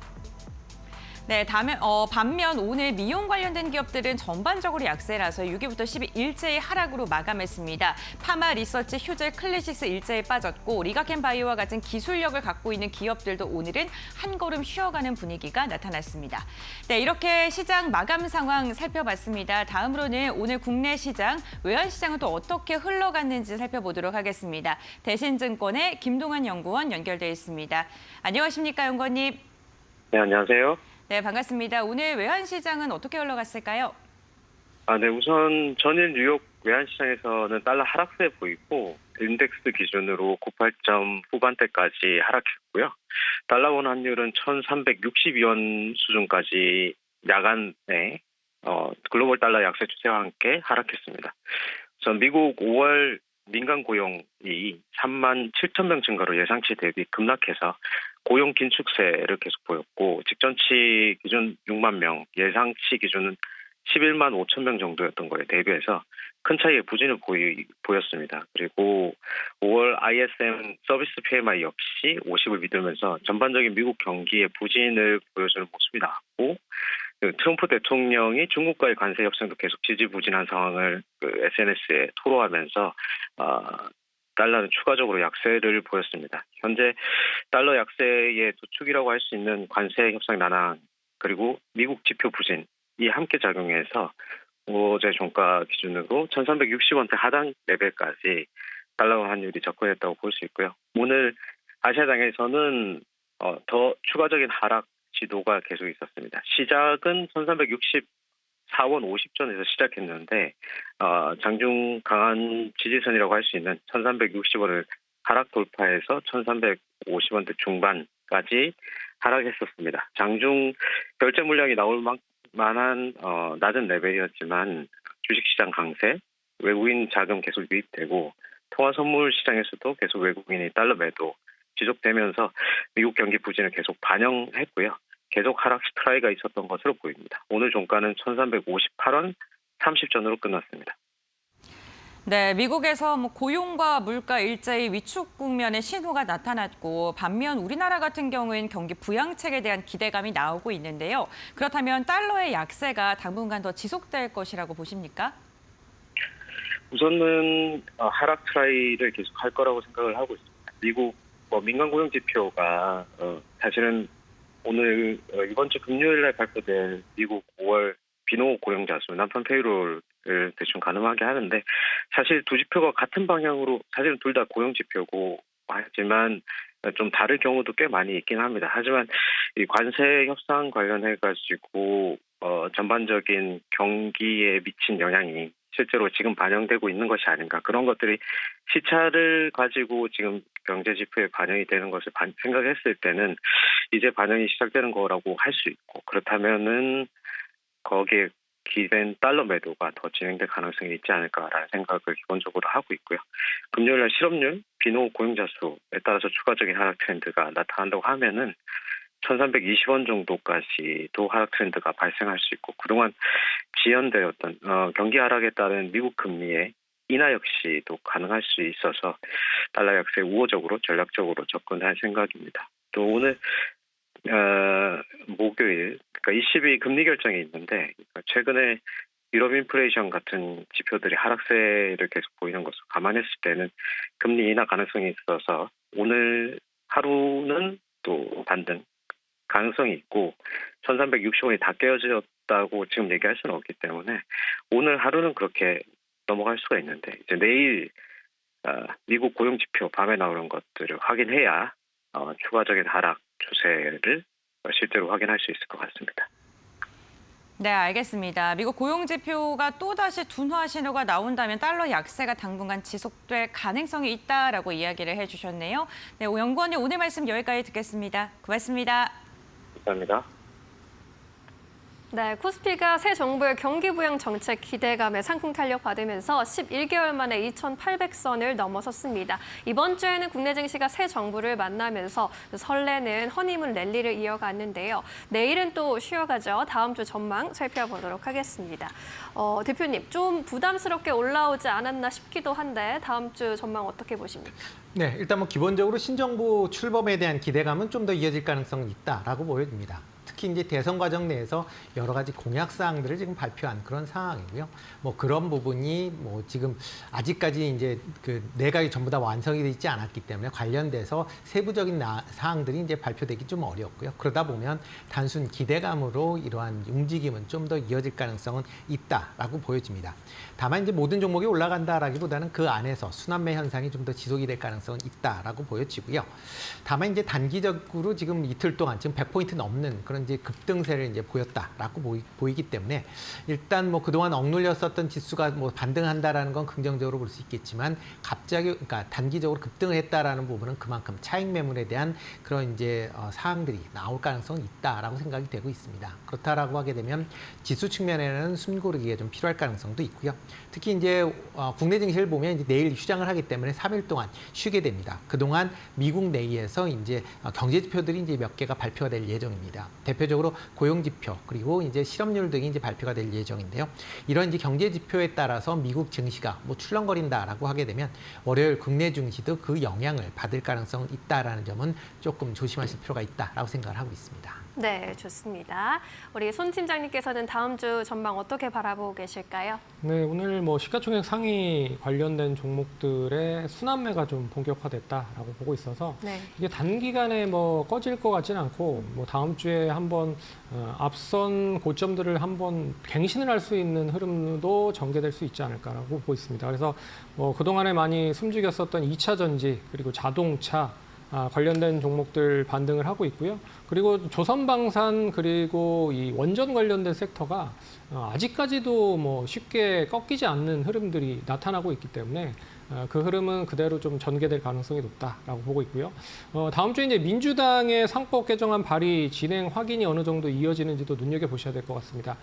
네, 반면 오늘 미용 관련된 기업들은 전반적으로 약세라서 6위부터 10위 일제히 하락으로 마감했습니다. 파마, 리서치, 휴젤, 클래시스 일제히 빠졌고 리가켄바이오와 같은 기술력을 갖고 있는 기업들도 오늘은 한 걸음 쉬어가는 분위기가 나타났습니다. 네, 이렇게 시장 마감 상황 살펴봤습니다. 다음으로는 오늘 국내 시장, 외환 시장은 또 어떻게 흘러갔는지 살펴보도록 하겠습니다. 대신증권의 김동환 연구원 연결돼 있습니다. 안녕하십니까, 연구원님. 네, 안녕하세요. 네, 반갑습니다. 오늘 외환시장은 어떻게 흘러갔을까요? 네, 우선 전일 뉴욕 외환시장에서는 달러 하락세 보이고 인덱스 기준으로 98점 후반대까지 하락했고요. 달러원 환율은 1,362원 수준까지 야간에 글로벌 달러 약세 추세와 함께 하락했습니다. 우선 미국 5월 민간 고용이 3만 7천 명 증가로 예상치 대비 급락해서 고용 긴축세를 계속 보였고 직전치 기준 6만 명, 예상치 기준은 11만 5천 명 정도였던 거에 대비해서 큰 차이의 부진을 보였습니다. 그리고 5월 ISM 서비스 PMI 역시 50을 믿으면서 전반적인 미국 경기의 부진을 보여주는 모습이 나왔고 트럼프 대통령이 중국과의 관세 협상도 계속 지지부진한 상황을 SNS에 토로하면서 달러는 추가적으로 약세를 보였습니다. 현재 달러 약세의 도축이라고 할 수 있는 관세 협상 난항 그리고 미국 지표 부진 이 함께 작용해서 어제 종가 기준으로 1,360원대 하단 레벨까지 달러 환율이 접근했다고 볼 수 있고요. 오늘 아시아장에서는 더 추가적인 하락 지도가 계속 있었습니다. 시작은 1,364원 50전에서 시작했는데 장중 강한 지지선이라고 할 수 있는 1,360원을 하락 돌파해서 1,350원대 중반까지 하락했었습니다. 장중 결제 물량이 나올 만한 낮은 레벨이었지만 주식시장 강세, 외국인 자금 계속 유입되고 통화 선물 시장에서도 계속 외국인이 달러 매도 지속되면서 미국 경기 부진을 계속 반영했고요. 계속 하락 스트라이가 있었던 것으로 보입니다. 오늘 종가는 1,358원 30전으로 끝났습니다. 네, 미국에서 고용과 물가 일제히 위축 국면의 신호가 나타났고 반면 우리나라 같은 경우에는 경기 부양책에 대한 기대감이 나오고 있는데요. 그렇다면 달러의 약세가 당분간 더 지속될 것이라고 보십니까? 우선은 하락 트라이를 계속 할 거라고 생각을 하고 있습니다. 미국 민간 고용 지표가 사실은 오늘 이번 주 금요일 날 발표될 미국 5월 비노 고용자 수, 난판 페이롤을 대충 가늠하게 하는데 사실 두 지표가 같은 방향으로 사실은 둘 다 고용 지표고 하지만 좀 다를 경우도 꽤 많이 있긴 합니다. 하지만 이 관세 협상 관련해 가지고 전반적인 경기에 미친 영향이 실제로 지금 반영되고 있는 것이 아닌가. 그런 것들이 시차를 가지고 지금 경제 지표에 반영이 되는 것을 생각했을 때는 이제 반영이 시작되는 거라고 할 수 있고 그렇다면은 거기에 기댄 달러 매도가 더 진행될 가능성이 있지 않을까라는 생각을 기본적으로 하고 있고요. 금요일 날 실업률, 비노 고용자 수에 따라서 추가적인 하락 트렌드가 나타난다고 하면은 1,320원 정도까지도 하락 트렌드가 발생할 수 있고 그동안 지연되었던 경기 하락에 따른 미국 금리의 인하 역시도 가능할 수 있어서 달러 약세에 우호적으로 전략적으로 접근할 생각입니다. 또 오늘 목요일 그러니까 22 금리 결정이 있는데 최근에 유럽 인플레이션 같은 지표들이 하락세를 계속 보이는 것을 감안했을 때는 금리 인하 가능성이 있어서 오늘 하루는 또 반등 가능성이 있고 1,360원이 다 깨어졌다고 지금 얘기할 수는 없기 때문에 오늘 하루는 그렇게 넘어갈 수가 있는데 이제 내일 미국 고용 지표 밤에 나오는 것들을 확인해야 추가적인 하락 추세를 실제로 확인할 수 있을 것 같습니다. 네, 알겠습니다. 미국 고용 지표가 또다시 둔화 신호가 나온다면 달러 약세가 당분간 지속될 가능성이 있다라고 이야기를 해주셨네요. 네, 연구원님 오늘 말씀 여기까지 듣겠습니다. 고맙습니다. 감사합니다. 네, 코스피가 새 정부의 경기 부양 정책 기대감에 상승 탄력 받으면서 11개월 만에 2,800선을 넘어섰습니다. 이번 주에는 국내 증시가 새 정부를 만나면서 설레는 허니문 랠리를 이어갔는데요. 내일은 또 쉬어가죠. 다음 주 전망 살펴보도록 하겠습니다. 대표님, 좀 부담스럽게 올라오지 않았나 싶기도 한데 다음 주 전망 어떻게 보십니까? 네, 일단 기본적으로 신정부 출범에 대한 기대감은 좀 더 이어질 가능성은 있다라고 보여집니다. 특히 이제 대선 과정 내에서 여러 가지 공약 사항들을 지금 발표한 그런 상황이고요. 그런 부분이 지금 아직까지 이제 그 내각이 전부 다 완성이 되지 않았기 때문에 관련돼서 세부적인 사항들이 이제 발표되기 좀 어렵고요. 그러다 보면 단순 기대감으로 이러한 움직임은 좀 더 이어질 가능성은 있다라고 보여집니다. 다만 이제 모든 종목이 올라간다라기보다는 그 안에서 순환매 현상이 좀 더 지속이 될 가능성은 있다라고 보여지고요. 다만 이제 단기적으로 지금 이틀 동안 지금 100포인트 넘는 그런 이제 급등세를 이제 보였다라고 보이기 때문에 일단 그동안 억눌렸었던 지수가 반등한다라는 건 긍정적으로 볼 수 있겠지만 갑자기 그러니까 단기적으로 급등을 했다라는 부분은 그만큼 차익 매물에 대한 그런 이제 사항들이 나올 가능성이 있다라고 생각이 되고 있습니다. 그렇다라고 하게 되면 지수 측면에는 숨고르기가 좀 필요할 가능성도 있고요. 특히 이제 국내 증시를 보면 이제 내일 휴장을 하기 때문에 3일 동안 쉬게 됩니다. 그동안 미국 내에서 이제 경제 지표들이 이제 몇 개가 발표가 될 예정입니다. 대표적으로 고용 지표 그리고 이제 실업률 등이 이제 발표가 될 예정인데요. 이런 이제 경제 지표에 따라서 미국 증시가 출렁거린다라고 하게 되면 월요일 국내 증시도 그 영향을 받을 가능성은 있다라는 점은 조금 조심하실 필요가 있다라고 생각을 하고 있습니다. 네, 좋습니다. 우리 손 팀장님께서는 다음 주 전망 어떻게 바라보고 계실까요? 네, 오늘 뭐 시가총액 상위 관련된 종목들의 순환매가 좀 본격화됐다라고 보고 있어서 네. 이게 단기간에 뭐 꺼질 것 같지는 않고 뭐 다음 주에 한번 앞선 고점들을 한번 갱신을 할 수 있는 흐름도 전개될 수 있지 않을까라고 보고 있습니다. 그래서 뭐 그동안에 많이 숨죽였었던 2차 전지 그리고 자동차 관련된 종목들 반등을 하고 있고요. 그리고 조선방산 그리고 이 원전 관련된 섹터가 아직까지도 뭐 쉽게 꺾이지 않는 흐름들이 나타나고 있기 때문에 그 흐름은 그대로 좀 전개될 가능성이 높다라고 보고 있고요. 다음 주에 이제 민주당의 상법 개정안 발의 진행 확인이 어느 정도 이어지는지도 눈여겨보셔야 될 것 같습니다.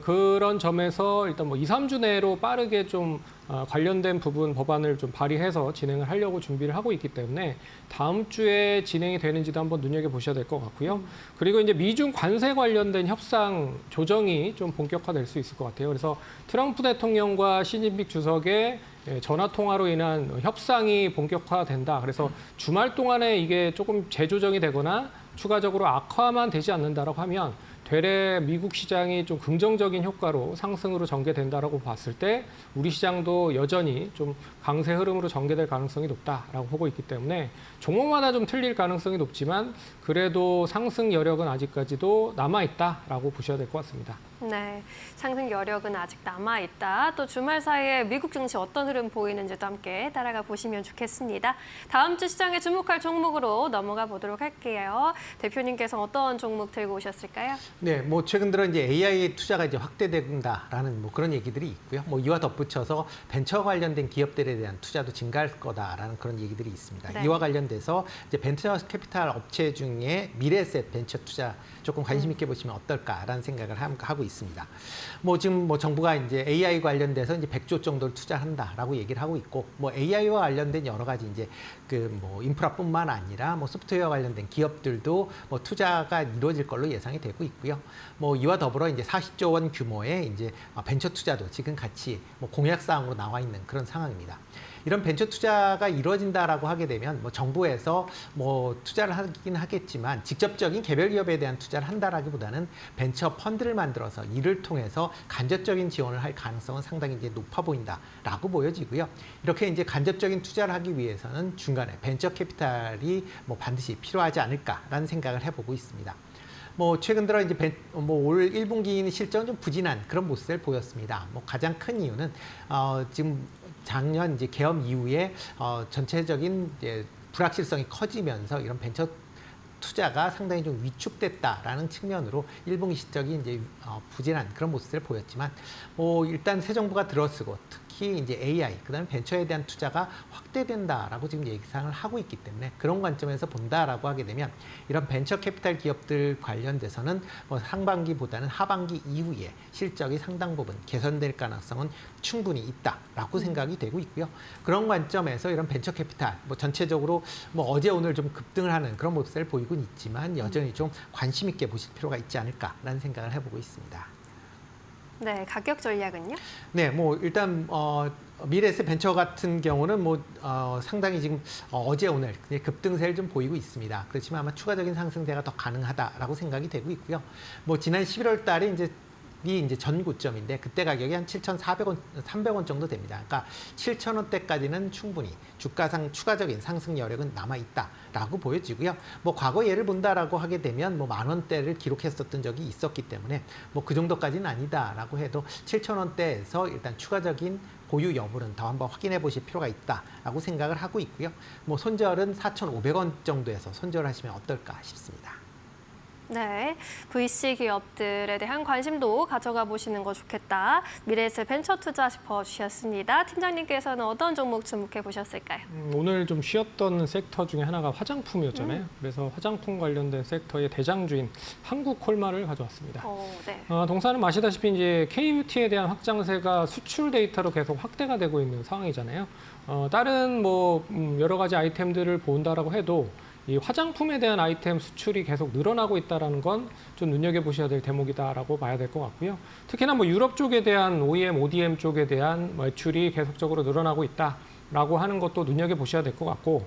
그런 점에서 일단 뭐 2, 3주 내로 빠르게 좀 관련된 부분 법안을 좀 발의해서 진행을 하려고 준비를 하고 있기 때문에 다음 주에 진행이 되는지도 한번 눈여겨보셔야 될 것 같고요. 그리고 이제 미중 관세 관련된 협상 조정이 좀 본격화될 수 있을 것 같아요. 그래서 트럼프 대통령과 시진핑 주석의 전화 통화로 인한 협상이 본격화된다. 그래서 주말 동안에 이게 조금 재조정이 되거나 추가적으로 악화만 되지 않는다라고 하면 되레 미국 시장이 좀 긍정적인 효과로 상승으로 전개된다라고 봤을 때 우리 시장도 여전히 좀 강세 흐름으로 전개될 가능성이 높다라고 보고 있기 때문에 종목마다 좀 틀릴 가능성이 높지만 그래도 상승 여력은 아직까지도 남아있다라고 보셔야 될 것 같습니다. 네, 상승 여력은 아직 남아있다. 또 주말 사이에 미국 증시 어떤 흐름 보이는지도 함께 따라가 보시면 좋겠습니다. 다음 주 시장에 주목할 종목으로 넘어가 보도록 할게요. 대표님께서 어떤 종목 들고 오셨을까요? 네, 뭐 최근 들어 이제 AI 투자가 이제 확대된다라는 뭐 그런 얘기들이 있고요. 뭐 이와 덧붙여서 벤처 관련된 기업들에 대한 투자도 증가할 거다라는 그런 얘기들이 있습니다. 네. 이와 관련돼서 이제 벤처 캐피탈 업체 중에 미래에셋 벤처 투자 조금 관심 있게 보시면 어떨까라는 생각을 하고 있습니다. 뭐 지금 뭐 정부가 이제 AI 관련돼서 이제 100조 정도를 투자한다라고 얘기를 하고 있고, 뭐 AI와 관련된 여러 가지 이제 그 뭐 인프라뿐만 아니라 뭐 소프트웨어 관련된 기업들도 뭐 투자가 이루어질 걸로 예상이 되고 있고요. 뭐 이와 더불어 이제 40조 원 규모의 이제 벤처 투자도 지금 같이 뭐 공약 사항으로 나와 있는 그런 상황입니다. 이런 벤처 투자가 이루어진다라고 하게 되면 뭐 정부에서 뭐 투자를 하긴 하겠지만 직접적인 개별 기업에 대한 투자를 한다라기보다는 벤처 펀드를 만들어서 이를 통해서 간접적인 지원을 할 가능성은 상당히 이제 높아 보인다라고 보여지고요. 이렇게 이제 간접적인 투자를 하기 위해서는 중간에 벤처 캐피탈이 뭐 반드시 필요하지 않을까라는 생각을 해보고 있습니다. 뭐 최근 들어 이제 올 1분기 실적은 좀 부진한 그런 모습을 보였습니다. 뭐 가장 큰 이유는 지금 작년 이제 개업 이후에 전체적인 이제 불확실성이 커지면서 이런 벤처 투자가 상당히 좀 위축됐다라는 측면으로 1분기 실적이 이제 부진한 그런 모습을 보였지만 뭐 일단 새 정부가 들어서고 특히 이제 AI 그다음에 벤처에 대한 투자가 확대된다라고 지금 예상을 하고 있기 때문에 그런 관점에서 본다라고 하게 되면 이런 벤처 캐피탈 기업들 관련돼서는 뭐 상반기보다는 하반기 이후에 실적이 상당 부분 개선될 가능성은 충분히 있다라고 생각이 되고 있고요. 그런 관점에서 이런 벤처 캐피탈 뭐 전체적으로 뭐 어제 오늘 좀 급등을 하는 그런 모습을 보이고 있지만 여전히 좀 관심 있게 보실 필요가 있지 않을까라는 생각을 해보고 있습니다. 네, 가격 전략은요? 네, 뭐 일단 미래에셋 벤처 같은 경우는 뭐 상당히 지금 어제 오늘 급등세를 좀 보이고 있습니다. 그렇지만 아마 추가적인 상승세가 더 가능하다라고 생각이 되고 있고요. 뭐 지난 11월 달에 이제 전 고점인데 그때 가격이 한 7,400원, 300원 정도 됩니다. 그러니까 7,000원대까지는 충분히 주가상 추가적인 상승 여력은 남아 있다라고 보여지고요. 뭐 과거 예를 본다라고 하게 되면 뭐 10,000원대를 기록했었던 적이 있었기 때문에 뭐 그 정도까지는 아니다라고 해도 7,000원대에서 일단 추가적인 보유 여부는 더 한번 확인해 보실 필요가 있다라고 생각을 하고 있고요. 뭐 손절은 4,500원 정도에서 손절을 하시면 어떨까 싶습니다. 네, VC 기업들에 대한 관심도 가져가 보시는 거 좋겠다. 미래에셋 벤처 투자 짚어주셨습니다. 팀장님께서는 어떤 종목 주목해 보셨을까요? 오늘 좀 쉬었던 섹터 중에 하나가 화장품이었잖아요. 그래서 화장품 관련된 섹터의 대장주인 한국콜마를 가져왔습니다. 네. 동사는 아시다시피 이제 KBT에 대한 확장세가 수출 데이터로 계속 확대가 되고 있는 상황이잖아요. 다른 뭐 여러 가지 아이템들을 본다라고 해도 이 화장품에 대한 아이템 수출이 계속 늘어나고 있다는 건 좀 눈여겨보셔야 될 대목이다라고 봐야 될 것 같고요. 특히나 뭐 유럽 쪽에 대한 OEM, ODM 쪽에 대한 매출이 계속적으로 늘어나고 있다라고 하는 것도 눈여겨보셔야 될 것 같고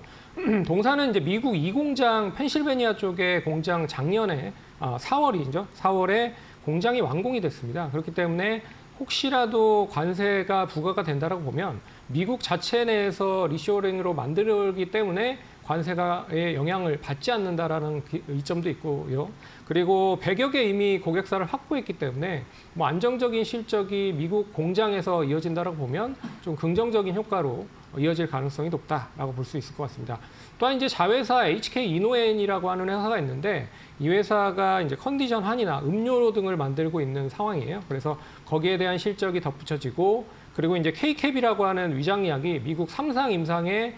동사는 이제 미국 2공장 펜실베니아 쪽에 공장 작년에 4월이죠. 4월에 공장이 완공이 됐습니다. 그렇기 때문에 혹시라도 관세가 부과가 된다라고 보면 미국 자체 내에서 리쇼링으로 만들기 때문에 관세가의 영향을 받지 않는다라는 이점도 있고요. 그리고 100여 개 이미 고객사를 확보했기 때문에 뭐 안정적인 실적이 미국 공장에서 이어진다라고 보면 좀 긍정적인 효과로 이어질 가능성이 높다라고 볼 수 있을 것 같습니다. 또한 이제 자회사 HK 이노엔이라고 하는 회사가 있는데 이 회사가 이제 컨디션 한이나 음료 등을 만들고 있는 상황이에요. 그래서 거기에 대한 실적이 덧붙여지고 그리고 이제 K캡이라고 하는 위장약이 미국 3상 임상에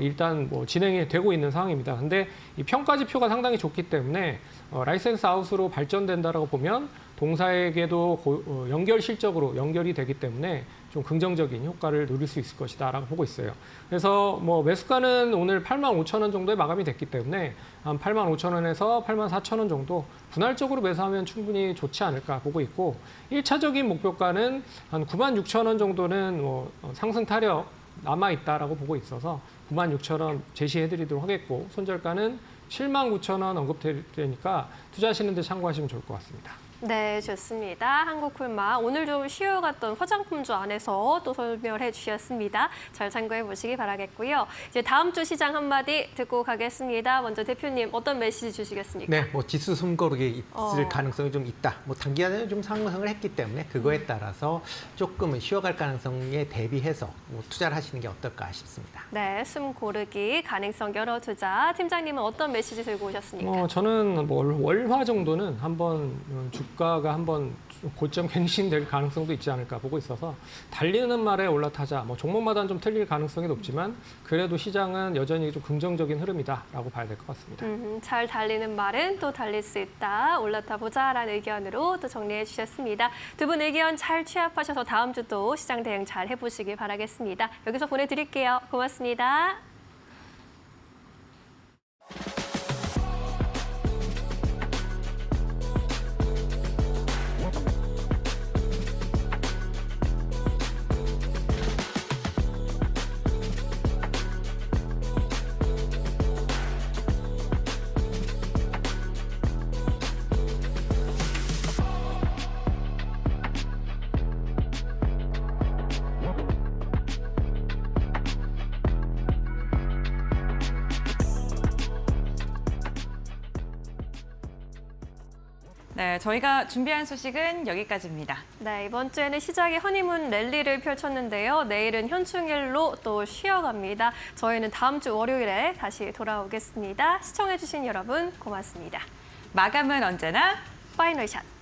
일단 뭐 진행이 되고 있는 상황입니다. 근데 이 평가지표가 상당히 좋기 때문에 라이센스 아웃으로 발전된다라고 보면 동사에게도 연결 실적으로 연결이 되기 때문에 좀 긍정적인 효과를 누릴 수 있을 것이다라고 보고 있어요. 그래서 뭐 매수가는 오늘 85,000원 정도에 마감이 됐기 때문에 한 85,000원에서 84,000원 정도 분할적으로 매수하면 충분히 좋지 않을까 보고 있고 1차적인 목표가는 한 96,000원 정도는 뭐 상승 타력 남아있다라고 보고 있어서 96,000원 제시해드리도록 하겠고 손절가는 79,000원 언급되니까 투자하시는 데 참고하시면 좋을 것 같습니다. 네, 좋습니다. 한국콜마 오늘 좀 쉬어갔던 화장품주 안에서 또 설명해 주셨습니다. 잘 참고해 보시기 바라겠고요. 이제 다음 주 시장 한마디 듣고 가겠습니다. 먼저 대표님 어떤 메시지 주시겠습니까? 네, 뭐 지수 숨고르기 있을 가능성이 좀 있다. 뭐 단기간에 좀 상승을 했기 때문에 그거에 따라서 조금은 쉬어갈 가능성에 대비해서 뭐 투자를 하시는 게 어떨까 싶습니다. 네, 숨 고르기 가능성 열어 두자. 팀장님은 어떤 메시지 들고 오셨습니까? 저는 뭐 월화 정도는 한번 주가가 한번 고점 갱신될 가능성도 있지 않을까 보고 있어서 달리는 말에 올라타자. 뭐 종목마다는 좀 틀릴 가능성이 높지만 그래도 시장은 여전히 좀 긍정적인 흐름이다라고 봐야 될 것 같습니다. 잘 달리는 말은 또 달릴 수 있다. 올라타 보자라는 의견으로 또 정리해 주셨습니다. 두 분 의견 잘 취합하셔서 다음 주도 시장 대응 잘 해보시길 바라겠습니다. 여기서 보내드릴게요. 고맙습니다. 네, 저희가 준비한 소식은 여기까지입니다. 네, 이번 주에는 시장이 허니문 랠리를 펼쳤는데요. 내일은 현충일로 또 쉬어갑니다. 저희는 다음 주 월요일에 다시 돌아오겠습니다. 시청해주신 여러분 고맙습니다. 마감은 언제나 파이널 샷.